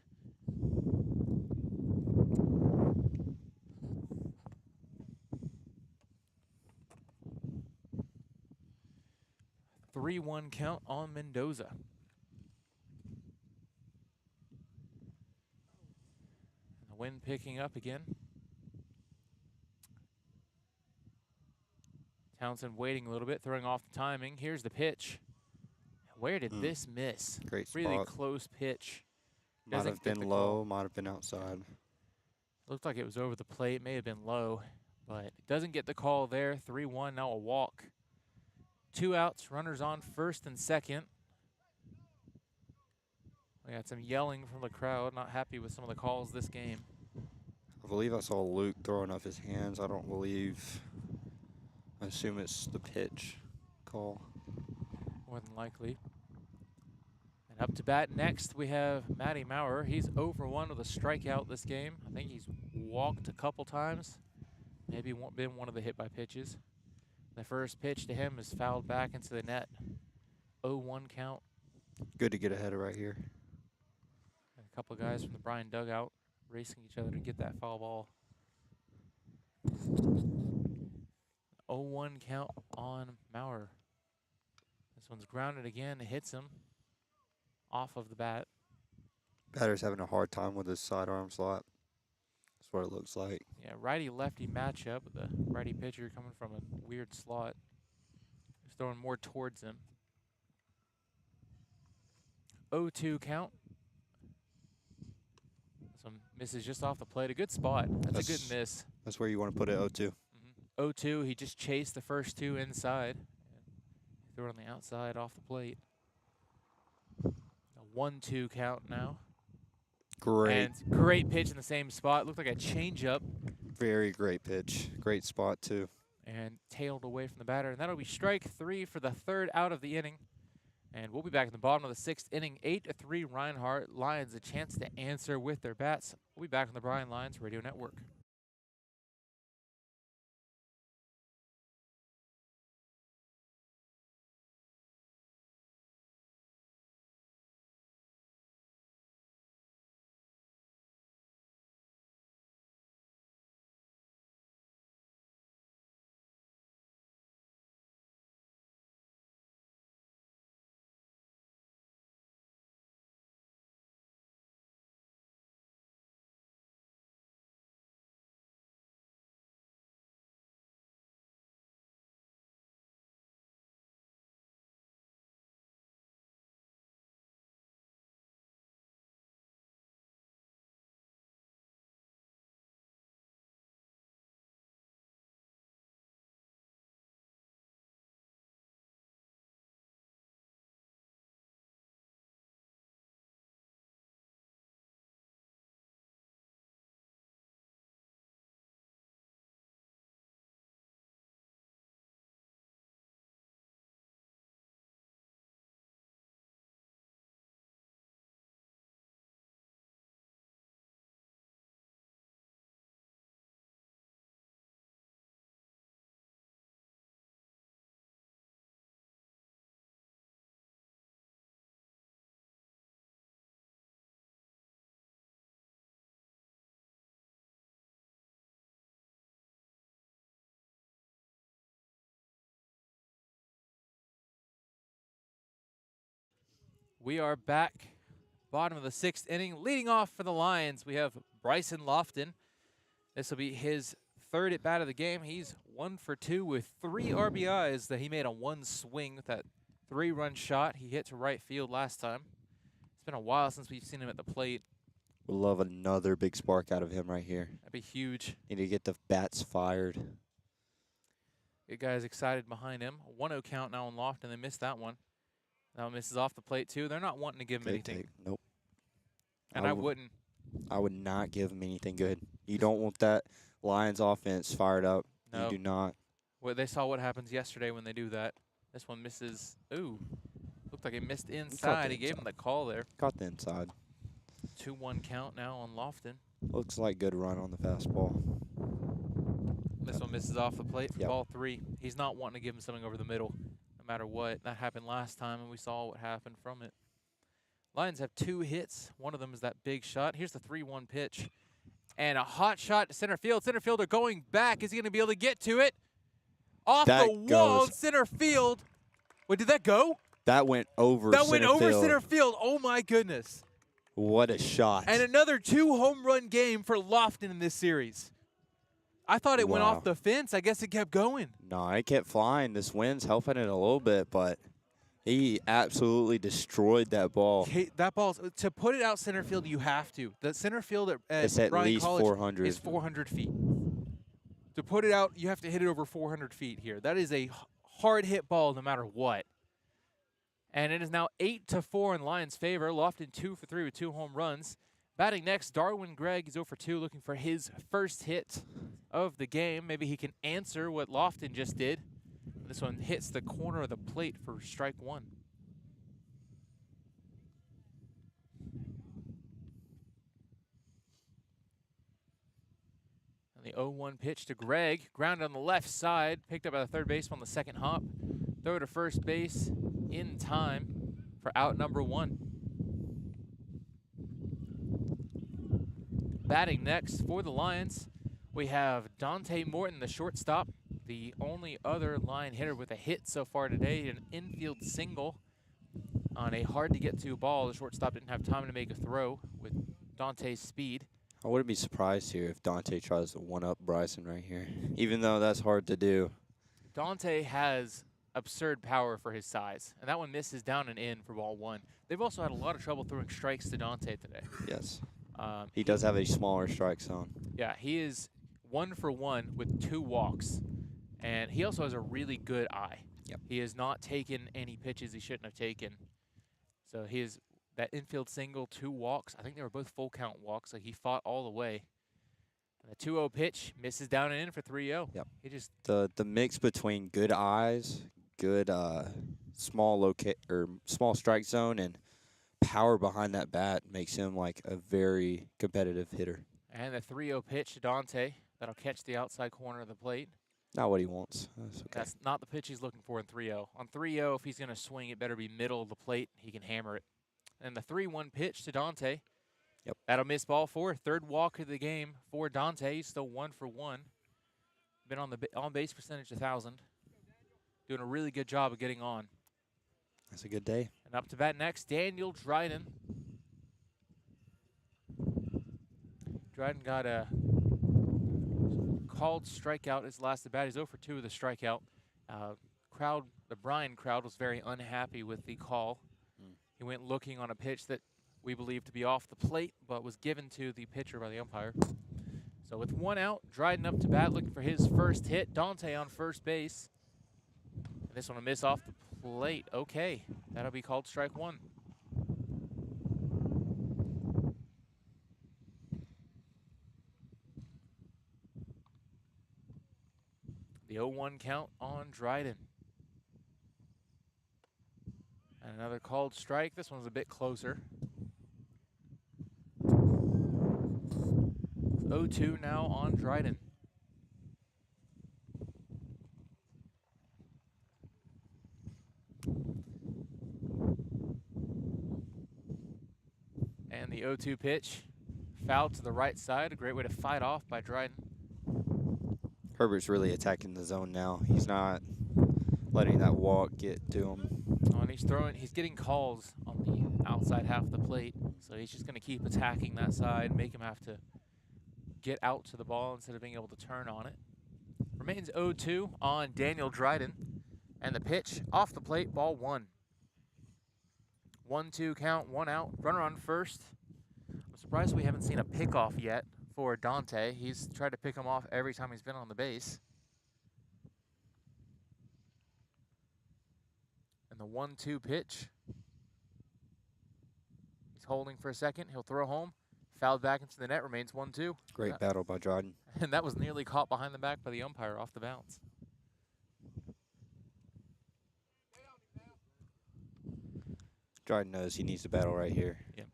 Speaker 1: A 3-1 count on Mendoza. The wind picking up again. Townsend waiting a little bit, throwing off the timing. Here's the pitch. Where did this miss?
Speaker 2: Great spot.
Speaker 1: Really close pitch.
Speaker 2: Might have been low, might have been outside.
Speaker 1: Looked like it was over the plate. May have been low, but it doesn't get the call there. 3-1, now a walk. 2 outs, runners on first and second. We got some yelling from the crowd, not happy with some of the calls this game.
Speaker 2: I believe I saw Luke throwing up his hands. I assume it's the pitch call.
Speaker 1: More than likely. And up to bat next, we have Matty Maurer. He's 0 for 1 with a strikeout this game. I think he's walked a couple times. Maybe been one of the hit by pitches. The first pitch to him is fouled back into the net. 0-1 count.
Speaker 2: Good to get ahead of right here.
Speaker 1: And a couple of guys from the Bryan dugout racing each other to get that foul ball. 0-1 count on Maurer. This one's grounded again. It hits him off of the bat.
Speaker 2: Batter's having a hard time with his sidearm slot. That's what it looks like.
Speaker 1: Yeah, righty-lefty matchup with the righty pitcher coming from a weird slot. He's throwing more towards him. 0-2 count. This one misses just off the plate. A good spot. That's a good miss.
Speaker 2: That's where you want to put it, 0-2.
Speaker 1: 0-2, he just chased the first 2 inside. Threw it on the outside off the plate. A 1-2 count now.
Speaker 2: Great.
Speaker 1: And great pitch in the same spot. Looked like a changeup.
Speaker 2: Very great pitch. Great spot, too.
Speaker 1: And tailed away from the batter. And that'll be strike 3 for the 3rd out of the inning. And we'll be back in the bottom of the 6th inning. 8-3 Reinhardt. Lions a chance to answer with their bats. We'll be back on the Bryan Lions Radio Network. We are back, bottom of the 6th inning. Leading off for the Lions, we have Bryson Lofton. This will be his 3rd at bat of the game. He's 1 for 2 with 3 RBIs that he made on one swing with that 3-run shot he hit to right field last time. It's been a while since we've seen him at the plate.
Speaker 2: We'll love another big spark out of him right here.
Speaker 1: That'd be huge.
Speaker 2: Need to get the bats fired.
Speaker 1: Good guys excited behind him. 1-0 count now on Lofton. They missed that one. That one misses off the plate, too. They're not wanting to give him anything.
Speaker 2: Nope.
Speaker 1: And I wouldn't.
Speaker 2: I would not give him anything good. You don't want that Lions offense fired up.
Speaker 1: No.
Speaker 2: You do not.
Speaker 1: Well, they saw what happens yesterday when they do that. This one misses. Ooh. Looked like he missed inside. He gave him the call there.
Speaker 2: Caught the inside.
Speaker 1: 2-1 count now on Lofton.
Speaker 2: Looks like good run on the fastball.
Speaker 1: This one misses off the plate for
Speaker 2: Yep.
Speaker 1: ball 3. He's not wanting to give him something over the middle, no matter what. That happened last time, and we saw what happened from it. Lions have 2 hits. One of them is that big shot. Here's the 3-1 pitch. And a hot shot to center field. Center fielder going back. Is he going to be able to get to it? Off the wall in center field. Wait, did that go?
Speaker 2: That went over center field.
Speaker 1: That went over center field. Oh, my goodness.
Speaker 2: What a shot.
Speaker 1: And another 2-home run game for Lofton in this series. I thought it went off the fence. I guess it kept going.
Speaker 2: No, it kept flying. This wind's helping it a little bit, but he absolutely destroyed that ball.
Speaker 1: That ball, to put it out center field, you have to. The center field
Speaker 2: it's
Speaker 1: at
Speaker 2: at
Speaker 1: Bryan
Speaker 2: least
Speaker 1: College
Speaker 2: 400.
Speaker 1: is 400 feet. To put it out, you have to hit it over 400 feet here. That is a hard hit ball no matter what. And it is now 8-4 in Lions' favor. Lofton 2 for 3 with 2 home runs. Batting next, Darwin Gregg is 0 for 2, looking for his first hit of the game. Maybe he can answer what Lofton just did. This one hits the corner of the plate for strike 1. And the 0-1 pitch to Gregg. Ground on the left side. Picked up by the third baseman on the second hop. Throw to first base in time for out number 1. Batting next for the Lions, we have Dante Morton, the shortstop, the only other line hitter with a hit so far today, an infield single on a hard-to-get-to ball. The shortstop didn't have time to make a throw with Dante's speed.
Speaker 2: I wouldn't be surprised here if Dante tries to one-up Bryson right here, even though that's hard to do.
Speaker 1: Dante has absurd power for his size, and that one misses down and in for ball 1. They've also had a lot of trouble throwing strikes to Dante today.
Speaker 2: Yes. He does have a smaller strike zone.
Speaker 1: Yeah, he is 1 for 1 with 2 walks, and he also has a really good eye.
Speaker 2: Yep.
Speaker 1: He has not taken any pitches he shouldn't have taken. So he is that infield single, 2 walks. I think they were both full count walks. Like he fought all the way. And the 2-0 pitch misses down and in for 3-0.
Speaker 2: Yep.
Speaker 1: He just
Speaker 2: The mix between good eyes, good small strike zone, and power behind that bat makes him like a very competitive hitter.
Speaker 1: and the 3-0 pitch to Dante. That'll catch the outside corner of the plate.
Speaker 2: Not what he wants. That's okay.
Speaker 1: That's not the pitch he's looking for in 3-0. On 3-0, if he's going to swing, it better be middle of the plate. He can hammer it. And the 3-1 pitch to Dante.
Speaker 2: Yep.
Speaker 1: That'll miss ball 4. Third walk of the game for Dante. He's still 1 for 1. Been on the on-base percentage 1,000. Doing a really good job of getting on.
Speaker 2: That's a good day.
Speaker 1: And up to bat next, Daniel Dryden. Dryden got a called strikeout his last at bat. He's 0 for 2 with a strikeout. The Bryan crowd was very unhappy with the call. He went looking on a pitch that we believe to be off the plate, but was given to the pitcher by the umpire. So with 1 out, Dryden up to bat looking for his first hit. Dante on first base. And this one will miss off the plate. Okay, that'll be called strike 1. The 0-1 count on Dryden. And another called strike. This one's a bit closer. 0-2 now on Dryden. And the 0-2 pitch, foul to the right side. A great way to fight off by Dryden.
Speaker 2: Herbert's really attacking the zone now. He's not letting that walk get to him.
Speaker 1: Oh, and he's getting calls on the outside half of the plate. So he's just going to keep attacking that side, make him have to get out to the ball instead of being able to turn on it. Remains 0-2 on Daniel Dryden. And the pitch off the plate, ball 1. 1-2 count, 1 out. Runner on first. I'm surprised we haven't seen a pickoff yet for Dante. He's tried to pick him off every time he's been on the base. And the 1-2 pitch. He's holding for a second. He'll throw home. Fouled back into the net. Remains 1-2.
Speaker 2: Great battle by Dryden.
Speaker 1: And that was nearly caught behind the back by the umpire off the bounce.
Speaker 2: Dryden knows he needs to battle right here.
Speaker 1: Yep.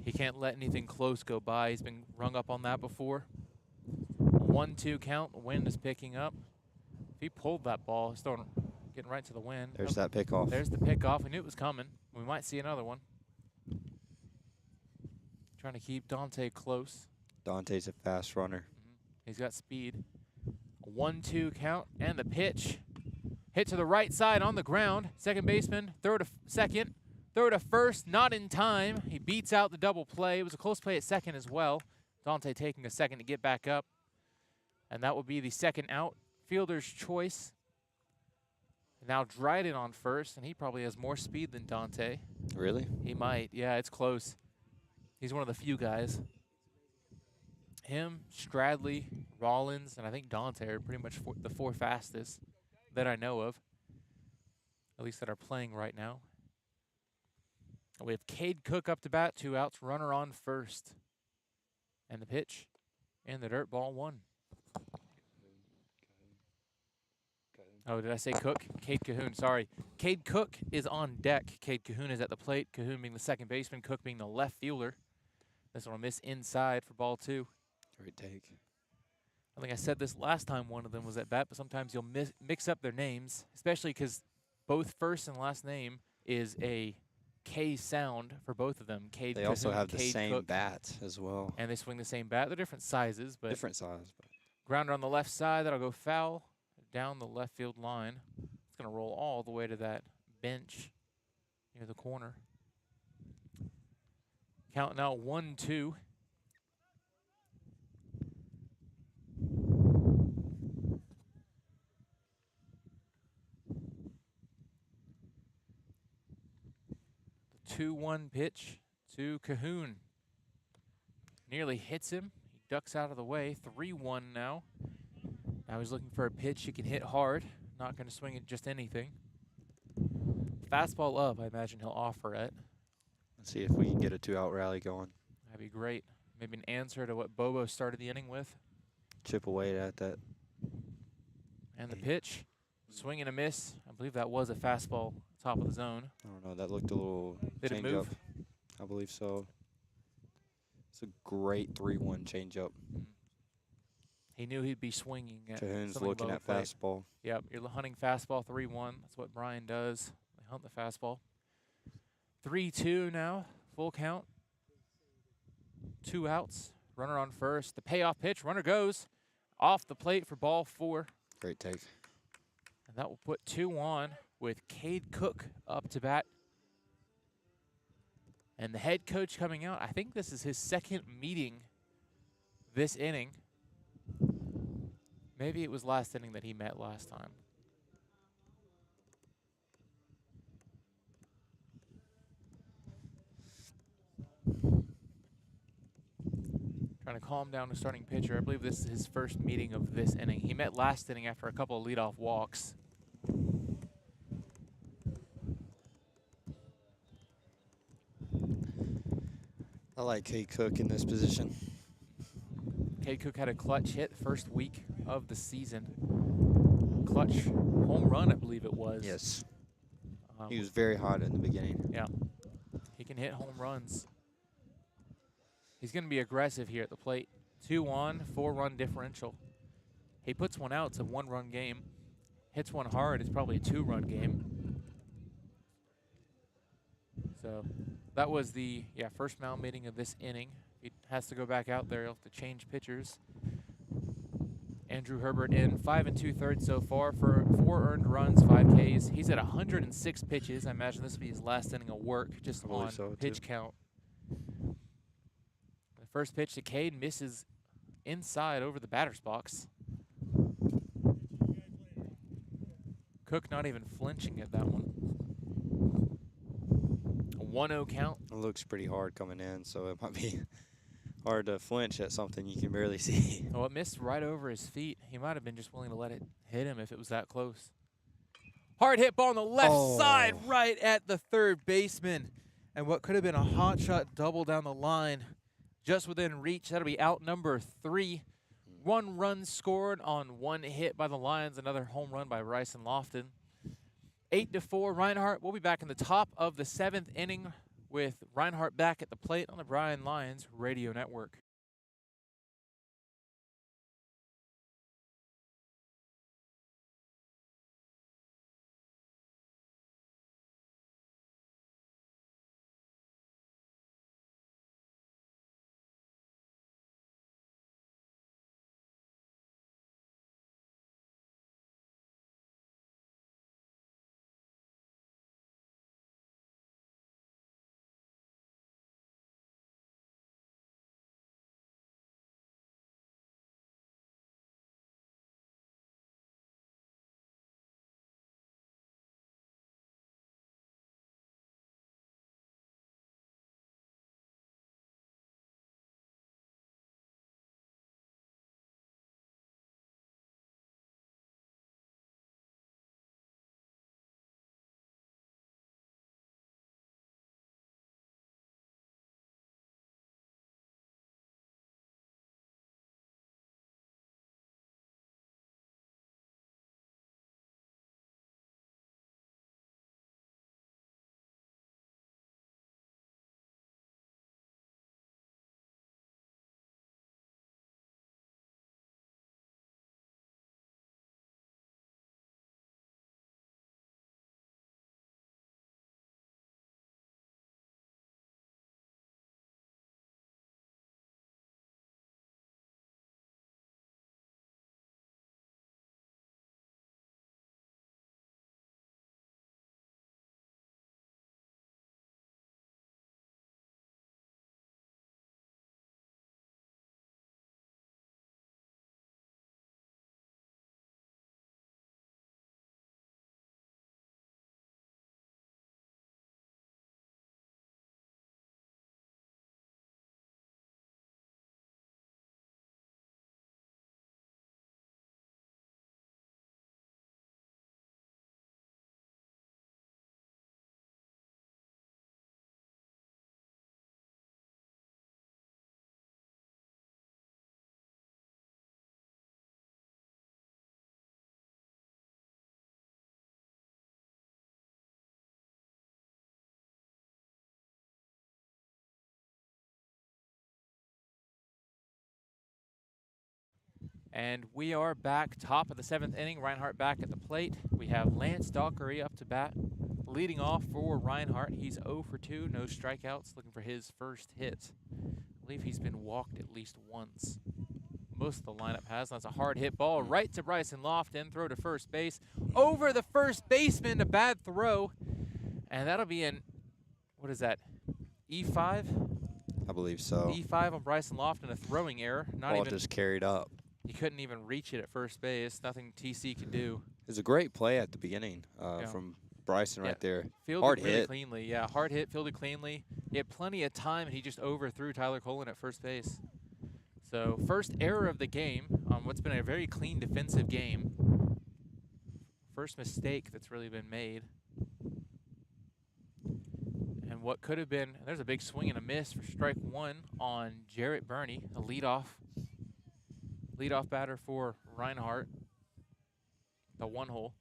Speaker 1: He can't let anything close go by. He's been rung up on that before. 1-2 count. The wind is picking up. If he pulled that ball, he's getting right to the wind.
Speaker 2: There's that pickoff.
Speaker 1: There's the pickoff. We knew it was coming. We might see another one. Trying to keep Dante close.
Speaker 2: Dante's a fast runner.
Speaker 1: He's got speed. A 1-2 count and the pitch. Hit to the right side on the ground. Second baseman, throw to second. Throw to first, not in time. He beats out the double play. It was a close play at second as well. Dante taking a second to get back up. And that will be the second out. Fielder's choice. Now Dryden on first, and he probably has more speed than Dante.
Speaker 2: Really?
Speaker 1: He might. Yeah, it's close. He's one of the few guys. Him, Stradley, Rollins, and I think Dante are pretty much the 4 fastest that I know of, at least that are playing right now. We have Cade Cook up to bat, 2 outs, runner on first. And the pitch in the dirt, ball 1. Oh, did I say Cook? Cade Cahoon, sorry. Cade Cook is on deck. Cade Cahoon is at the plate. Cahoon being the second baseman, Cook being the left fielder. This one will miss inside for ball 2.
Speaker 2: Great take.
Speaker 1: I think I said this last time one of them was at bat, but sometimes you'll mix up their names, especially because both first and last name is a K sound for both of them. Cade
Speaker 2: They also
Speaker 1: Cahoon,
Speaker 2: have the
Speaker 1: Cade
Speaker 2: same
Speaker 1: Cook,
Speaker 2: bat as well.
Speaker 1: and they swing the same bat. They're different sizes, but
Speaker 2: Different size. But
Speaker 1: grounder on the left side. That'll go foul down the left field line. It's going to roll all the way to that bench near the corner. Count now 1-2. The 2-1 pitch to Cahoon. Nearly hits him. He ducks out of the way. 3-1 now. Now he's looking for a pitch he can hit hard. Not going to swing at just anything. Fastball up, I imagine he'll offer it.
Speaker 2: let's see if we can get a 2-out rally going.
Speaker 1: That'd be great. Maybe an answer to what Bobo started the inning with.
Speaker 2: Chip away at that.
Speaker 1: And the pitch, swing and a miss. I believe that was a fastball, top of the zone.
Speaker 2: I don't know. That looked a little
Speaker 1: Did it
Speaker 2: change
Speaker 1: move?
Speaker 2: up. I believe so. It's a great 3-1 changeup.
Speaker 1: He knew he'd be swinging at
Speaker 2: Cahoon's
Speaker 1: something
Speaker 2: looking
Speaker 1: above
Speaker 2: at
Speaker 1: the plate.
Speaker 2: fastball.
Speaker 1: Yep, you're hunting fastball 3-1. That's what Bryan does. They hunt the fastball. 3-2 now, full count. 2 outs, runner on first. The payoff pitch, runner goes off the plate for ball 4.
Speaker 2: Great take.
Speaker 1: And that will put 2 on with Cade Cook up to bat. And the head coach coming out. I think this is his second meeting this inning. Maybe it was last inning that he met last time. Trying to calm down the starting pitcher. I believe this is his first meeting of this inning. He met last inning after a couple of leadoff walks.
Speaker 2: I like Cade Cook in this position.
Speaker 1: Cade Cook had a clutch hit first week of the season. Clutch home run, I believe it was.
Speaker 2: Yes. He was very hot in the beginning.
Speaker 1: Yeah. He can hit home runs. He's going to be aggressive here at the plate. 2 on, 4-run differential. He puts one out, it's a 1-run game. Hits one hard, it's probably a 2-run game. So that was the first mound meeting of this inning. He has to go back out there. He'll have to change pitchers. Andrew Herbert in 5 2/3 so far for 4 earned runs, 5 Ks. He's at 106 pitches. I imagine this will be his last inning of work just on pitch count. The first pitch to Cade misses inside over the batter's box. Cook not even flinching at that one. A 1-0 count.
Speaker 2: It looks pretty hard coming in, so it might be hard to flinch at something you can barely see.
Speaker 1: Oh, it missed right over his feet. He might have been just willing to let it hit him if it was that close. Hard hit ball on the left side, right at the third baseman. And what could have been a hot shot double down the line, just within reach. That'll be out number 3. 1 run scored on 1 hit by the Lions. Another home run by Bryson Lofton. 8-4, Reinhardt. We'll be back in the top of the 7th inning with Reinhardt back at the plate on the Bryan Lions Radio Network. And we are back, top of the 7th inning. Reinhardt back at the plate. We have Lance Dockery up to bat, leading off for Reinhardt. He's 0 for 2, no strikeouts, looking for his first hit. I believe he's been walked at least once. Most of the lineup has. That's a hard hit ball right to Bryson Lofton. Throw to first base. Over the first baseman, a bad throw. And that'll be an, what is that, E5?
Speaker 2: I believe so.
Speaker 1: E5 on Bryson Lofton, a throwing error. Not
Speaker 2: Ball
Speaker 1: even
Speaker 2: just carried up.
Speaker 1: He couldn't even reach it at first base. Nothing TC could do.
Speaker 2: It was a great play at the beginning from Bryson right there.
Speaker 1: Fielded
Speaker 2: hard
Speaker 1: really
Speaker 2: hit.
Speaker 1: Cleanly. Yeah, hard hit, fielded cleanly. He had plenty of time, and he just overthrew Tyler Colin at first base. So first error of the game on what's been a very clean defensive game. First mistake that's really been made. And what could have been, there's a big swing and a miss for strike one on Jarrett Burney, a leadoff batter for Reinhardt. The one hole.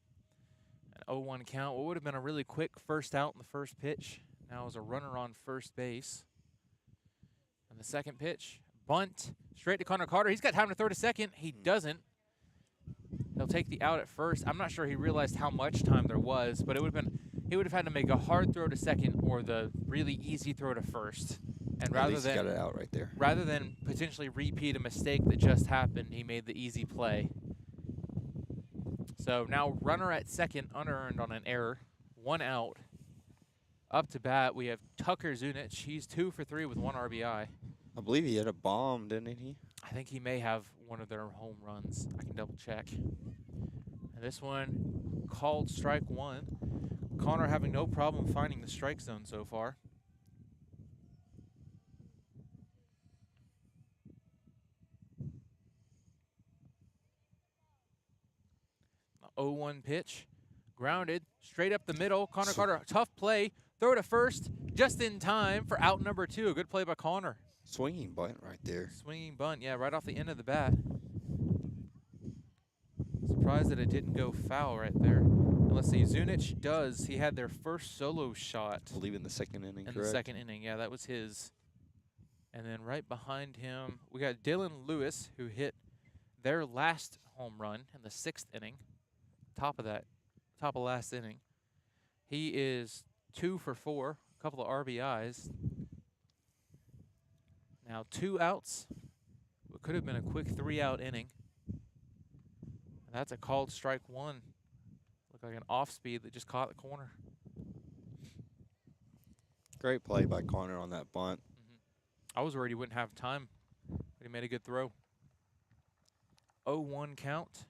Speaker 1: An 0-1 count. What would have been a really quick first out in the first pitch. Now is a runner on first base. And the second pitch, bunt straight to Connor Carter. He's got time to throw to second. He doesn't. He'll take the out at first. I'm not sure he realized how much time there was, but it would have been, he would have had to make a hard throw to second or the really easy throw to first. And
Speaker 2: At least he got it out right there.
Speaker 1: Rather than potentially repeat a mistake that just happened, he made the easy play. So now runner at second, unearned on an error. 1 out. Up to bat, we have Tucker Zunich. He's 2 for 3 with 1 RBI.
Speaker 2: I believe he hit a bomb, didn't he?
Speaker 1: I think he may have one of their home runs. I can double check. And this one called strike one. Connor having no problem finding the strike zone so far. The 0-1 pitch. Grounded straight up the middle. Connor Carter, tough play. Throw to first just in time for out number 2. A good play by Connor.
Speaker 2: Swinging bunt right there.
Speaker 1: Swinging bunt, yeah, right off the end of the bat. Surprised that it didn't go foul right there. And let's see, Zunich does. He had their first solo shot.
Speaker 2: I believe in the second inning,
Speaker 1: In
Speaker 2: correct?
Speaker 1: the second inning, yeah, that was his. And then right behind him, we got Dylan Lewis, who hit their last home run in the 6th inning. Top of last inning. He is 2 for 4, a couple of RBIs. Now 2 outs. What could have been a quick 3-out inning. And that's a called strike one. Looked like an off speed that just caught the corner.
Speaker 2: Great play by Connor on that bunt.
Speaker 1: I was worried he wouldn't have time, but he made a good throw. 0-1 count.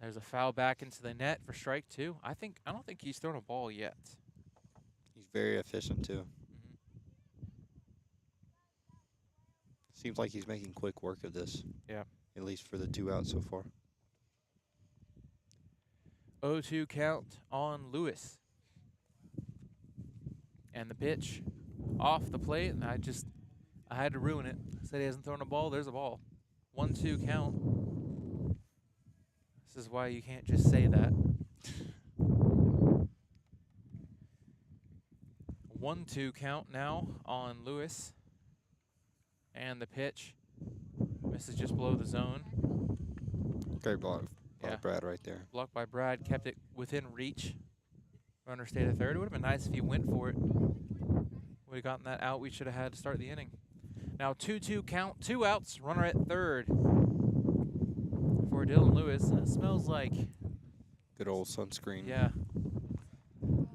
Speaker 1: There's a foul back into the net for strike 2. I don't think he's thrown a ball yet.
Speaker 2: He's very efficient too. Seems like he's making quick work of this.
Speaker 1: Yeah.
Speaker 2: At least for the 2 outs so far.
Speaker 1: 0-2 count on Lewis. And the pitch off the plate, and I had to ruin it. I said he hasn't thrown a ball, there's a ball. 1-2 count. This is why you can't just say that. 1-2 count now on Lewis. And the pitch misses just below the zone.
Speaker 2: Great block by Brad right there.
Speaker 1: Blocked by Brad, kept it within reach. Runner stayed at third. It would have been nice if he went for it. Would have gotten that out we should have had to start the inning. Now 2-2 count, 2 outs, runner at third for Dylan Lewis. That smells like
Speaker 2: good old sunscreen.
Speaker 1: Yeah.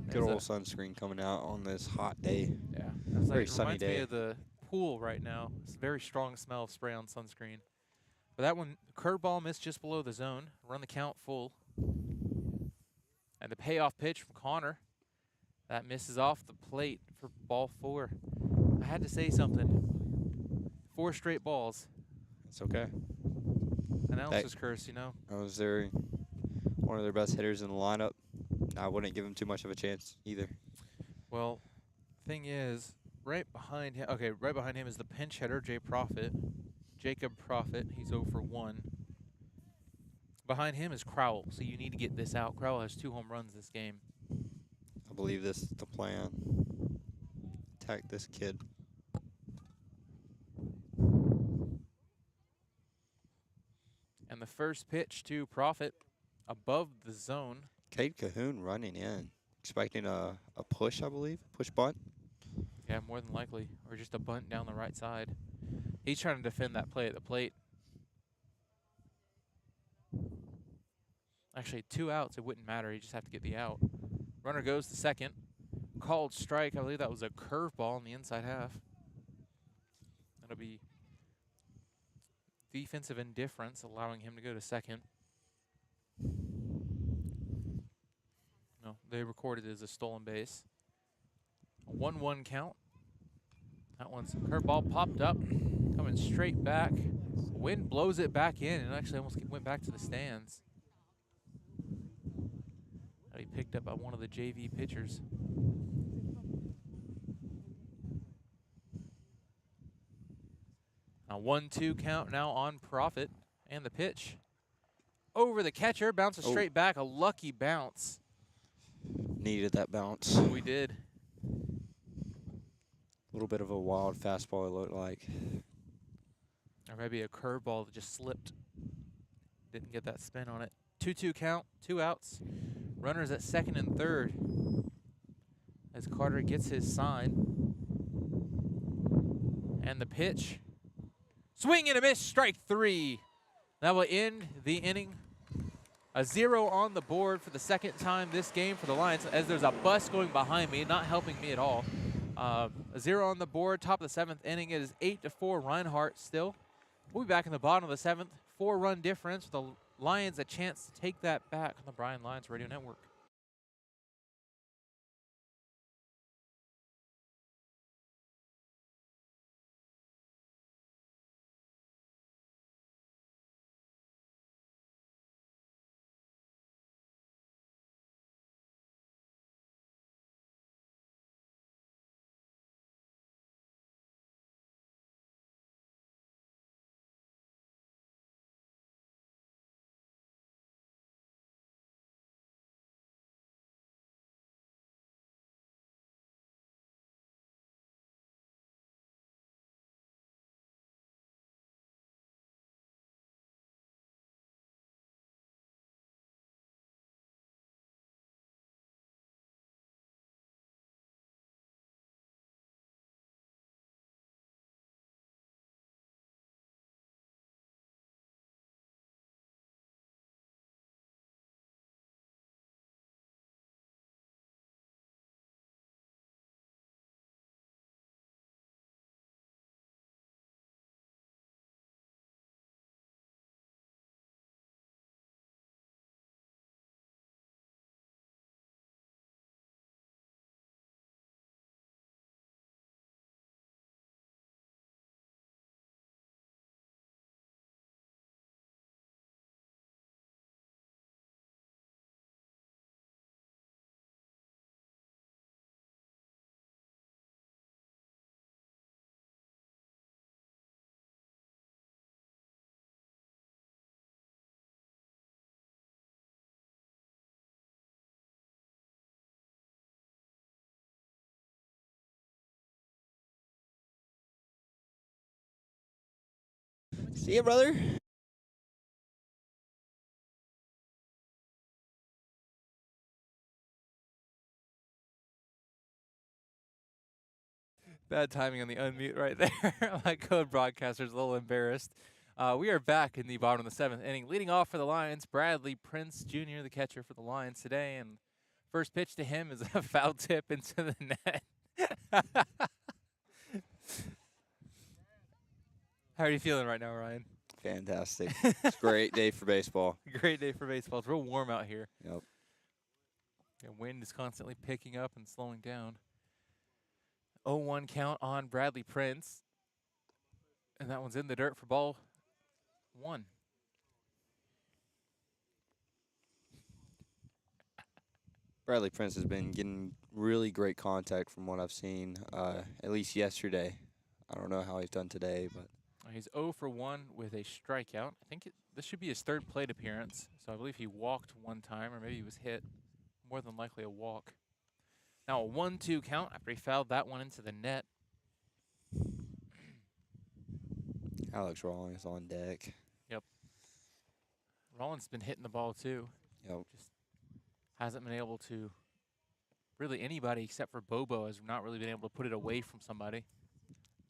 Speaker 2: Good old sunscreen coming out on this hot day.
Speaker 1: Yeah.
Speaker 2: Very sunny day.
Speaker 1: Reminds me of the pool right now. It's a very strong smell of spray on sunscreen. But that one, curveball missed just below the zone. Run the count full. And the payoff pitch from Connor. That misses off the plate for ball 4. I had to say something. 4 straight balls.
Speaker 2: It's okay.
Speaker 1: Announcer's curse, you know.
Speaker 2: That was one of their best hitters in the lineup. I wouldn't give him too much of a chance either.
Speaker 1: Well, thing is, right behind him is the pinch hitter, Jacob Profit. He's 0 for 1. Behind him is Crowell, so you need to get this out. Crowell has 2 home runs this game.
Speaker 2: I believe this is the plan. Attack this kid.
Speaker 1: the first pitch to Profit above the zone.
Speaker 2: Cade Cahoon running in, expecting a push, I believe, push bunt.
Speaker 1: Yeah, more than likely, or just a bunt down the right side. He's trying to defend that play at the plate. Actually, 2 outs, it wouldn't matter. You just have to get the out. Runner goes to second. Called strike. I believe that was a curveball in the inside half. That'll be defensive indifference, allowing him to go to second. No, they recorded it as a stolen base. A 1-1 count. That one's curveball popped up, coming straight back. Wind blows it back in, and actually almost went back to the stands. That'll be picked up by one of the JV pitchers. A 1-2 count now on Profit, and the pitch over the catcher, bounces straight back. A lucky bounce.
Speaker 2: Needed that bounce.
Speaker 1: We did.
Speaker 2: A little bit of a wild fastball, it looked like.
Speaker 1: Or maybe a curveball that just slipped. Didn't get that spin on it. 2-2 count, 2 outs. Runners at second and third as Carter gets his sign. And the pitch. Swing and a miss, strike 3. That will end the inning. A 0 on the board for the second time this game for the Lions, as there's a bus going behind me, not helping me at all. A 0 on the board, top of the 7th inning. It is 8-4 Reinhardt still. We'll be back in the bottom of the 7th. 4-run difference. The Lions a chance to take that back on the Bryan Lions Radio Network.
Speaker 2: See ya, brother.
Speaker 1: Bad timing on the unmute right there. My code broadcaster's a little embarrassed. We are back in the bottom of the 7th inning. Leading off for the Lions, Bradley Prince Jr., the catcher for the Lions today. And first pitch to him is a foul tip into the net. How are you feeling right now, Ryan?
Speaker 2: Fantastic. It's a great day for baseball.
Speaker 1: Great day for baseball. It's real warm out here.
Speaker 2: Yep.
Speaker 1: The wind is constantly picking up and slowing down. 0-1 count on Bradley Prince. And that one's in the dirt for ball 1.
Speaker 2: Bradley Prince has been getting really great contact from what I've seen, at least yesterday. I don't know how he's done today, but
Speaker 1: He's 0 for 1 with a strikeout. I think this should be his 3rd plate appearance. So I believe he walked one time, or maybe he was hit. More than likely a walk. Now a 1-2 count after he fouled that one into the net.
Speaker 2: Alex Rawlings on deck.
Speaker 1: Yep. Rollins been hitting the ball too.
Speaker 2: Yep.
Speaker 1: Just hasn't been able to. Really, anybody except for Bobo has not really been able to put it away from somebody.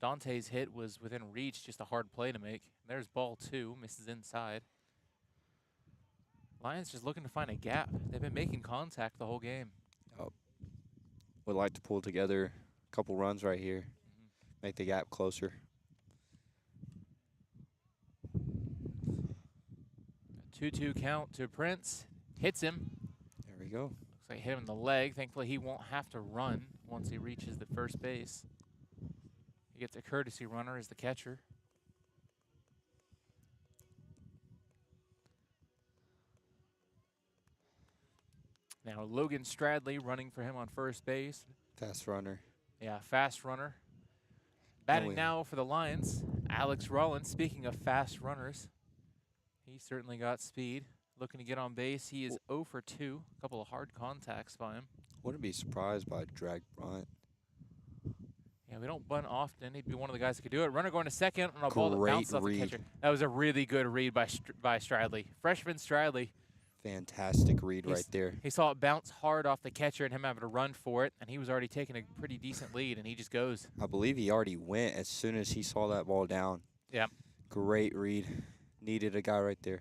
Speaker 1: Dante's hit was within reach, just a hard play to make. There's ball 2, misses inside. Lions just looking to find a gap. They've been making contact the whole game.
Speaker 2: Yep. Would like to pull together a couple runs right here, make the gap closer.
Speaker 1: A 2-2 count to Prince. Hits him.
Speaker 2: There we go.
Speaker 1: Looks like hit him in the leg. Thankfully, he won't have to run once he reaches the first base. He gets a courtesy runner as the catcher. Now Logan Stradley running for him on first base.
Speaker 2: Fast runner.
Speaker 1: Yeah, fast runner. Batting now for the Lions, Alex Rollins. Speaking of fast runners, he certainly got speed. Looking to get on base. He is 0 for 2. A couple of hard contacts by him.
Speaker 2: Wouldn't be surprised by a drag bunt.
Speaker 1: Yeah, we don't bunt often. He'd be one of the guys that could do it. Runner going to second on a ball that bounced off the catcher. That was a really good read by Stradley. Freshman Stradley.
Speaker 2: Fantastic read right there.
Speaker 1: He saw it bounce hard off the catcher and him having to run for it, and he was already taking a pretty decent lead, and he just goes.
Speaker 2: I believe he already went as soon as he saw that ball down.
Speaker 1: Yeah.
Speaker 2: Great read. Needed a guy right there.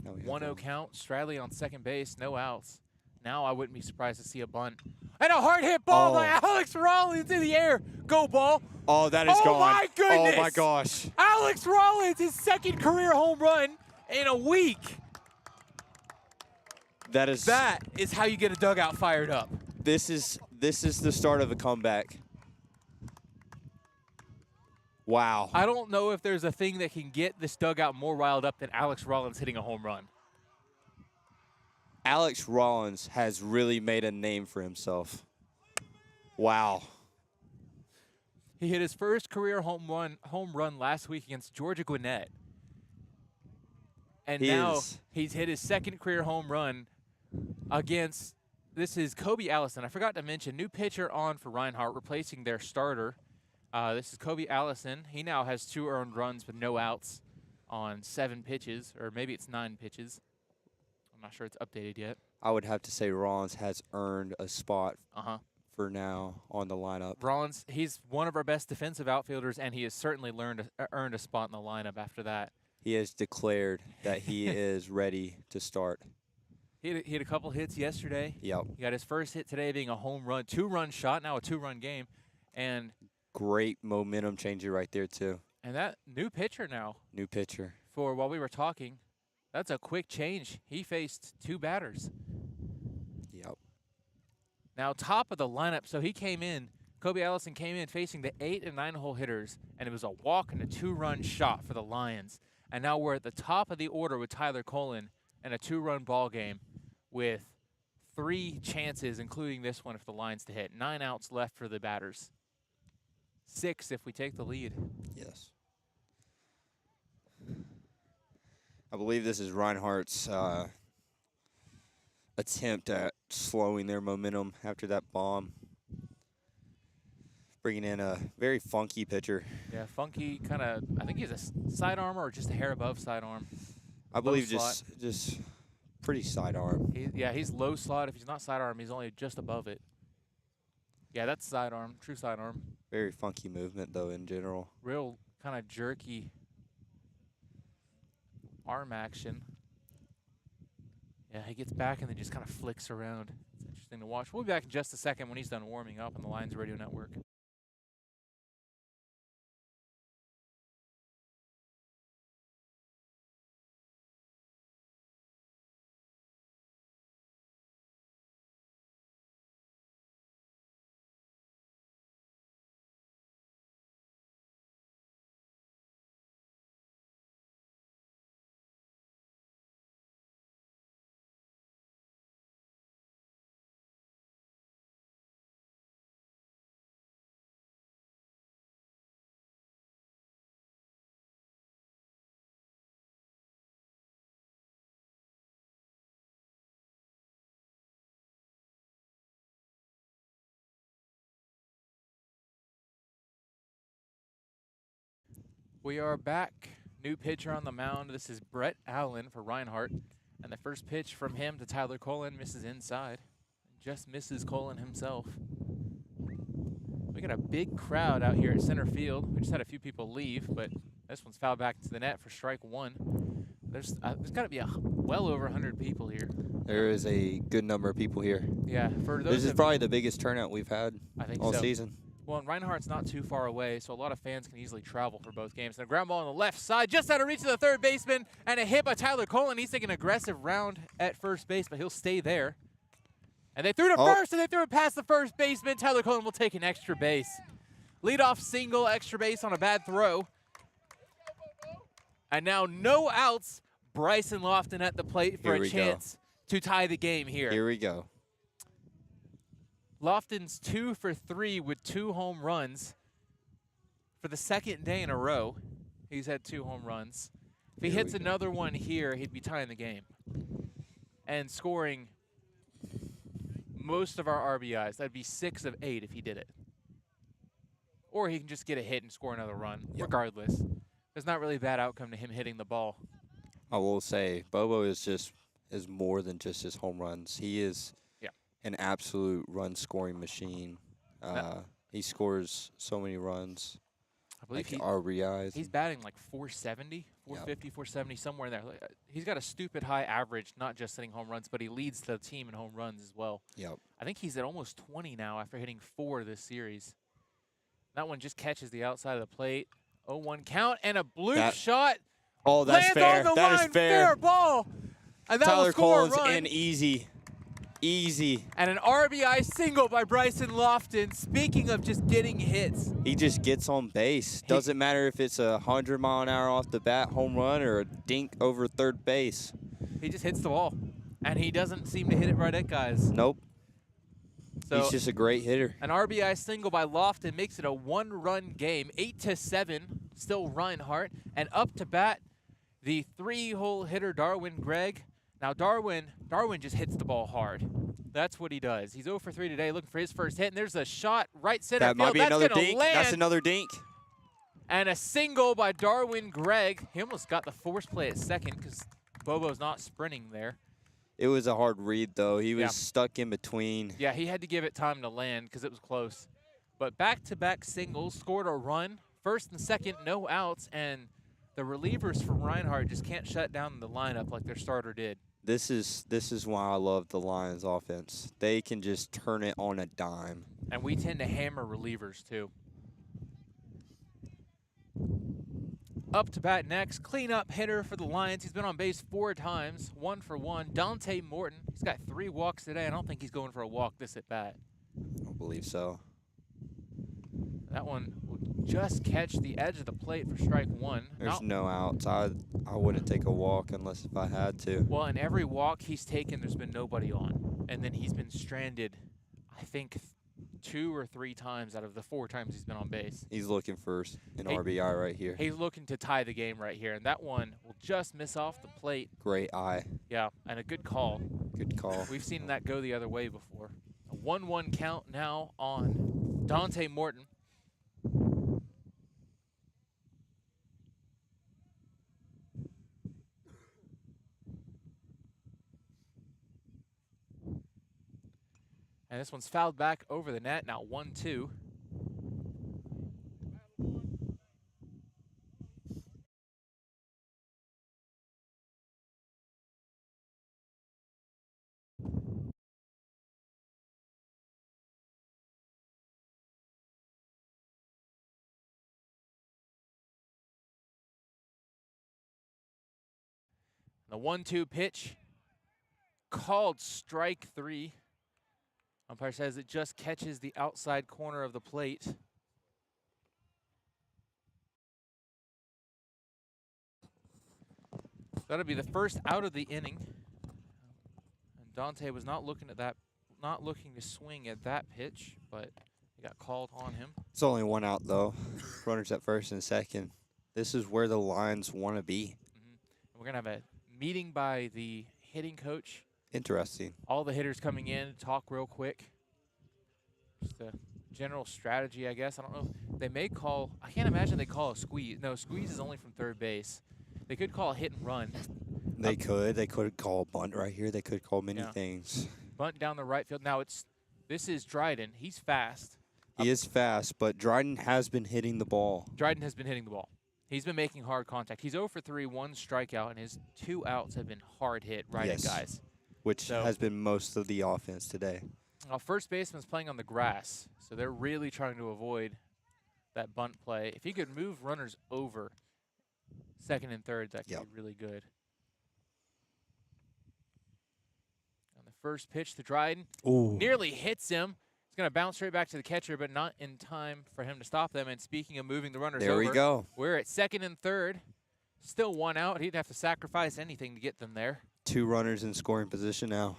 Speaker 1: 1-0 count. Stradley on second base. No outs. Now I wouldn't be surprised to see a bunt. And a hard hit ball by Alex Rollins in the air. Go ball.
Speaker 2: Oh, that is gone.
Speaker 1: Oh, my goodness.
Speaker 2: Oh, my gosh.
Speaker 1: Alex Rollins, his second career home run in a week. That is how you get a dugout fired up.
Speaker 2: This is the start of a comeback. Wow.
Speaker 1: I don't know if there's a thing that can get this dugout more riled up than Alex Rollins hitting a home run.
Speaker 2: Alex Rollins has really made a name for himself. Wow.
Speaker 1: He hit his first career home run last week against Georgia Gwinnett. And now he's hit his second career home run against, this is Kobe Allison. I forgot to mention, new pitcher on for Reinhardt, replacing their starter. This is Kobe Allison. He now has 2 earned runs with no outs on 7 pitches, or maybe it's 9 pitches. I'm not sure it's updated yet.
Speaker 2: I would have to say Rollins has earned a spot for now on the lineup.
Speaker 1: Rollins, he's one of our best defensive outfielders, and he has certainly earned a spot in the lineup after that.
Speaker 2: He has declared that he is ready to start.
Speaker 1: He had a couple hits yesterday.
Speaker 2: Yep.
Speaker 1: He got his first hit today being a home run, 2-run shot, now a 2-run game. And
Speaker 2: great momentum changer right there, too.
Speaker 1: And that new pitcher now.
Speaker 2: New pitcher.
Speaker 1: For while we were talking, that's a quick change. He faced 2 batters.
Speaker 2: Yep.
Speaker 1: Now, top of the lineup, so he came in, Kobe Allison came in facing the 8 and 9-hole hitters, and it was a walk and a 2-run shot for the Lions. And now we're at the top of the order with Tyler Colin and a 2-run ball game with 3 chances, including this one if the Lions to hit. 9 outs left for the batters. 6 if we take the lead.
Speaker 2: Yes. I believe this is Reinhardt's attempt at slowing their momentum after that bomb. Bringing in a very funky pitcher.
Speaker 1: Yeah, funky kind of, I think he's a sidearm or just a hair above sidearm.
Speaker 2: I believe just pretty sidearm.
Speaker 1: He's low slot. If he's not sidearm, he's only just above it. Yeah, that's sidearm, true sidearm.
Speaker 2: Very funky movement, though, in general.
Speaker 1: Real kind of jerky arm action. Yeah, he gets back and then just kind of flicks around. It's interesting to watch. We'll be back in just a second when he's done warming up on the Lions Radio Network. We are back New pitcher on the mound. This is Brett Allen for Reinhardt. And the first pitch from him to Tyler Colin misses inside. Just misses Colin himself. We got a big crowd out here at center field. We just had a few people leave, but this one's fouled back to the net for strike one. There's got to be well over 100 people here.
Speaker 2: There is a good number of people here.
Speaker 1: Yeah, for those.
Speaker 2: This is probably the biggest turnout we've had all season.
Speaker 1: Well, and Reinhardt's not too far away, so a lot of fans can easily travel for both games. And a ground ball on the left side, just out of reach of the third baseman, and a hit by Tyler Colin. He's taking an aggressive round at first base, but he'll stay there. And they threw to first, and they threw it past the first baseman. Tyler Colin will take an extra base. Leadoff single, extra base on a bad throw. And now no outs. Bryson Lofton at the plate for a chance to tie the game here.
Speaker 2: Here we go.
Speaker 1: Lofton's 2 for 3 with 2 home runs for the second day in a row. He's had 2 home runs. If he hits another one here, he'd be tying the game and scoring most of our RBIs. That'd be 6 of 8 if he did it. Or he can just get a hit and score another run. Regardless, there's not really a bad outcome to him hitting the ball.
Speaker 2: I will say, Bobo is more than just his home runs. He is an absolute run-scoring machine. He scores so many runs.
Speaker 1: I believe
Speaker 2: like RBIs.
Speaker 1: He's batting like 470, 450, 470, somewhere in there. He's got a stupid high average, not just hitting home runs, but he leads the team in home runs as well.
Speaker 2: Yep.
Speaker 1: I think he's at almost 20 now after hitting 4 this series. That one just catches the outside of the plate. 0-1 count and a bloop shot.
Speaker 2: Oh, that's fair. That is fair.
Speaker 1: Fair ball. And that
Speaker 2: Tyler Colin's
Speaker 1: in
Speaker 2: easy. Easy.
Speaker 1: And an RBI single by Bryson Lofton. Speaking of just getting hits.
Speaker 2: He just gets on base. Doesn't matter if it's a 100-mile-an-hour off the bat home run or a dink over third base.
Speaker 1: He just hits the ball. And he doesn't seem to hit it right at guys.
Speaker 2: Nope.
Speaker 1: So
Speaker 2: he's just a great hitter.
Speaker 1: An RBI single by Lofton makes it a 1-run game. 8-7, still Reinhardt. And up to bat, the 3-hole hitter Darwin Gregg. Now Darwin just hits the ball hard. That's what he does. He's 0 for 3 today, looking for his first hit, and there's a shot right center field.
Speaker 2: That might be another dink.
Speaker 1: Land.
Speaker 2: That's another dink.
Speaker 1: And a single by Darwin Gregg. He almost got the force play at second because Bobo's not sprinting there.
Speaker 2: It was a hard read, though. He was stuck in between.
Speaker 1: Yeah, he had to give it time to land because it was close. But back-to-back singles, scored a run. First and second, no outs, and the relievers from Reinhardt just can't shut down the lineup like their starter did.
Speaker 2: This is why I love the Lions offense. They can just turn it on a dime.
Speaker 1: And we tend to hammer relievers too. Up to bat next, cleanup hitter for the Lions. He's been on base 4 times, 1 for 1. Dante Morton, he's got 3 walks today. I don't think he's going for a walk this at bat.
Speaker 2: I don't believe so.
Speaker 1: That one will just catch the edge of the plate for strike 1.
Speaker 2: There's no outs. I wouldn't take a walk unless if I had to.
Speaker 1: Well, in every walk he's taken, there's been nobody on. And then he's been stranded, I think, 2 or 3 times out of the 4 times he's been on base.
Speaker 2: He's looking for an RBI right here.
Speaker 1: He's looking to tie the game right here. And that one will just miss off the plate.
Speaker 2: Great eye.
Speaker 1: Yeah, and a good call.
Speaker 2: Good call.
Speaker 1: We've seen that go the other way before. A 1-1 count now on Dante Morton. And this one's fouled back over the net. Now 1-2. The 1-2 pitch called strike 3. Umpire says it just catches the outside corner of the plate. That'll be the first out of the inning. And Dante was not looking to swing at that pitch, but he got called on him.
Speaker 2: It's only 1 out though. Runners at first and second. This is where the Lions want to be.
Speaker 1: We're gonna have a meeting by the hitting coach.
Speaker 2: Interesting.
Speaker 1: All the hitters coming in, talk real quick. Just to general strategy, I guess. I don't know. They may call. I can't imagine they call a squeeze. No, squeeze is only from third base. They could call a hit and run.
Speaker 2: They could. They could call a bunt right here. They could call many
Speaker 1: Yeah.
Speaker 2: things.
Speaker 1: Bunt down the right field. Now this is Dryden. He's fast.
Speaker 2: He is fast, but Dryden has been hitting the ball.
Speaker 1: Dryden has been hitting the ball. He's been making hard contact. He's 0 for 3, 1 strikeout, and his 2 outs have been hard hit right at guys.
Speaker 2: Which has been most of the offense today.
Speaker 1: First baseman's playing on the grass, so they're really trying to avoid that bunt play. If he could move runners over second and third, that could be really good. On the first pitch to Dryden, nearly hits him. He's going to bounce straight back to the catcher, but not in time for him to stop them. And speaking of moving the runners over,
Speaker 2: there we go.
Speaker 1: We're at second and third. Still 1 out. He'd have to sacrifice anything to get them there.
Speaker 2: 2 runners in scoring position now.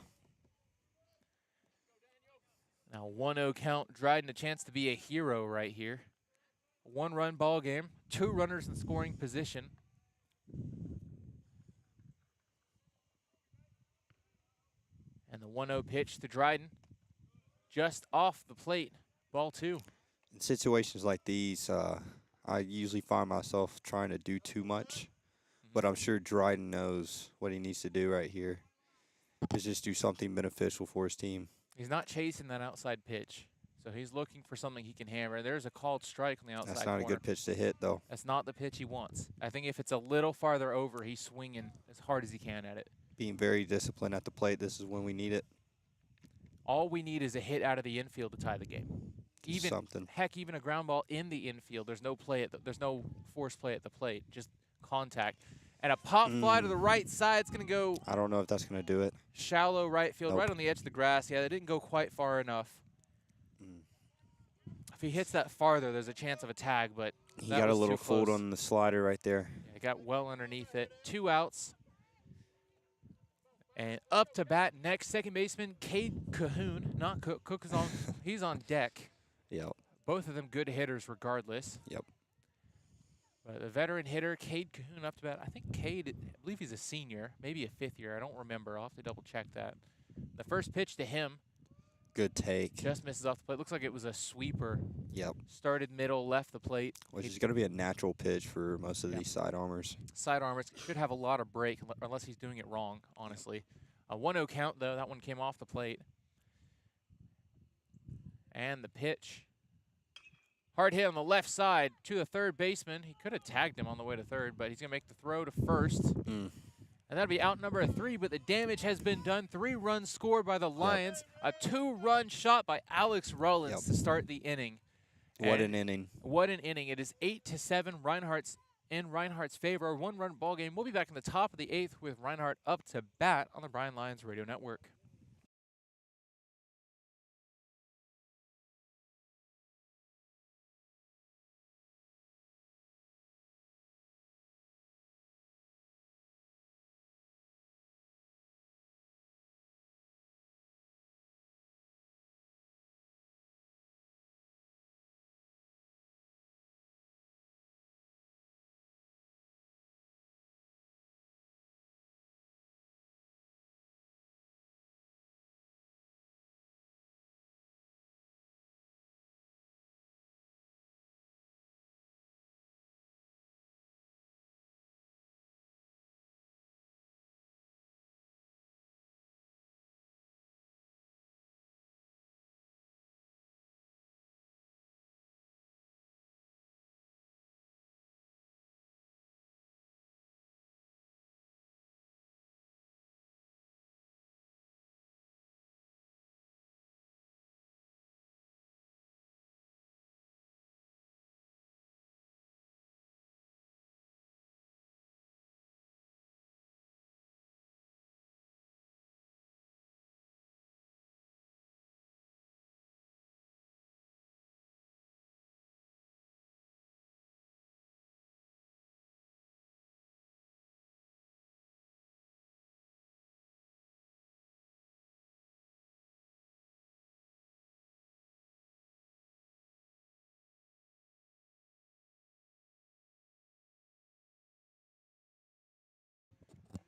Speaker 1: Now 1-0 count. Dryden a chance to be a hero right here. 1-run ball game. 2 runners in scoring position. And the 1-0 pitch to Dryden. Just off the plate. Ball 2.
Speaker 2: In situations like these, I usually find myself trying to do too much. But I'm sure Dryden knows what he needs to do right here. Is just do something beneficial for his team.
Speaker 1: He's not chasing that outside pitch. So he's looking for something he can hammer. There's a called strike on the outside
Speaker 2: That's not
Speaker 1: corner.
Speaker 2: a good pitch to hit, though.
Speaker 1: That's not the pitch he wants. I think if it's a little farther over, he's swinging as hard as he can at it.
Speaker 2: Being very disciplined at the plate, this is when we need it.
Speaker 1: All we need is a hit out of the infield to tie the game. Even a ground ball in the infield. There's no play there's no force play at the plate, just contact. And a pop fly to the right side. It's going to go.
Speaker 2: I don't know if that's going to do it.
Speaker 1: Shallow right field, right on the edge of the grass. Yeah, they didn't go quite far enough. If he hits that farther, there's a chance of a tag, but
Speaker 2: he got a little fold on the slider right there.
Speaker 1: Yeah, he got well underneath it. 2 outs. And up to bat next, second baseman Cade Cahoon. Not Cook. Cook is on. He's on deck.
Speaker 2: Yep.
Speaker 1: Both of them good hitters regardless.
Speaker 2: Yep.
Speaker 1: But the veteran hitter, Cade Cahoon, up to bat. I think Cade, I believe he's a senior, maybe a 5th year. I don't remember. I'll have to double check that. The first pitch to him.
Speaker 2: Good take.
Speaker 1: Just misses off the plate. Looks like it was a sweeper.
Speaker 2: Yep.
Speaker 1: Started middle, left the plate.
Speaker 2: Which is going to be a natural pitch for most of these side armors.
Speaker 1: Side armors should have a lot of break, unless he's doing it wrong, honestly. A 1-0 count, though. That one came off the plate. And the pitch. Hard hit on the left side to the third baseman. He could have tagged him on the way to third, but he's going to make the throw to first. And that'll be out number 3, but the damage has been done. 3 runs scored by the Lions. A 2-run shot by Alex Rollins to start the inning.
Speaker 2: What an inning.
Speaker 1: What an inning. It is 8-7 Reinhardt's favor. A 1-run ball game. We'll be back in the top of the 8th with Reinhardt up to bat on the Bryan Lions Radio Network.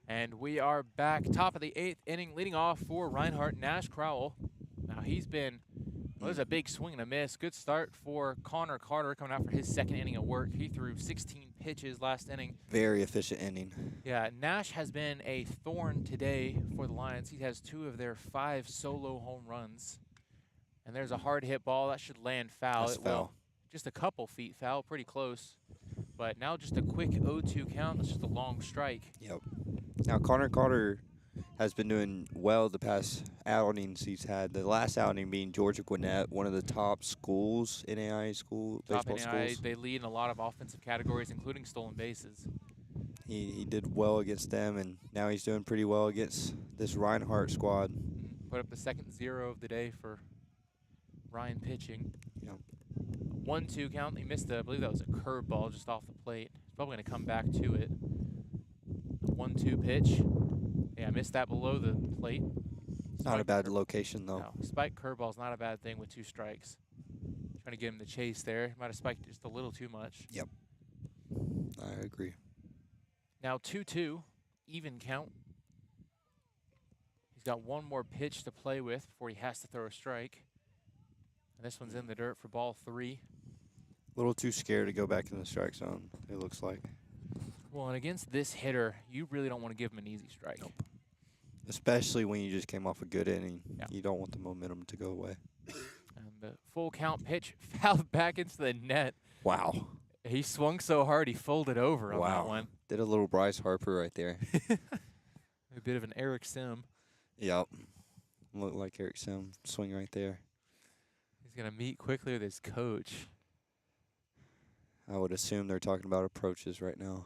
Speaker 1: And we are back, top of the 8th inning, leading off for Reinhardt, Nash Crowell. Now he's been Well, there's a big swing and a miss. Good start for Connor Carter coming out for his second inning of work. He threw 16 pitches last inning.
Speaker 2: Very efficient inning.
Speaker 1: Yeah, Nash has been a thorn today for the Lions. He has 2 of their 5 solo home runs. And there's a hard hit ball. That should land foul.
Speaker 2: That's
Speaker 1: It will.
Speaker 2: foul.
Speaker 1: Just a couple feet foul, pretty close. But now just a quick 0-2 count. That's just a long strike.
Speaker 2: Yep. Now, Connor Carter has been doing well the past outings he's had. The last outing being Georgia Gwinnett, one of the top schools, NAIA school,
Speaker 1: Top
Speaker 2: baseball
Speaker 1: NAIA,
Speaker 2: schools.
Speaker 1: they lead in a lot of offensive categories, including stolen bases.
Speaker 2: He did well against them, and now he's doing pretty well against this Reinhardt squad.
Speaker 1: Put up the second 0 of the day for Ryan pitching.
Speaker 2: Yep.
Speaker 1: 1-2 count. He missed I believe that was a curveball just off the plate. He's probably going to come back to it. 1-2 pitch. Yeah, missed that below the plate.
Speaker 2: Not a bad location, though.
Speaker 1: No, spiked curveball's not a bad thing with 2 strikes. Trying to get him the chase there. Might have spiked just a little too much.
Speaker 2: Yep. I agree.
Speaker 1: Now 2-2, even count. He's got one more pitch to play with before he has to throw a strike. And this one's in the dirt for ball 3.
Speaker 2: A little too scared to go back in the strike zone, it looks like.
Speaker 1: Well, and against this hitter, you really don't want to give him an easy strike.
Speaker 2: Nope. Especially when you just came off a good inning.
Speaker 1: Yeah.
Speaker 2: You don't want the momentum to go away.
Speaker 1: And the full count pitch fouled back into the net.
Speaker 2: Wow.
Speaker 1: He swung so hard he folded over on that one.
Speaker 2: Did a little Bryce Harper right there.
Speaker 1: A bit of an Eric Sim.
Speaker 2: Yep. Looked like Eric Sim swing right there.
Speaker 1: He's going to meet quickly with his coach.
Speaker 2: I would assume they're talking about approaches right now.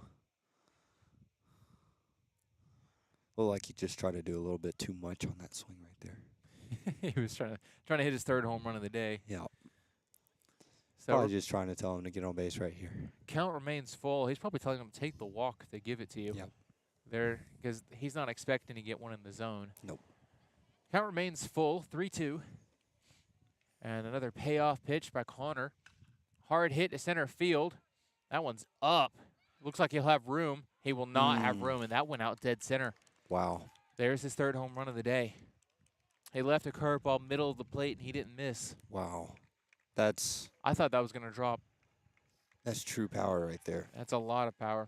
Speaker 2: Looked like he just tried to do a little bit too much on that swing right there.
Speaker 1: He was trying to hit his 3rd home run of the day.
Speaker 2: Yeah.
Speaker 1: So
Speaker 2: Probably just trying to tell him to get on base right here.
Speaker 1: count remains full. He's probably telling him to take the walk if they give it to you.
Speaker 2: Yep.
Speaker 1: There, because he's not expecting to get one in the zone.
Speaker 2: Nope.
Speaker 1: Count remains full, 3-2. And another payoff pitch by Connor. Hard hit to center field. That one's up. Looks like he'll have room. He will not have room, and that went out dead center.
Speaker 2: Wow.
Speaker 1: There's his 3rd home run of the day. He left a curveball middle of the plate, and he didn't miss.
Speaker 2: Wow.
Speaker 1: I thought that was going to drop.
Speaker 2: That's true power right there.
Speaker 1: That's a lot of power.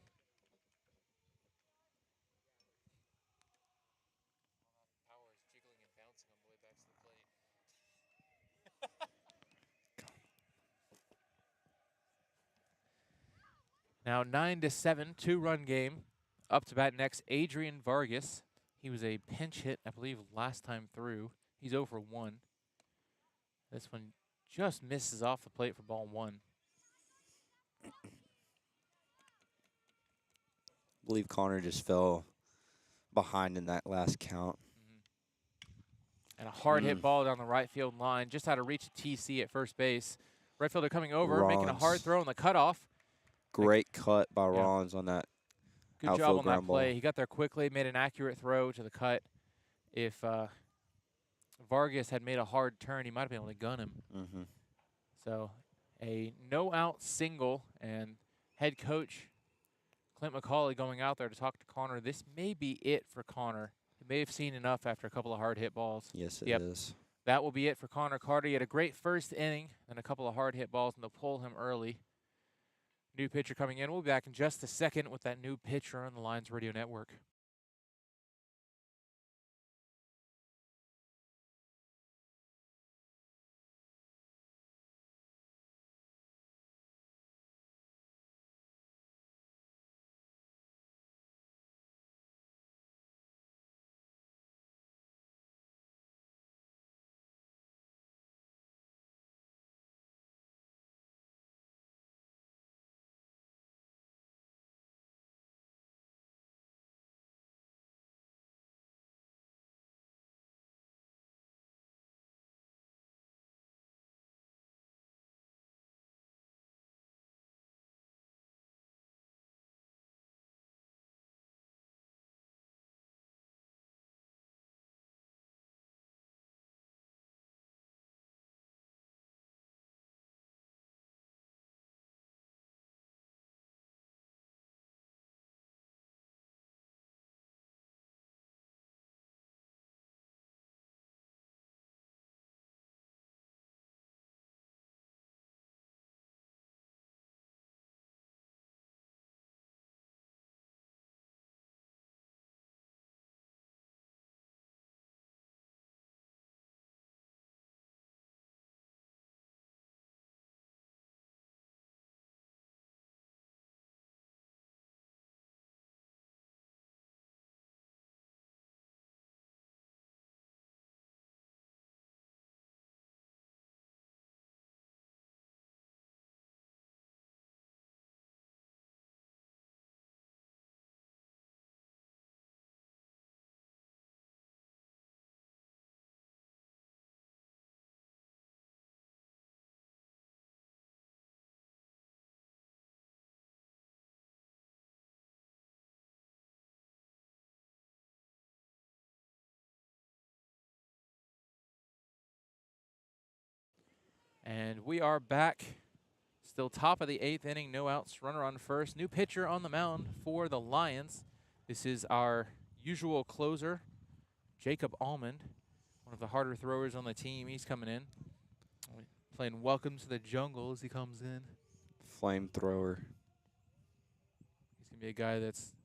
Speaker 1: Now 9-7, 2-run game. Up to bat next, Adrian Vargas. He was a pinch hit, I believe, last time through. He's 0 for 1. This one just misses off the plate for ball 1.
Speaker 2: I believe Connor just fell behind in that last count.
Speaker 1: And a hard hit ball down the right field line. Just out of reach of TC at first base. Right fielder coming over, making a hard throw on the cutoff.
Speaker 2: Great cut by Rollins on that.
Speaker 1: Good job on that play. He got there quickly, made an accurate throw to the cut. If Vargas had made a hard turn, he might have been able to gun him. So a no-out single, and head coach Clint McCauley going out there to talk to Connor. This may be it for Connor. He may have seen enough after a couple of hard hit balls.
Speaker 2: Yes, it is.
Speaker 1: That will be it for Connor Carter. He had a great first inning and a couple of hard hit balls, and they'll pull him early. New pitcher coming in. We'll be back in just a second with that new pitcher on the Lions Radio Network. And we are back. Still top of the 8th inning, no outs, runner on first. New pitcher on the mound for the Lions. This is our usual closer, Jacob Almond, one of the harder throwers on the team. He's coming in, playing Welcome to the Jungle as he comes in.
Speaker 2: Flamethrower.
Speaker 1: He's going to be a guy that's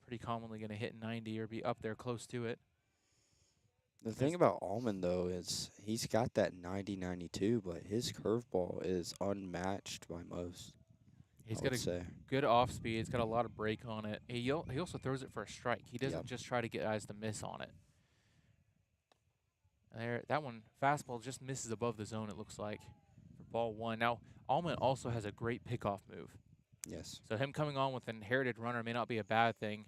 Speaker 1: pretty commonly going to hit 90 or be up there close to it.
Speaker 2: The thing about Almond, though, is he's got that 90-92, but his curveball is unmatched by most.
Speaker 1: He's got a good off speed. He's got a lot of break on it. He also throws it for a strike. He doesn't just try to get guys to miss on it. There, that one, fastball just misses above the zone, it looks like, for ball 1. Now, Almond also has a great pickoff move.
Speaker 2: Yes.
Speaker 1: So him coming on with an inherited runner may not be a bad thing.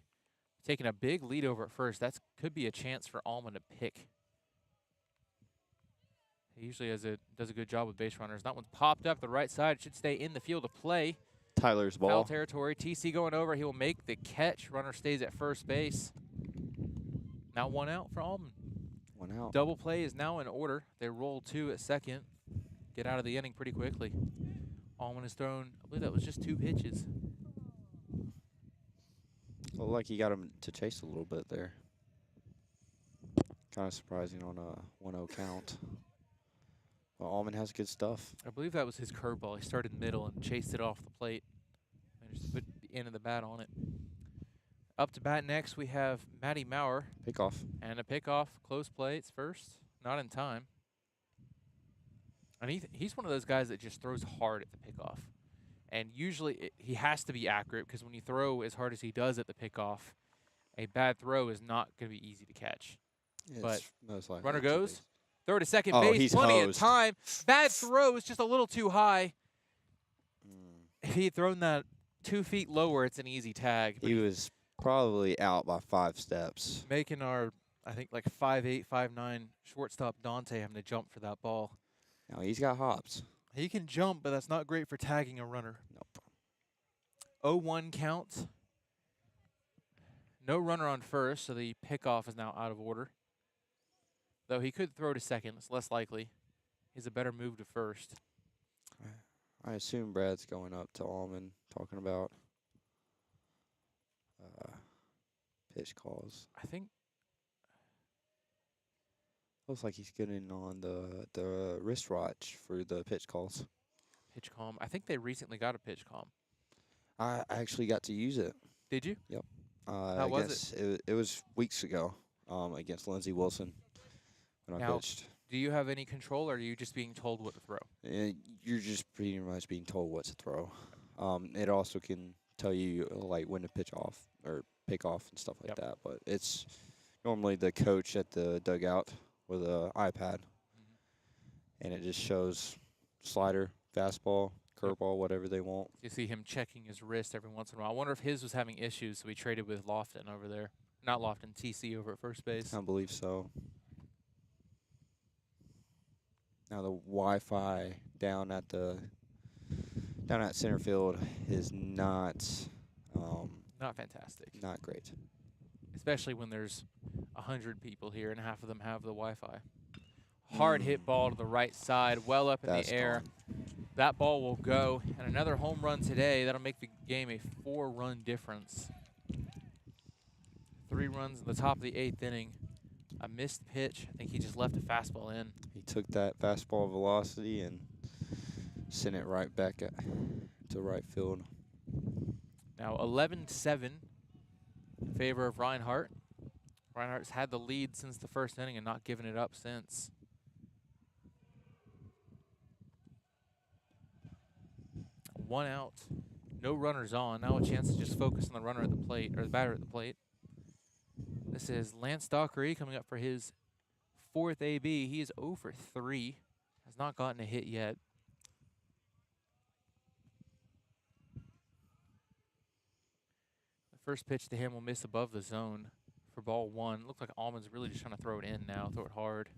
Speaker 1: Taking a big lead over at first, that could be a chance for Almond to pick. He usually does a good job with base runners. That one's popped up the right side. Should stay in the field of play.
Speaker 2: Tyler's ball.
Speaker 1: Foul territory. TC going over. He will make the catch. Runner stays at first base. Now 1 out for Almond.
Speaker 2: 1 out.
Speaker 1: Double play is now in order. They roll 2 at second. Get out of the inning pretty quickly. Almond has thrown, I believe that was just 2 pitches.
Speaker 2: Looked like he got him to chase a little bit there. Kind of surprising on a 1-0 count. Well, Almond has good stuff.
Speaker 1: I believe that was his curveball. He started middle and chased it off the plate. And just put the end of the bat on it. Up to bat next, we have Matty Maurer.
Speaker 2: Pickoff.
Speaker 1: And a pickoff. Close play. It's first. Not in time. And he's one of those guys that just throws hard at the pickoff. And usually he has to be accurate because when you throw as hard as he does at the pickoff, a bad throw is not going to be easy to catch.
Speaker 2: It's
Speaker 1: but
Speaker 2: most likely
Speaker 1: runner goes. Throw to second
Speaker 2: Oh,
Speaker 1: base.
Speaker 2: he's
Speaker 1: Plenty
Speaker 2: hosed.
Speaker 1: of time. Bad throw is just a little too high. If he had thrown that 2 feet lower, it's an easy tag.
Speaker 2: He was probably out by 5 steps.
Speaker 1: Making our, I think, like 5'8", 5'9" shortstop Dante having to jump for that ball.
Speaker 2: Now he's got hops.
Speaker 1: He can jump, but that's not great for tagging a runner.
Speaker 2: Nope.
Speaker 1: 0-1 count. No runner on first, so the pickoff is now out of order. Though he could throw to second. It's less likely. He's a better move to first.
Speaker 2: I assume Brad's going up to Almond, talking about pitch calls.
Speaker 1: I think.
Speaker 2: Looks like he's getting on the wristwatch for the pitch calls.
Speaker 1: Pitch calm. I think they recently got a pitch calm.
Speaker 2: I actually got to use it.
Speaker 1: Did you?
Speaker 2: Yep.
Speaker 1: How was
Speaker 2: it? It was weeks ago against Lindsey Wilson when I pitched.
Speaker 1: Do you have any control, or are you just being told what to throw?
Speaker 2: You're just pretty much being told what to throw. It also can tell you like when to pitch off or pick off and stuff like that. But it's normally the coach at the dugout with an iPad, and it just shows slider, fastball, curveball, whatever they want.
Speaker 1: You see him checking his wrist every once in a while. I wonder if his was having issues, so he traded with Lofton over there. Not Lofton, TC over at first base.
Speaker 2: I believe so. Now the Wi-Fi down at center field is not
Speaker 1: fantastic.
Speaker 2: Not great.
Speaker 1: Especially when there's 100 people here and half of them have the Wi-Fi. Hard hit ball to the right side, well up in the air. That ball will go, and another home run today. That'll make the game a 4-run difference. 3 runs in the top of the 8th inning. A missed pitch. I think he just left a fastball in.
Speaker 2: He took that fastball velocity and sent it right back to right field.
Speaker 1: Now 11-7 in favor of Reinhardt. Reinhardt's had the lead since the first inning and not given it up since. One out, no runners on. Now a chance to just focus on the runner at the plate, or the batter at the plate. This is Lance Dockery coming up for his 4th AB. He is 0 for 3. Has not gotten a hit yet. The first pitch to him will miss above the zone for ball 1. Looks like Almond's really just trying to throw it in now, throw it hard.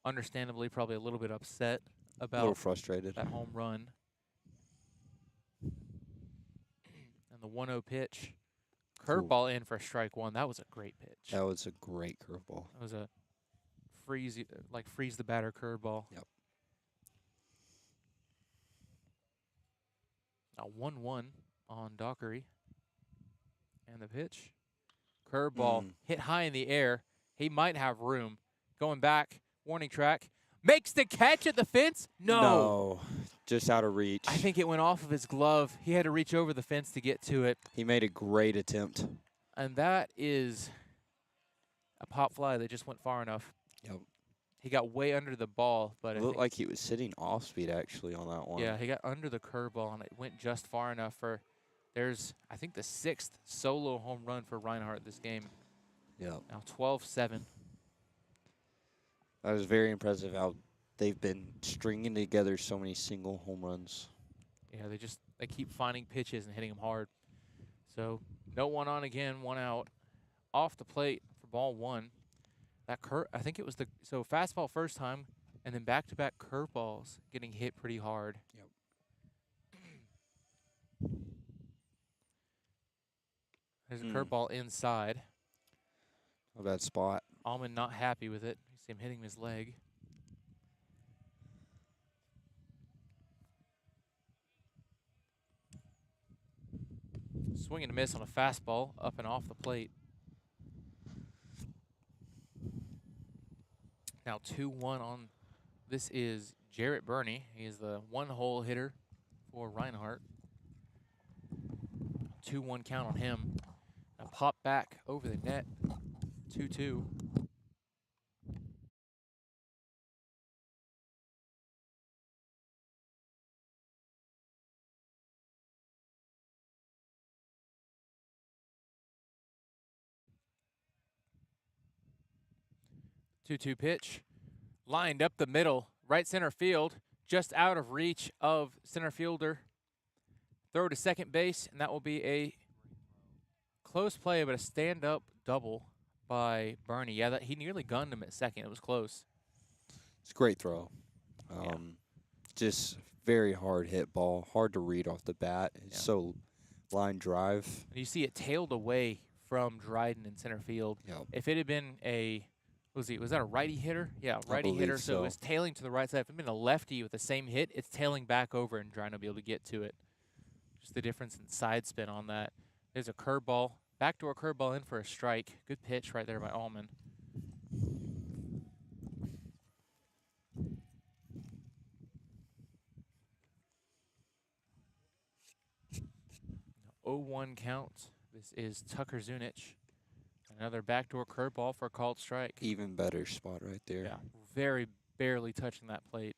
Speaker 1: Understandably, probably a little bit upset about
Speaker 2: a little frustrated.
Speaker 1: That home run. And the 1-0 pitch. Curveball in for strike 1. That was a great pitch.
Speaker 2: That was a great curveball.
Speaker 1: That was a freeze the batter curveball.
Speaker 2: Yep.
Speaker 1: A 1-1 on Dockery. And the pitch. Curveball hit high in the air. He might have room. Going back. Warning track. Makes the catch at the fence?
Speaker 2: No. Just out of reach.
Speaker 1: I think it went off of his glove. He had to reach over the fence to get to it.
Speaker 2: He made a great attempt.
Speaker 1: And that is a pop fly that just went far enough.
Speaker 2: Yep.
Speaker 1: He got way under the ball, but
Speaker 2: it looked like he was sitting off speed actually on that one.
Speaker 1: Yeah, he got under the curveball, and it went just far enough for. There's, I think, the 6th solo home run for Reinhardt this game.
Speaker 2: Yep.
Speaker 1: Now 12-7.
Speaker 2: That was very impressive how they've been stringing together so many single home runs.
Speaker 1: Yeah, they keep finding pitches and hitting them hard. So no one on again, 1 out. Off the plate for ball 1. That I think it was so fastball first time, and then back-to-back curveballs getting hit pretty hard.
Speaker 2: Yep.
Speaker 1: There's a curveball inside.
Speaker 2: A bad spot.
Speaker 1: Allman not happy with it. You see him hitting his leg. Swing and a miss on a fastball up and off the plate. Now 2-1 on. This is Jarrett Burney. He is the 1-hole hitter for Reinhardt. 2-1 count on him. Now pop back over the net. 2-2. Two-two pitch. Lined up the middle. Right center field. Just out of reach of center fielder. Throw to second base, and that will be a close play, but a stand-up double by Burney. Yeah, he nearly gunned him at second. It was close.
Speaker 2: It's a great throw. Just very hard hit ball. Hard to read off the bat. It's so line drive.
Speaker 1: And you see it tailed away from Dryden in center field.
Speaker 2: Yep.
Speaker 1: If it had been was that a righty hitter? Yeah, righty hitter. So it was tailing to the right side. If it had been a lefty with the same hit, it's tailing back over, and Dryden will be able to get to it. Just the difference in side spin on that. There's a curveball. Backdoor curveball in for a strike. Good pitch right there by Allman. Now 0-1 count. This is Tucker Zunich. Another backdoor curveball for a called strike.
Speaker 2: Even better spot right there.
Speaker 1: Yeah, very barely touching that plate.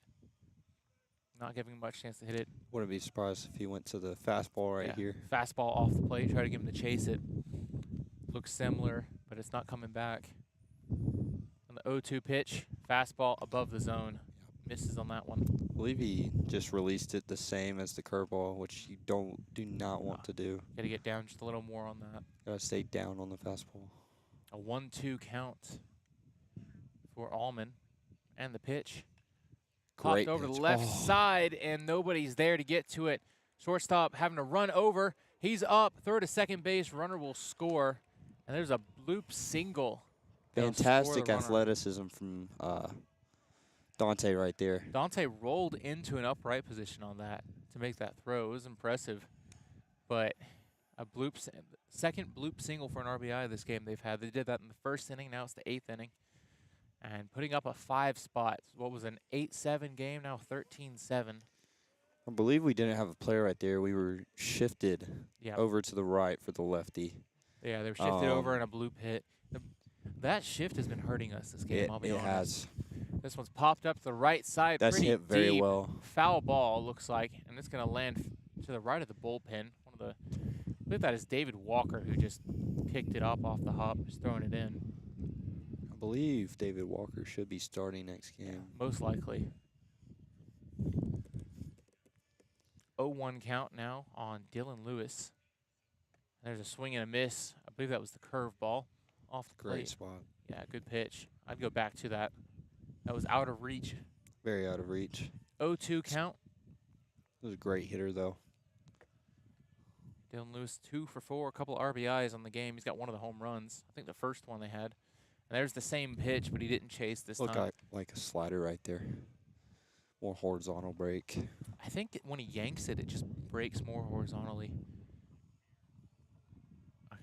Speaker 1: Not giving him much chance to hit it.
Speaker 2: Wouldn't be surprised if he went to the fastball right here.
Speaker 1: Fastball off the plate, try to get him to chase it. Looks similar, but it's not coming back. On the 0-2 pitch, fastball above the zone. Misses on that one.
Speaker 2: I believe he just released it the same as the curveball, which you do not want to do.
Speaker 1: Got to get down just a little more on that.
Speaker 2: Got to stay down on the fastball.
Speaker 1: A 1-2 count for Allman. And the pitch. Popped over the left side, and nobody's there to get to it. Shortstop having to run over. He's up. Throw to second base. Runner will score. And there's a bloop single.
Speaker 2: Fantastic athleticism from Dante right there.
Speaker 1: Dante rolled into an upright position on that to make that throw. It was impressive. But a second bloop single for an RBI this game they've had. They did that in the first inning. Now it's the 8th inning. And putting up a 5 spot. What was an 8-7 game, now 13-7.
Speaker 2: I believe we didn't have a player right there. We were shifted over to the right for the lefty.
Speaker 1: Yeah, they were shifted over in a bloop hit. That shift has been hurting us this game, I'll be honest.
Speaker 2: It has.
Speaker 1: This one's popped up to the right side.
Speaker 2: That's
Speaker 1: pretty
Speaker 2: hit very
Speaker 1: deep.
Speaker 2: well.
Speaker 1: Foul ball, looks like. And it's going to land to the right of the bullpen. I believe that is David Walker, who just picked it up off the hop, just throwing it in.
Speaker 2: I believe David Walker should be starting next game.
Speaker 1: Yeah, most likely. 0-1 count now on Dylan Lewis. There's a swing and a miss. I believe that was the curveball off the plate.
Speaker 2: Great spot.
Speaker 1: Yeah, good pitch. I'd go back to that. That was out of reach.
Speaker 2: Very out of reach.
Speaker 1: 0-2 count.
Speaker 2: It was a great hitter, though.
Speaker 1: Dylan Lewis 2 for 4, a couple of RBIs on the game. He's got one of the home runs. I think the first one they had. And there's the same pitch, but he didn't chase this time.
Speaker 2: Looked like a slider right there. More horizontal break.
Speaker 1: I think when he yanks it, it just breaks more horizontally.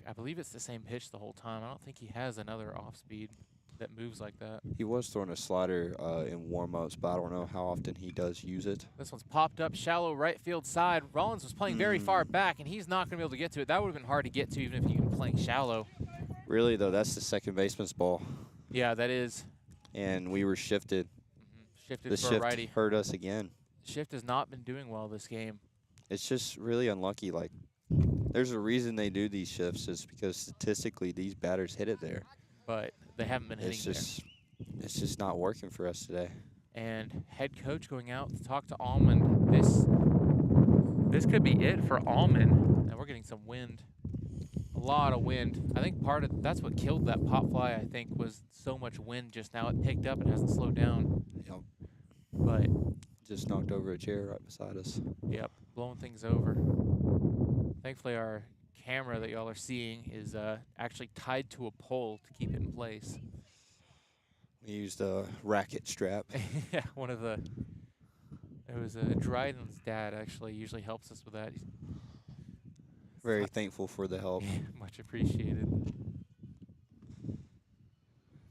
Speaker 1: I believe it's the same pitch the whole time. I don't think he has another off speed that moves like that.
Speaker 2: He was throwing a slider in warm-ups, but I don't know how often he does use it.
Speaker 1: This one's popped up shallow right field side. Rollins was playing very far back, and he's not going to be able to get to it. That would have been hard to get to even if you've been playing shallow.
Speaker 2: Really, though, that's the second baseman's ball.
Speaker 1: Yeah, that is.
Speaker 2: And we were shifted.
Speaker 1: Shifted
Speaker 2: The
Speaker 1: for a
Speaker 2: shift
Speaker 1: righty.
Speaker 2: hurt us again.
Speaker 1: Shift has not been doing well this game.
Speaker 2: It's just really unlucky. Like, there's a reason they do these shifts is because statistically these batters hit it there.
Speaker 1: But they haven't been hitting
Speaker 2: It's just not working for us today.
Speaker 1: And head coach going out to talk to Almond. This could be it for Almond. And we're getting some wind. A lot of wind. I think that's what killed that pop fly, I think, was so much wind just now. It picked up and hasn't slowed down.
Speaker 2: Yep.
Speaker 1: But
Speaker 2: just knocked over a chair right beside us.
Speaker 1: Yep, blowing things over. Thankfully, our camera that y'all are seeing is actually tied to a pole to keep it in place.
Speaker 2: We used a racket strap.
Speaker 1: Yeah, it was Dryden's dad actually usually helps us with that.
Speaker 2: Very thankful for the help.
Speaker 1: Much appreciated.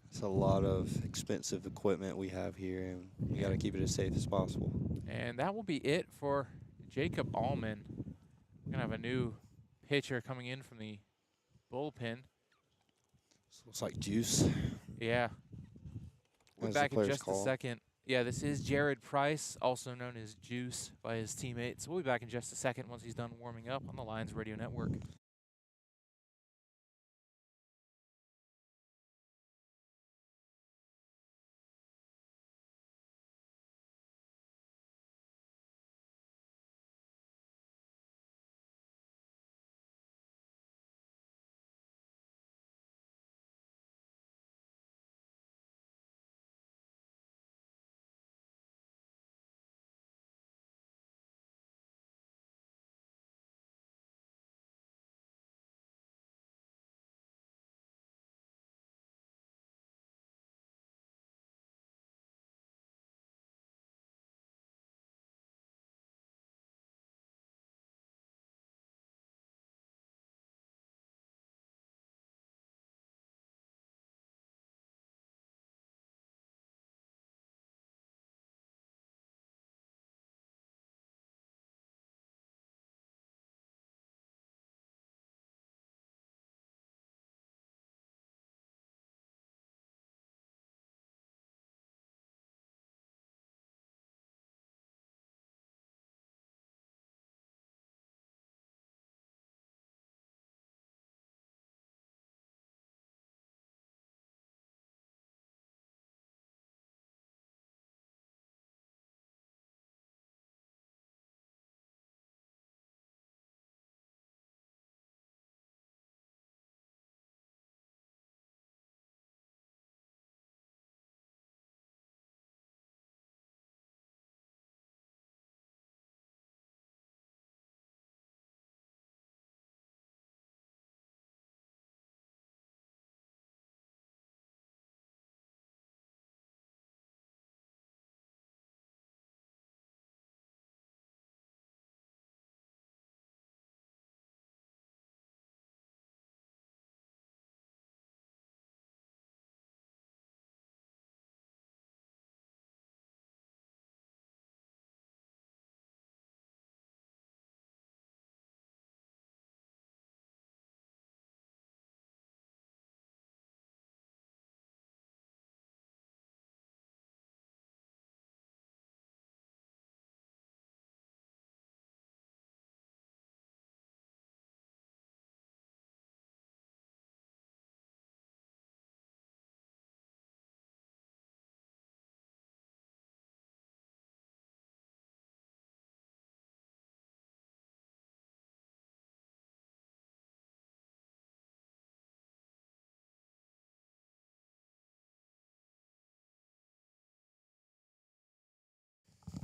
Speaker 2: It's a lot of expensive equipment we have here, and we got to keep it as safe as possible.
Speaker 1: And that will be it for Jacob Allman. We're going to have a new pitcher coming in from the bullpen.
Speaker 2: This looks like juice.
Speaker 1: Yeah. We're
Speaker 2: As the
Speaker 1: back in
Speaker 2: players
Speaker 1: just
Speaker 2: call
Speaker 1: a second. Yeah, this is Jared Price, also known as Juice by his teammates. We'll be back in just a second once he's done warming up on the Lions Radio Network.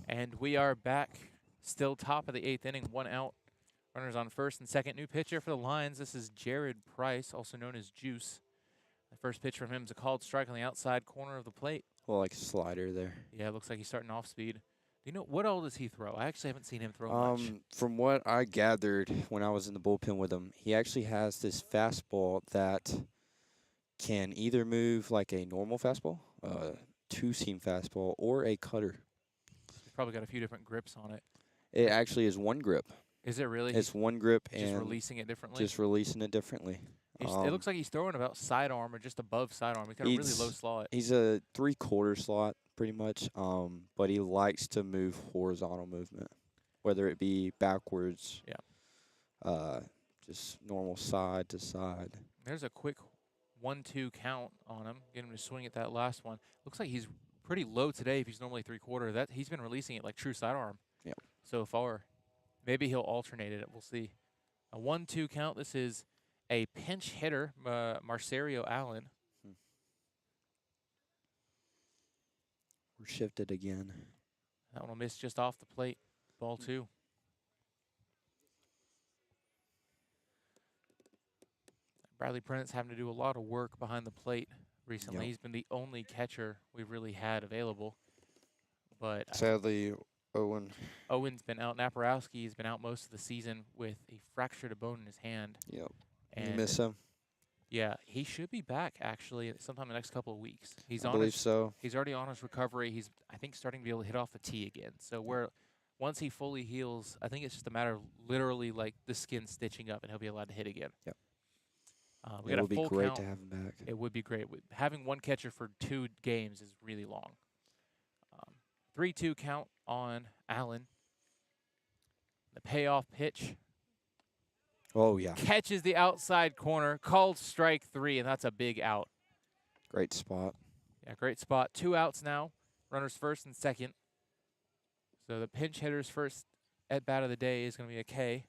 Speaker 1: And we are back, still top of the 8th inning, 1 out. Runners on first and second. New pitcher for the Lions. This is Jared Price, also known as Juice. The first pitch from him is a called strike on the outside corner of the plate.
Speaker 2: Well, like a slider there.
Speaker 1: Yeah, it looks like he's starting off speed. Do you know what all does he throw? I actually haven't seen him throw much.
Speaker 2: From what I gathered when I was in the bullpen with him, he actually has this fastball that can either move like a normal fastball, two-seam fastball, or a cutter.
Speaker 1: He's probably got a few different grips on it.
Speaker 2: It actually is one grip.
Speaker 1: Is it really?
Speaker 2: It's one grip
Speaker 1: just
Speaker 2: and
Speaker 1: releasing it differently.
Speaker 2: just releasing it differently.
Speaker 1: It looks like he's throwing about sidearm or just above sidearm. He's got a really low slot.
Speaker 2: He's a 3/4 slot pretty much, but he likes to move horizontal movement, whether it be backwards, just normal side to side.
Speaker 1: There's a quick 1-2 count on him. Get him to swing at that last one. Looks like he's pretty low today if he's normally 3/4. That he's been releasing it like true sidearm so far. Maybe he'll alternate it. We'll see. A 1-2 count. This is a pinch hitter, Marcerio Allen.
Speaker 2: We're shifted again.
Speaker 1: That one will miss just off the plate. Ball 2. Bradley Prentice having to do a lot of work behind the plate recently. He's been the only catcher we've really had available. But
Speaker 2: sadly,
Speaker 1: Owen's been out. Naparowski's been out most of the season with a fractured bone in his hand.
Speaker 2: Yep.
Speaker 1: And
Speaker 2: you miss him?
Speaker 1: Yeah, he should be back actually sometime in the next couple of weeks.
Speaker 2: I believe so.
Speaker 1: He's already on his recovery. He's, I think, starting to be able to hit off the tee again. So once he fully heals, I think it's just a matter of literally like the skin stitching up, and he'll be allowed to hit again.
Speaker 2: Yep.
Speaker 1: We got a full count.
Speaker 2: It would be great to have him back.
Speaker 1: It would be great. Having one catcher for 2 games is really long. 3-2 count on Allen. The payoff pitch.
Speaker 2: Oh, yeah.
Speaker 1: Catches the outside corner, called strike 3, and that's a big out.
Speaker 2: Great spot.
Speaker 1: Yeah, great spot. 2 outs now. Runners first and second. So the pinch hitter's first at bat of the day is going to be a K,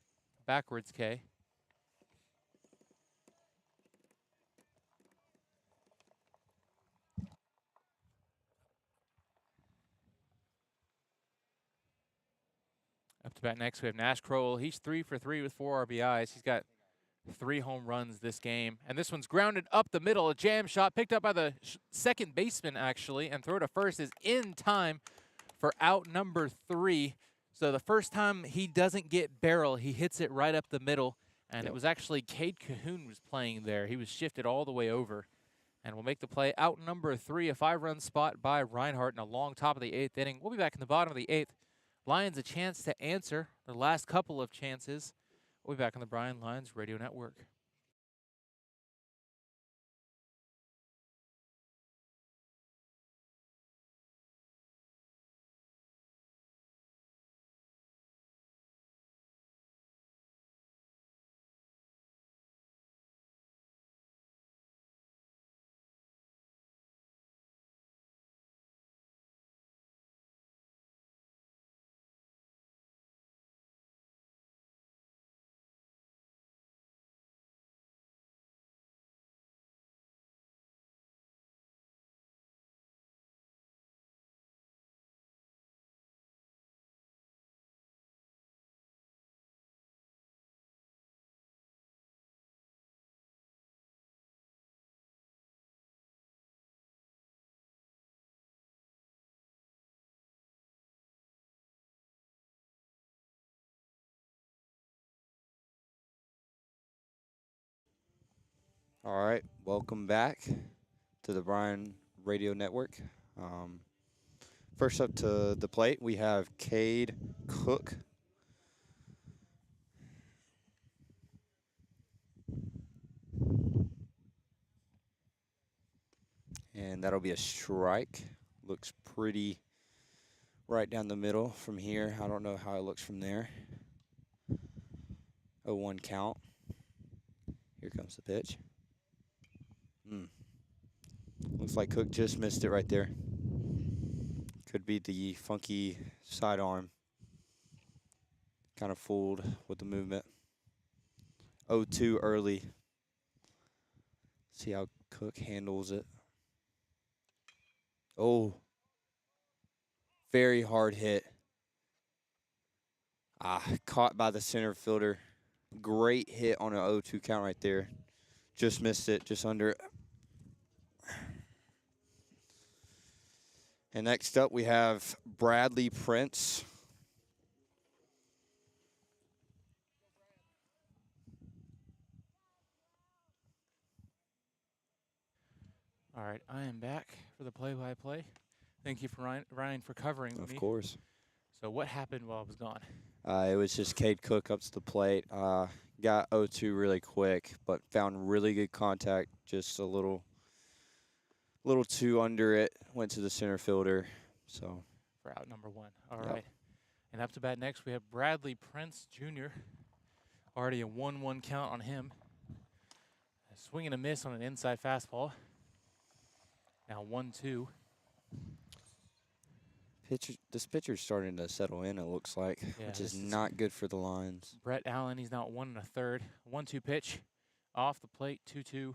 Speaker 1: backwards K. Up to bat next, we have Nash Crowell. He's 3 for 3 with 4 RBIs. He's got 3 home runs this game. And this one's grounded up the middle. A jam shot picked up by the second baseman, actually, and throw to first is in time for out number 3. So the first time he doesn't get barrel, he hits it right up the middle. And it was actually Cade Cahoon was playing there. He was shifted all the way over. And we'll make the play out number 3, a 5-run spot by Reinhardt in a long top of the 8th inning. We'll be back in the bottom of the 8th. Lions a chance to answer their last couple of chances. We'll be back on the Bryan Lions Radio Network.
Speaker 2: All right, welcome back to the Bryan Radio Network. First up to the plate, we have Cade Cook. And that'll be a strike. Looks pretty right down the middle from here. I don't know how it looks from there. 0-1 count. Here comes the pitch. Looks like Cook just missed it right there. Could be the funky sidearm. Kind of fooled with the movement. 0-2 early. See how Cook handles it. Oh. Very hard hit. Caught by the center fielder. Great hit on an 0-2 count right there. Just missed it, just under it. And next up, we have Bradley Prince.
Speaker 1: All right, I am back for the play-by-play. Thank you for Ryan for covering with
Speaker 2: Of
Speaker 1: me.
Speaker 2: course.
Speaker 1: So what happened while I was gone?
Speaker 2: It was just Cade Cook up to the plate. Got 0-2 really quick, but found really good contact. Just a little too under it. Went to the center fielder. So
Speaker 1: For out number 1. All
Speaker 2: Yep.
Speaker 1: right. And up to bat next, we have Bradley Prince Jr. Already a 1-1 count on him. A swing and a miss on an inside fastball. Now 1-2.
Speaker 2: this pitcher's starting to settle in, it looks like,
Speaker 1: Yeah,
Speaker 2: which
Speaker 1: this
Speaker 2: is
Speaker 1: is
Speaker 2: not good for the Lions.
Speaker 1: Brett Allen, he's now 1 1/3. 1-2 pitch. Off the plate, 2-2.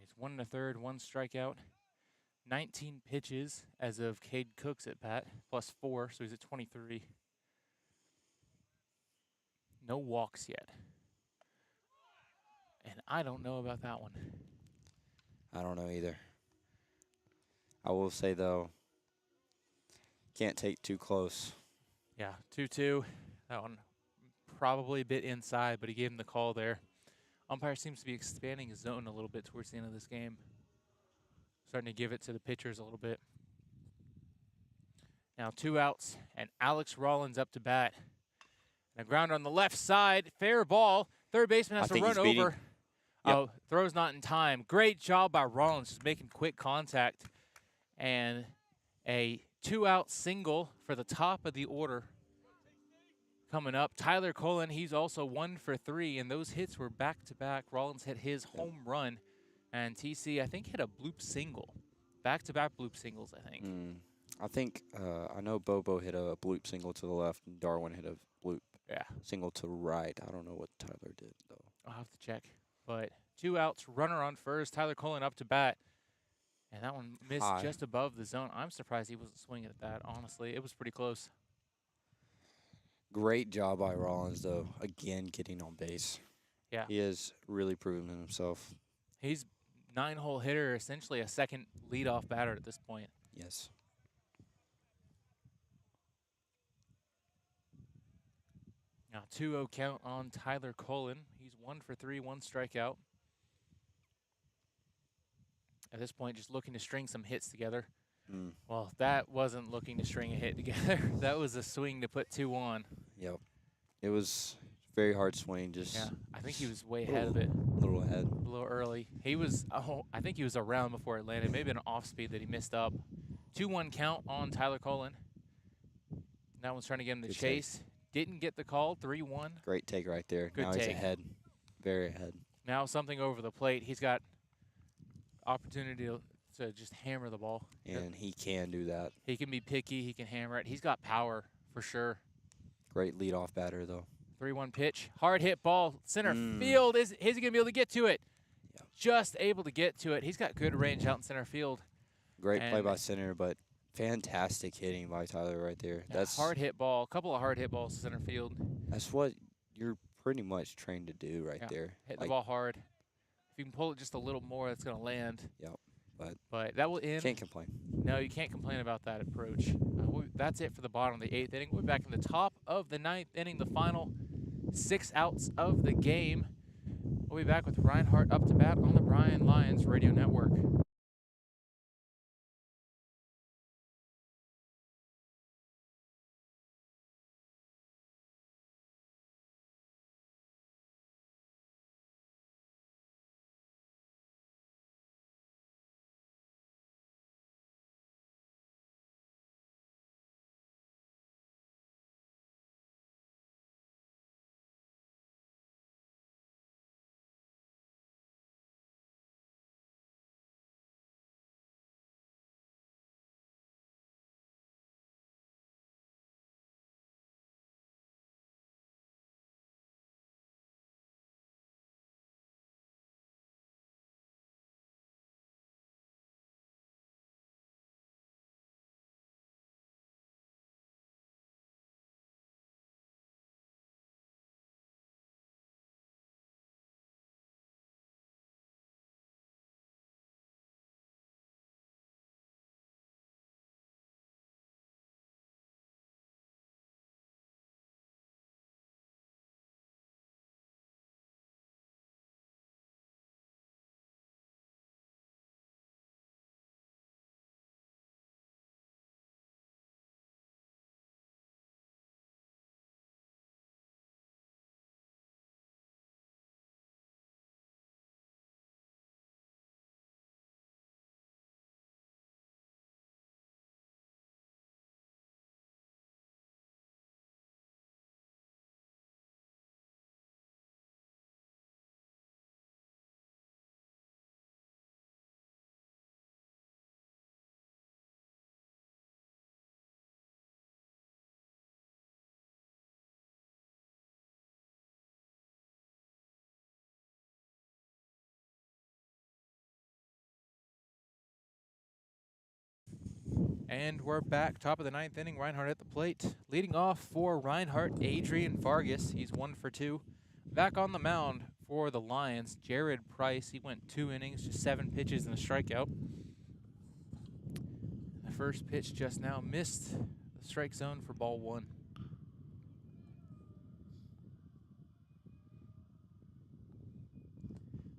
Speaker 1: It's 1 1/3, 1 strikeout. 19 pitches as of Cade Cook's at bat, plus 4, so he's at 23. No walks yet. And I don't know about that one.
Speaker 2: I don't know either. I will say, though, can't take too close.
Speaker 1: Yeah, 2-2. That one probably a bit inside, but he gave him the call there. Umpire seems to be expanding his zone a little bit towards the end of this game. Starting to give it to the pitchers a little bit. Now 2 outs, and Alex Rollins up to bat. And a grounder on the left side, fair ball. Third baseman has to run over.
Speaker 2: Yep.
Speaker 1: Oh, throw's not in time. Great job by Rollins, just making quick contact. And a 2-out single for the top of the order coming up. Tyler Cullen, he's also 1 for 3, and those hits were back-to-back. Rollins hit his home run, and TC, I think, hit a bloop single. Back-to-back bloop singles, I think.
Speaker 2: I think, I know Bobo hit a bloop single to the left, and Darwin hit a bloop single to the right. I don't know what Tyler did, though.
Speaker 1: I'll have to check. But 2 outs, runner on first. Tyler Cullen up to bat. And that one missed just above the zone. I'm surprised he wasn't swinging at that, honestly. It was pretty close.
Speaker 2: Great job by Rollins, though, again getting on base.
Speaker 1: Yeah.
Speaker 2: He has really proven himself.
Speaker 1: He's 9-hole hitter, essentially a second leadoff batter at this point.
Speaker 2: Yes.
Speaker 1: Now 2-0 count on Tyler Cullen. He's 1 for 3, 1 strikeout. At this point, just looking to string some hits together. Well, that wasn't looking to string a hit together. That was a swing to put 2 on.
Speaker 2: Yep. It was very hard swing.
Speaker 1: Yeah, I think he was way ahead of it.
Speaker 2: A little ahead.
Speaker 1: A little early. He was, I think he was around before it landed. Maybe an off speed that he missed up. 2-1 count on Tyler Cullen. That one's trying to get him to chase. Didn't get the call, 3-1.
Speaker 2: Great take right there.
Speaker 1: Good
Speaker 2: now
Speaker 1: take.
Speaker 2: He's ahead. Very ahead.
Speaker 1: Now something over the plate. He's got opportunity to just hammer the ball.
Speaker 2: And he can do that.
Speaker 1: He can be picky. He can hammer it. He's got power for sure.
Speaker 2: Great leadoff batter, though.
Speaker 1: 3-1 pitch. Hard hit ball. Center field. Is he going to be able to get to it?
Speaker 2: Yep.
Speaker 1: Just able to get to it. He's got good range out in center field.
Speaker 2: Great play by center, but fantastic hitting by Tyler right there.
Speaker 1: That's hard hit ball. A couple of hard hit balls to center field.
Speaker 2: That's what you're pretty much trained to do right there.
Speaker 1: Hit the ball hard. If you can pull it just a little more, it's going to land.
Speaker 2: Yep.
Speaker 1: But that will end.
Speaker 2: Can't complain.
Speaker 1: No, you can't complain about that approach. That's it for the bottom of the 8th inning. We're back in the top of the 9th inning, the final 6 outs of the game. We'll be back with Reinhardt up to bat on the Bryan Lions Radio Network. And we're back, top of the 9th inning. Reinhardt at the plate. Leading off for Reinhardt, Adrian Vargas. He's 1 for 2. Back on the mound for the Lions, Jared Price. He went 2 innings, just 7 pitches and a strikeout. The first pitch just now missed the strike zone for ball 1.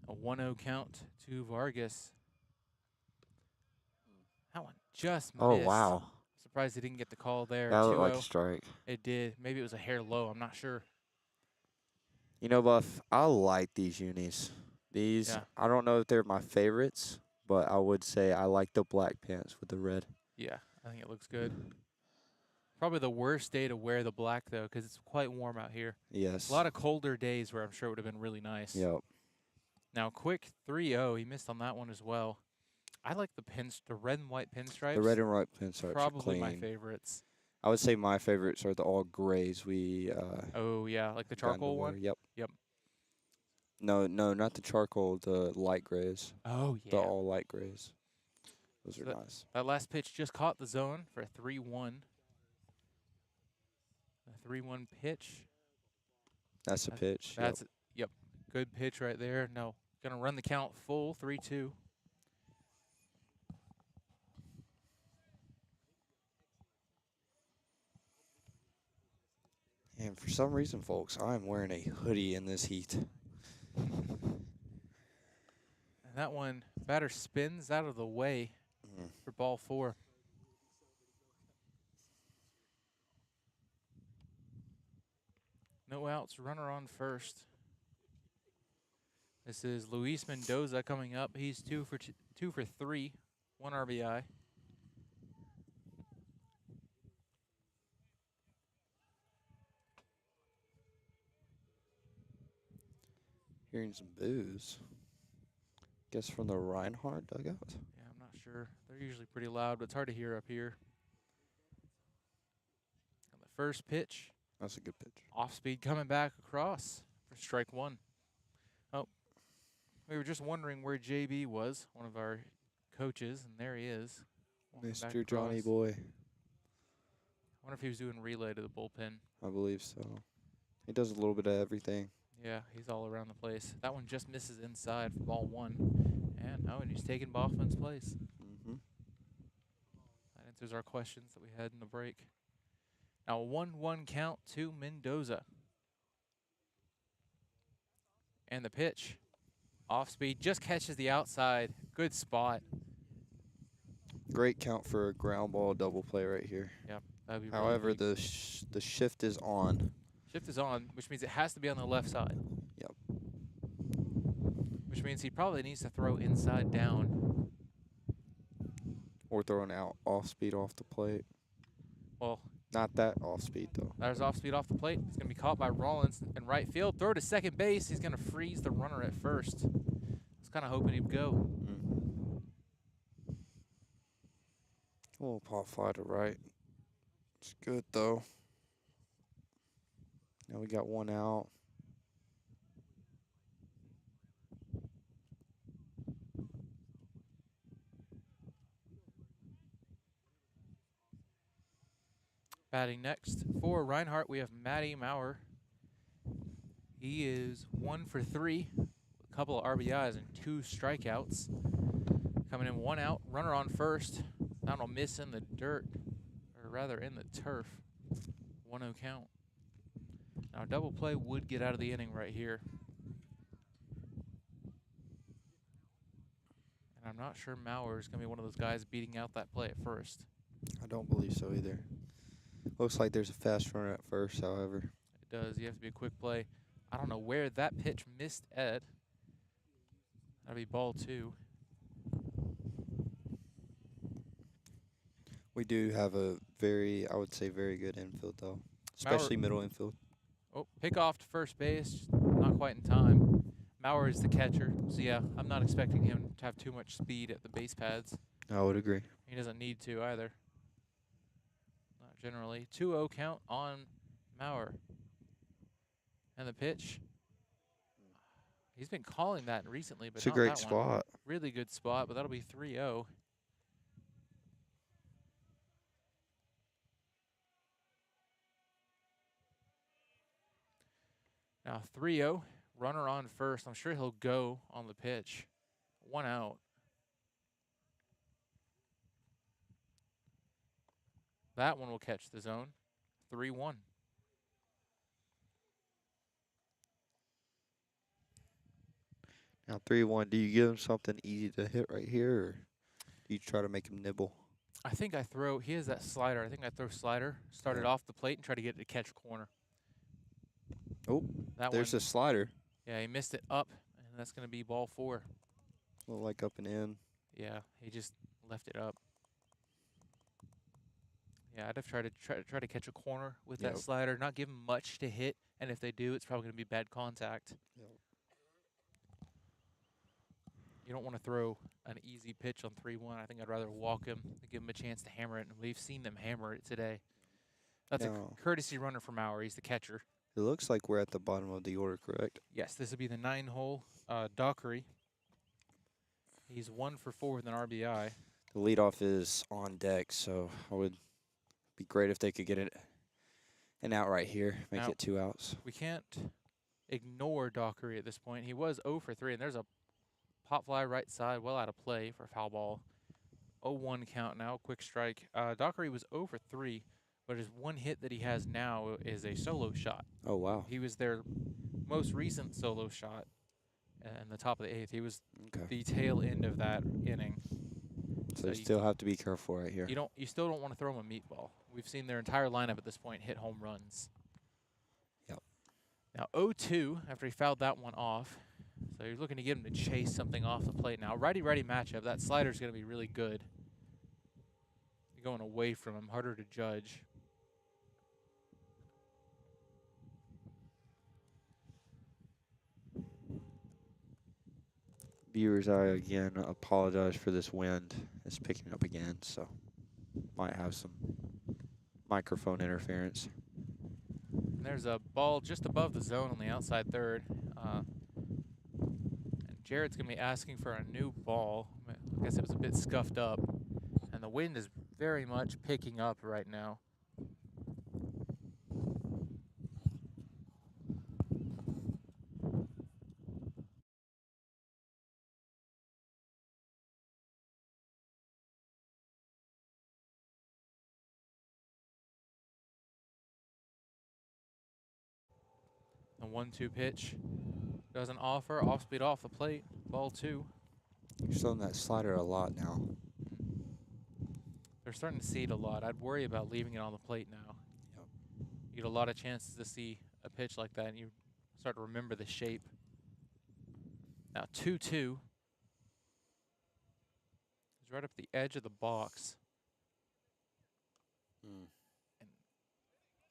Speaker 1: A 1-0 count to Vargas. That one just missed.
Speaker 2: Oh, wow.
Speaker 1: Surprised he didn't get the call there.
Speaker 2: That
Speaker 1: 2-0.
Speaker 2: looked like a strike.
Speaker 1: It did. Maybe it was a hair low. I'm not sure.
Speaker 2: You know, Buff, I like these unis. These,
Speaker 1: Yeah.
Speaker 2: I don't know if they're my favorites, but I would say I like the black pants with the red.
Speaker 1: Yeah, I think it looks good. Probably the worst day to wear the black, though, because it's quite warm out here.
Speaker 2: Yes.
Speaker 1: A lot of colder days where I'm sure it would have been really nice.
Speaker 2: Yep.
Speaker 1: Now, quick 3-0. He missed on that one as well. I like the red and white pinstripes.
Speaker 2: The red and white pinstripes
Speaker 1: probably
Speaker 2: are clean.
Speaker 1: my favorites.
Speaker 2: I would say my favorites are the all grays.
Speaker 1: Oh, yeah, like the
Speaker 2: got into
Speaker 1: charcoal
Speaker 2: wear.
Speaker 1: one?
Speaker 2: Yep.
Speaker 1: Yep.
Speaker 2: No, not the charcoal, the light grays.
Speaker 1: Oh, yeah.
Speaker 2: The all light grays. Those
Speaker 1: So
Speaker 2: are nice.
Speaker 1: That last pitch just caught the zone for a 3-1. A 3-1 pitch.
Speaker 2: That's a pitch.
Speaker 1: That's yep. Good pitch right there. No, gonna run the count full 3-2.
Speaker 2: And for some reason, folks, I'm wearing a hoodie in this heat.
Speaker 1: And that one, batter spins out of the way for ball 4. No outs, runner on first. This is Luis Mendoza coming up. He's 2 for 3, 1 RBI.
Speaker 2: Hearing some boos. Guess from the Reinhardt dugout?
Speaker 1: Yeah, I'm not sure. They're usually pretty loud, but it's hard to hear up here. And the first pitch.
Speaker 2: That's a good pitch.
Speaker 1: Off speed coming back across for strike 1. Oh, we were just wondering where JB was, one of our coaches, and there he is.
Speaker 2: Mr. Johnny Boy.
Speaker 1: I wonder if he was doing relay to the bullpen.
Speaker 2: I believe so. He does a little bit of everything.
Speaker 1: Yeah, he's all around the place. That one just misses inside for ball 1. And no, and he's taking Boffman's place.
Speaker 2: Mm-hmm.
Speaker 1: That answers our questions that we had in the break. Now a 1-1 count to Mendoza. And the pitch. Off speed, just catches the outside. Good spot.
Speaker 2: Great count for a ground ball double play right here.
Speaker 1: Yep, that'd be
Speaker 2: However,
Speaker 1: really
Speaker 2: the shift is on.
Speaker 1: Shift is on, which means it has to be on the left side.
Speaker 2: Yep.
Speaker 1: Which means he probably needs to throw inside down.
Speaker 2: Or throwing out off speed off the plate.
Speaker 1: Well,
Speaker 2: not that off speed though.
Speaker 1: There's off speed off the plate. It's going to be caught by Rollins in right field. Throw to second base. He's going to freeze the runner at first. I was kind of hoping he'd go.
Speaker 2: A little pop fly to right. It's good though. Now we got 1 out.
Speaker 1: Batting next for Reinhardt, we have Matty Maurer. He is 1 for 3, a couple of RBIs and 2 strikeouts. Coming in 1 out, runner on first. That one will miss in the dirt, or rather in the turf. 1-0 count. Now, double play would get out of the inning right here. And I'm not sure Maurer is going to be one of those guys beating out that play at first.
Speaker 2: I don't believe so either. Looks like there's a fast runner at first, however.
Speaker 1: It does. You have to be a quick play. I don't know where that pitch missed Ed. That'll be ball 2.
Speaker 2: We do have a I would say, very good infield, though. Especially middle infield.
Speaker 1: Oh, pick off to first base. Not quite in time. Maurer is the catcher. So, yeah, I'm not expecting him to have too much speed at the base pads.
Speaker 2: I would agree.
Speaker 1: He doesn't need to either. Not generally. 2-0 count on Maurer. And the pitch. He's been calling that recently, but
Speaker 2: it's a
Speaker 1: not
Speaker 2: great
Speaker 1: that one.
Speaker 2: spot.
Speaker 1: Really good spot, but that'll be 3-0. Now 3-0, runner on first. I'm sure he'll go on the pitch. 1 out. That one will catch the zone. 3-1.
Speaker 2: Now 3-1. Do you give him something easy to hit right here, or do you try to make him nibble?
Speaker 1: I think I throw, he has that slider. I think I throw slider, start it off the plate, and try to get it to catch corner.
Speaker 2: Oh,
Speaker 1: that
Speaker 2: there's
Speaker 1: one,
Speaker 2: a slider.
Speaker 1: Yeah, he missed it up, and that's going to be ball 4.
Speaker 2: Look like up and in.
Speaker 1: Yeah, he just left it up. Yeah, I'd have tried to try to catch a corner with that slider, not give him much to hit, and if they do, it's probably going to be bad contact.
Speaker 2: Yep.
Speaker 1: You don't want to throw an easy pitch on 3-1. I think I'd rather walk him and give him a chance to hammer it, and we've seen them hammer it today. That's a courtesy runner from Maurer. He's the catcher.
Speaker 2: It looks like we're at the bottom of the order, correct?
Speaker 1: Yes, this will be the 9-hole Dockery. He's 1 for 4 with an RBI.
Speaker 2: The leadoff is on deck, so it would be great if they could get an out right here, make it 2 outs.
Speaker 1: We can't ignore Dockery at this point. He was 0 for 3, and there's a pop fly right side, well out of play for a foul ball. 0-1 count now, quick strike. Dockery was 0 for 3, but his one hit that he has now is a solo shot.
Speaker 2: Oh, wow.
Speaker 1: He was their most recent solo shot in the top of the 8th. He was the tail end of that inning.
Speaker 2: So you still have to be careful right here.
Speaker 1: You still don't want to throw him a meatball. We've seen their entire lineup at this point hit home runs.
Speaker 2: Yep.
Speaker 1: Now 0-2 after he fouled that one off. So you're looking to get him to chase something off the plate now. Righty-righty matchup. That slider's going to be really good. You're going away from him, harder to judge.
Speaker 2: Viewers, I again apologize for this wind. It's picking up again, so might have some microphone interference.
Speaker 1: And there's a ball just above the zone on the outside third. And Jared's going to be asking for a new ball. I guess it was a bit scuffed up. And the wind is very much picking up right now. The 1-2 pitch doesn't offer. Off speed off the plate. Ball 2.
Speaker 2: You're showing that slider a lot now.
Speaker 1: They're starting to see it a lot. I'd worry about leaving it on the plate now.
Speaker 2: Yep.
Speaker 1: You get a lot of chances to see a pitch like that, and you start to remember the shape. Now 2-2. He's right up the edge of the box. And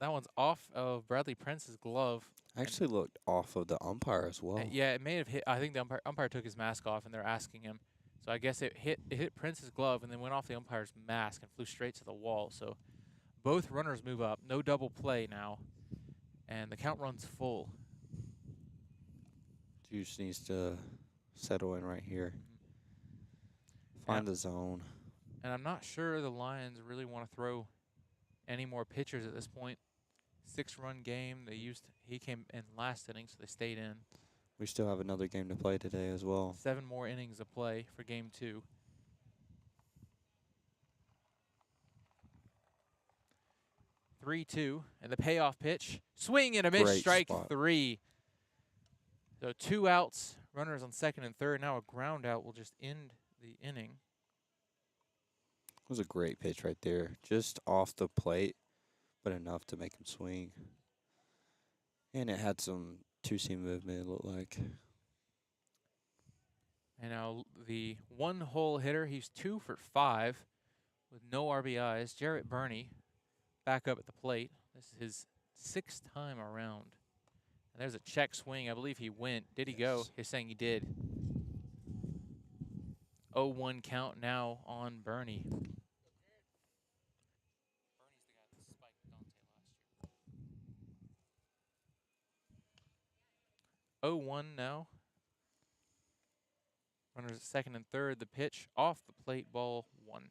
Speaker 1: that one's off of Bradley Prince's glove.
Speaker 2: Actually looked off of the umpire as well.
Speaker 1: Yeah, it may have hit. I think the umpire took his mask off, and they're asking him. So I guess it hit Prince's glove and then went off the umpire's mask and flew straight to the wall. So both runners move up. No double play now. And the count runs full.
Speaker 2: Juice needs to settle in right here. Find the zone.
Speaker 1: And I'm not sure the Lions really want to throw any more pitchers at this point. 6-run game. He came in last inning, so they stayed in.
Speaker 2: We still have another game to play today as well.
Speaker 1: 7 more innings to play for game 2. (3-2) and the payoff pitch. Swing and a miss, strike 3. So 2 outs, runners on second and third. Now a ground out will just end the inning.
Speaker 2: It was a great pitch right there. Just off the plate, but enough to make him swing. And it had some two-seam movement, it looked like.
Speaker 1: And now the 1-hole hitter, he's 2 for 5 with no RBIs. Jarrett Burney back up at the plate. This is his 6th time around. And there's a check swing. I believe he went. Did he go? He's saying he did. 0-1 count now on Burney. 0-1 now. Runners at second and third. The pitch off the plate, ball 1.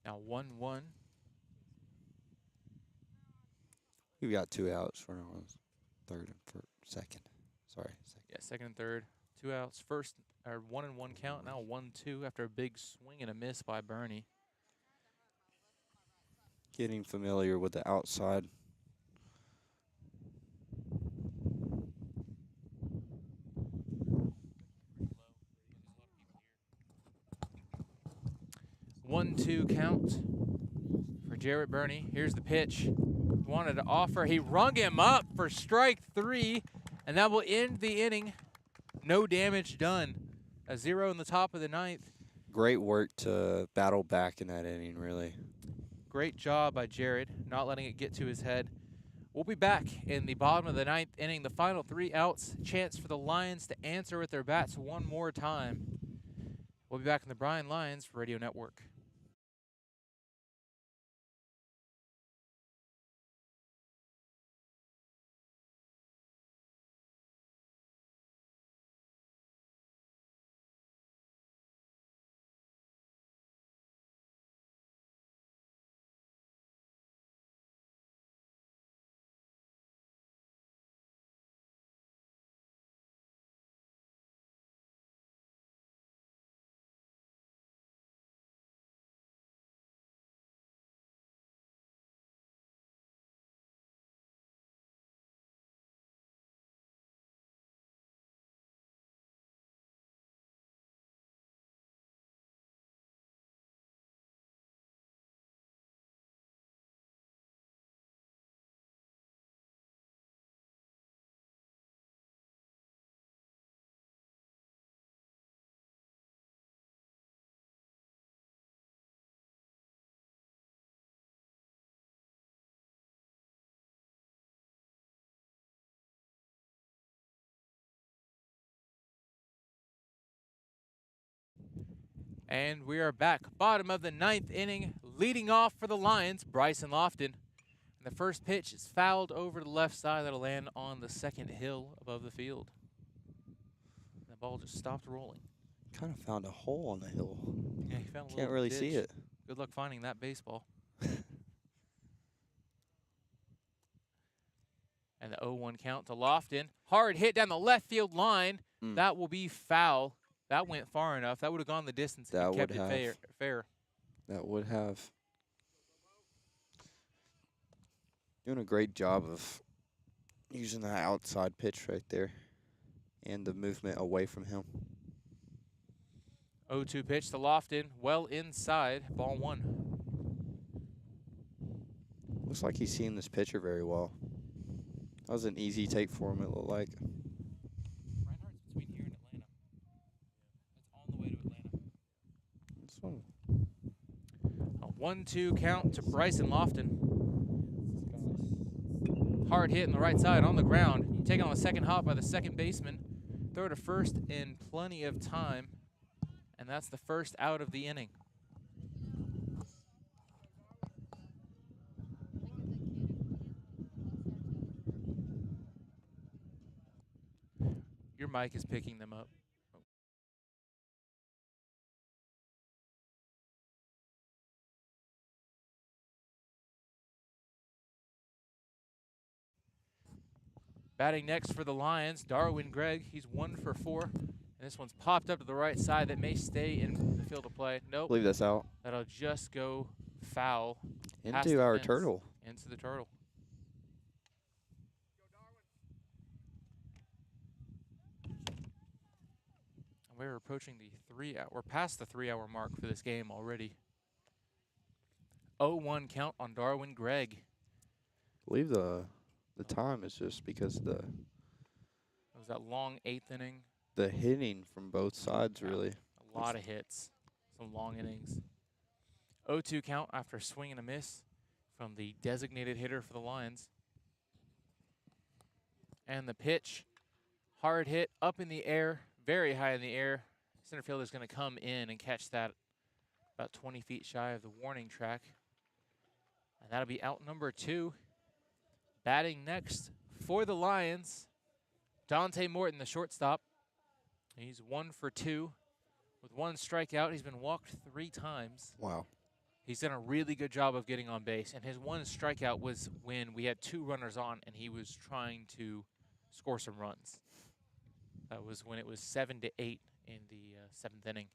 Speaker 1: Now 1-1.
Speaker 2: We've got 2 outs for now. Third and second. Sorry.
Speaker 1: Yeah, second and third. 2 outs. First, or 1-1 count. Now 1-2 after a big swing and a miss by Bernie.
Speaker 2: Getting familiar with the outside.
Speaker 1: One-two count for Jarrett Bernie. Here's the pitch. Wanted to offer. He rung him up for strike 3, and that will end the inning. No damage done. A 0 in the top of the 9th.
Speaker 2: Great work to battle back in that inning, really.
Speaker 1: Great job by Jared, not letting it get to his head. We'll be back in the bottom of the 9th inning, the final 3 outs. Chance for the Lions to answer with their bats one more time. We'll be back in the Bryan Lions Radio Network. And we are back, bottom of the 9th inning, leading off for the Lions, Bryson Lofton. And the first pitch is fouled over to the left side. That'll land on the second hill above the field. And the ball just stopped rolling.
Speaker 2: Kind of found a hole on the hill.
Speaker 1: Yeah, he found a
Speaker 2: Can't really see it.
Speaker 1: Good luck finding that baseball. And the 0-1 count to Lofton. Hard hit down the left field line. That will be foul. That went far enough. That would have gone the distance if he kept it fair.
Speaker 2: That would have. Doing a great job of using that outside pitch right there and the movement away from him.
Speaker 1: 0-2 pitch to Lofton. Well inside. Ball 1.
Speaker 2: Looks like he's seeing this pitcher very well. That was an easy take for him, it looked like.
Speaker 1: Reinhardt's between here and Atlanta. It's on the way to Atlanta. A 1-2 count to Bryson Lofton. Hard hit in the right side on the ground. Taken on the second hop by the second baseman. Throw to first in plenty of time. And that's the first out of the inning. Your mic is picking them up. Batting next for the Lions, Darwin Gregg. He's 1 for 4. And this one's popped up to the right side. That may stay in the field of play. Nope.
Speaker 2: I believe that's out.
Speaker 1: That'll just go foul.
Speaker 2: Into our turtle.
Speaker 1: Into the turtle. We're approaching the 3 hour. We're past the 3-hour mark for this game already. 0-1 count on Darwin Gregg.
Speaker 2: I believe the time is just because
Speaker 1: it was that long 8th inning.
Speaker 2: The hitting from both sides, really.
Speaker 1: A lot of hits. Some long innings. 0-2 count after a swing and a miss from the designated hitter for the Lions. And the pitch. Hard hit up in the air. Very high in the air. Center fielder's going to come in and catch that about 20 feet shy of the warning track. And that'll be out number 2. Batting next for the Lions, Dante Morton, the shortstop. He's 1 for 2 with 1 strikeout. He's been walked 3 times.
Speaker 2: Wow.
Speaker 1: He's done a really good job of getting on base, and his one strikeout was when we had 2 runners on and he was trying to score some runs. That was when it was 7-8 in the 7th inning.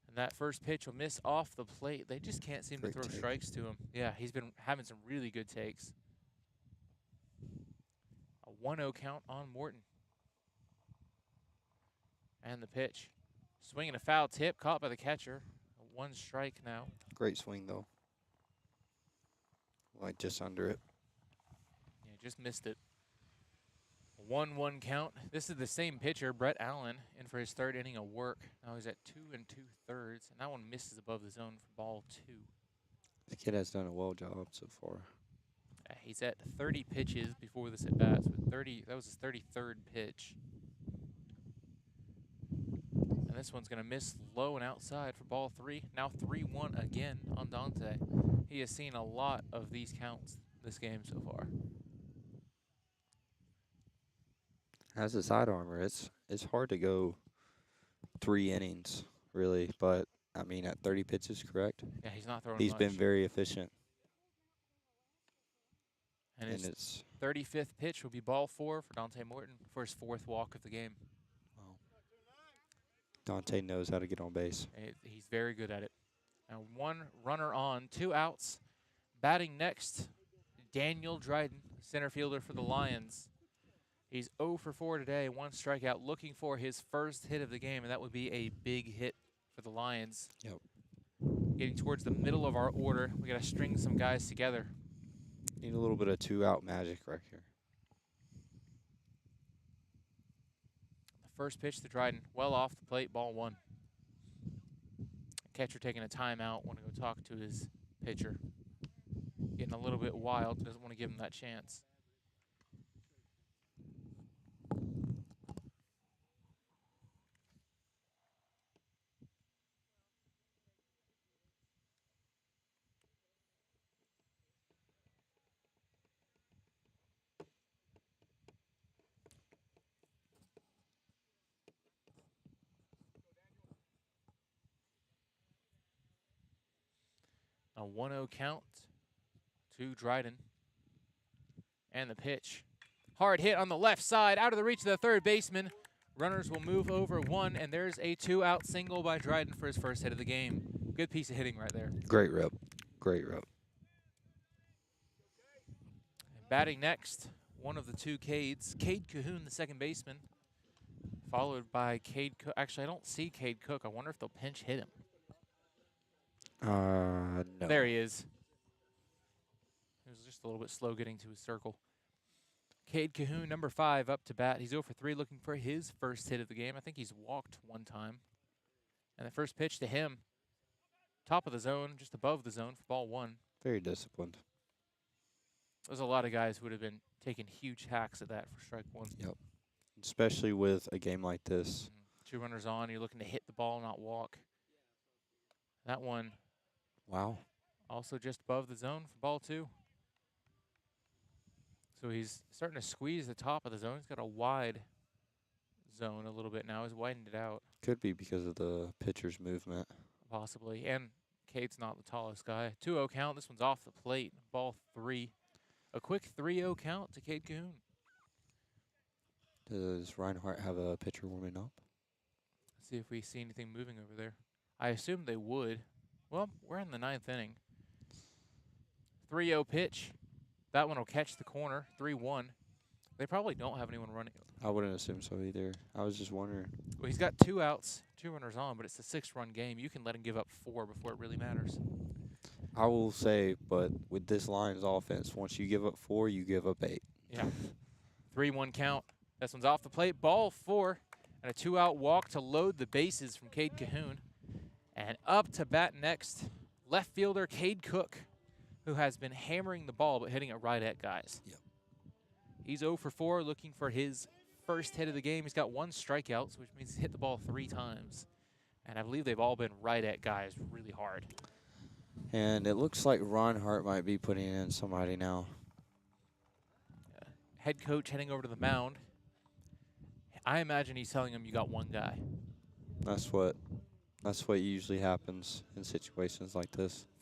Speaker 1: And that first pitch will miss off the plate. They just can't seem to throw strikes to him. Yeah, he's been having some really good takes. A 1-0 count on Morton. And the pitch. Swinging a foul tip, caught by the catcher. 1 strike now.
Speaker 2: Great swing, though. Like just under it.
Speaker 1: Yeah, just missed it. 1-1 count. This is the same pitcher, Brett Allen, in for his 3rd inning of work. Now he's at 2 2/3, and that one misses above the zone for ball 2.
Speaker 2: The kid has done a well job so far.
Speaker 1: He's at 30 pitches before this at bats. With 30, that was his 33rd pitch. And this one's going to miss low and outside for ball 3. Now 3-1 again on Dante. He has seen a lot of these counts this game so far.
Speaker 2: As a sidearmer, it's hard to go 3 innings, really. But, I mean, at 30 pitches, correct?
Speaker 1: Yeah, he's not throwing
Speaker 2: He's
Speaker 1: much.
Speaker 2: been very efficient.
Speaker 1: And his 35th pitch will be ball 4 for Dante Morton for his 4th walk of the game.
Speaker 2: Wow. Dante knows how to get on base.
Speaker 1: He's very good at it. Now 1 runner on, 2 outs. Batting next, Daniel Dryden, center fielder for the Lions. He's 0 for 4 today, 1 strikeout, looking for his first hit of the game, and that would be a big hit for the Lions.
Speaker 2: Yep.
Speaker 1: Getting towards the middle of our order, we got to string some guys together.
Speaker 2: Need a little bit of 2-out magic right here.
Speaker 1: The first pitch to Dryden, well off the plate, ball 1. Catcher taking a timeout, want to go talk to his pitcher. Getting a little bit wild, doesn't want to give him that chance. A 1-0 count to Dryden. And the pitch. Hard hit on the left side, out of the reach of the 3rd baseman. Runners will move over 1, and there's a 2-out single by Dryden for his first hit of the game. Good piece of hitting right there.
Speaker 2: Great rep. Great rep.
Speaker 1: And batting next, one of the 2 Cades, Cade Cahoon, the 2nd baseman, followed by Cade Cook. Actually, I don't see Cade Cook. I wonder if they'll pinch hit him.
Speaker 2: No.
Speaker 1: There he is. He was just a little bit slow getting to his circle. Cade Cahoon, number 5, up to bat. He's 0 for 3, looking for his first hit of the game. I think he's walked 1 time. And the first pitch to him, top of the zone, just above the zone for ball 1.
Speaker 2: Very disciplined.
Speaker 1: There's a lot of guys who would have been taking huge hacks at that for strike 1.
Speaker 2: Yep. Especially with a game like this.
Speaker 1: 2 runners on, you're looking to hit the ball, not walk. That one.
Speaker 2: Wow.
Speaker 1: Also just above the zone for ball 2. So he's starting to squeeze the top of the zone. He's got a wide zone a little bit now. He's widened it out.
Speaker 2: Could be because of the pitcher's movement.
Speaker 1: Possibly. And Cade's not the tallest guy. 2-0 count. This one's off the plate. Ball 3. A quick 3-0 count to Cade Cahoon.
Speaker 2: Does Reinhardt have a pitcher warming up?
Speaker 1: Let's see if we see anything moving over there. I assume they would. Well, we're in the 9th inning. 3-0 pitch. That one will catch the corner. 3-1. They probably don't have anyone running.
Speaker 2: I wouldn't assume so either. I was just wondering.
Speaker 1: Well, he's got 2 outs, 2 runners on, but it's a 6-run game. You can let him give up 4 before it really matters.
Speaker 2: I will say, but with this Lions offense, once you give up 4, you give up 8.
Speaker 1: Yeah. 3-1 count. This one's off the plate. Ball 4. And a 2-out walk to load the bases from Cade Cahoon. And up to bat next, left fielder Cade Cook, who has been hammering the ball but hitting it right at guys.
Speaker 2: Yep.
Speaker 1: He's 0 for 4, looking for his first hit of the game. He's got 1 strikeout, which means he's hit the ball 3 times. And I believe they've all been right at guys really hard.
Speaker 2: And it looks like Reinhardt might be putting in somebody now.
Speaker 1: Head coach heading over to the mound. I imagine he's telling him you got 1 guy.
Speaker 2: That's what That's what usually happens in situations like this.
Speaker 1: First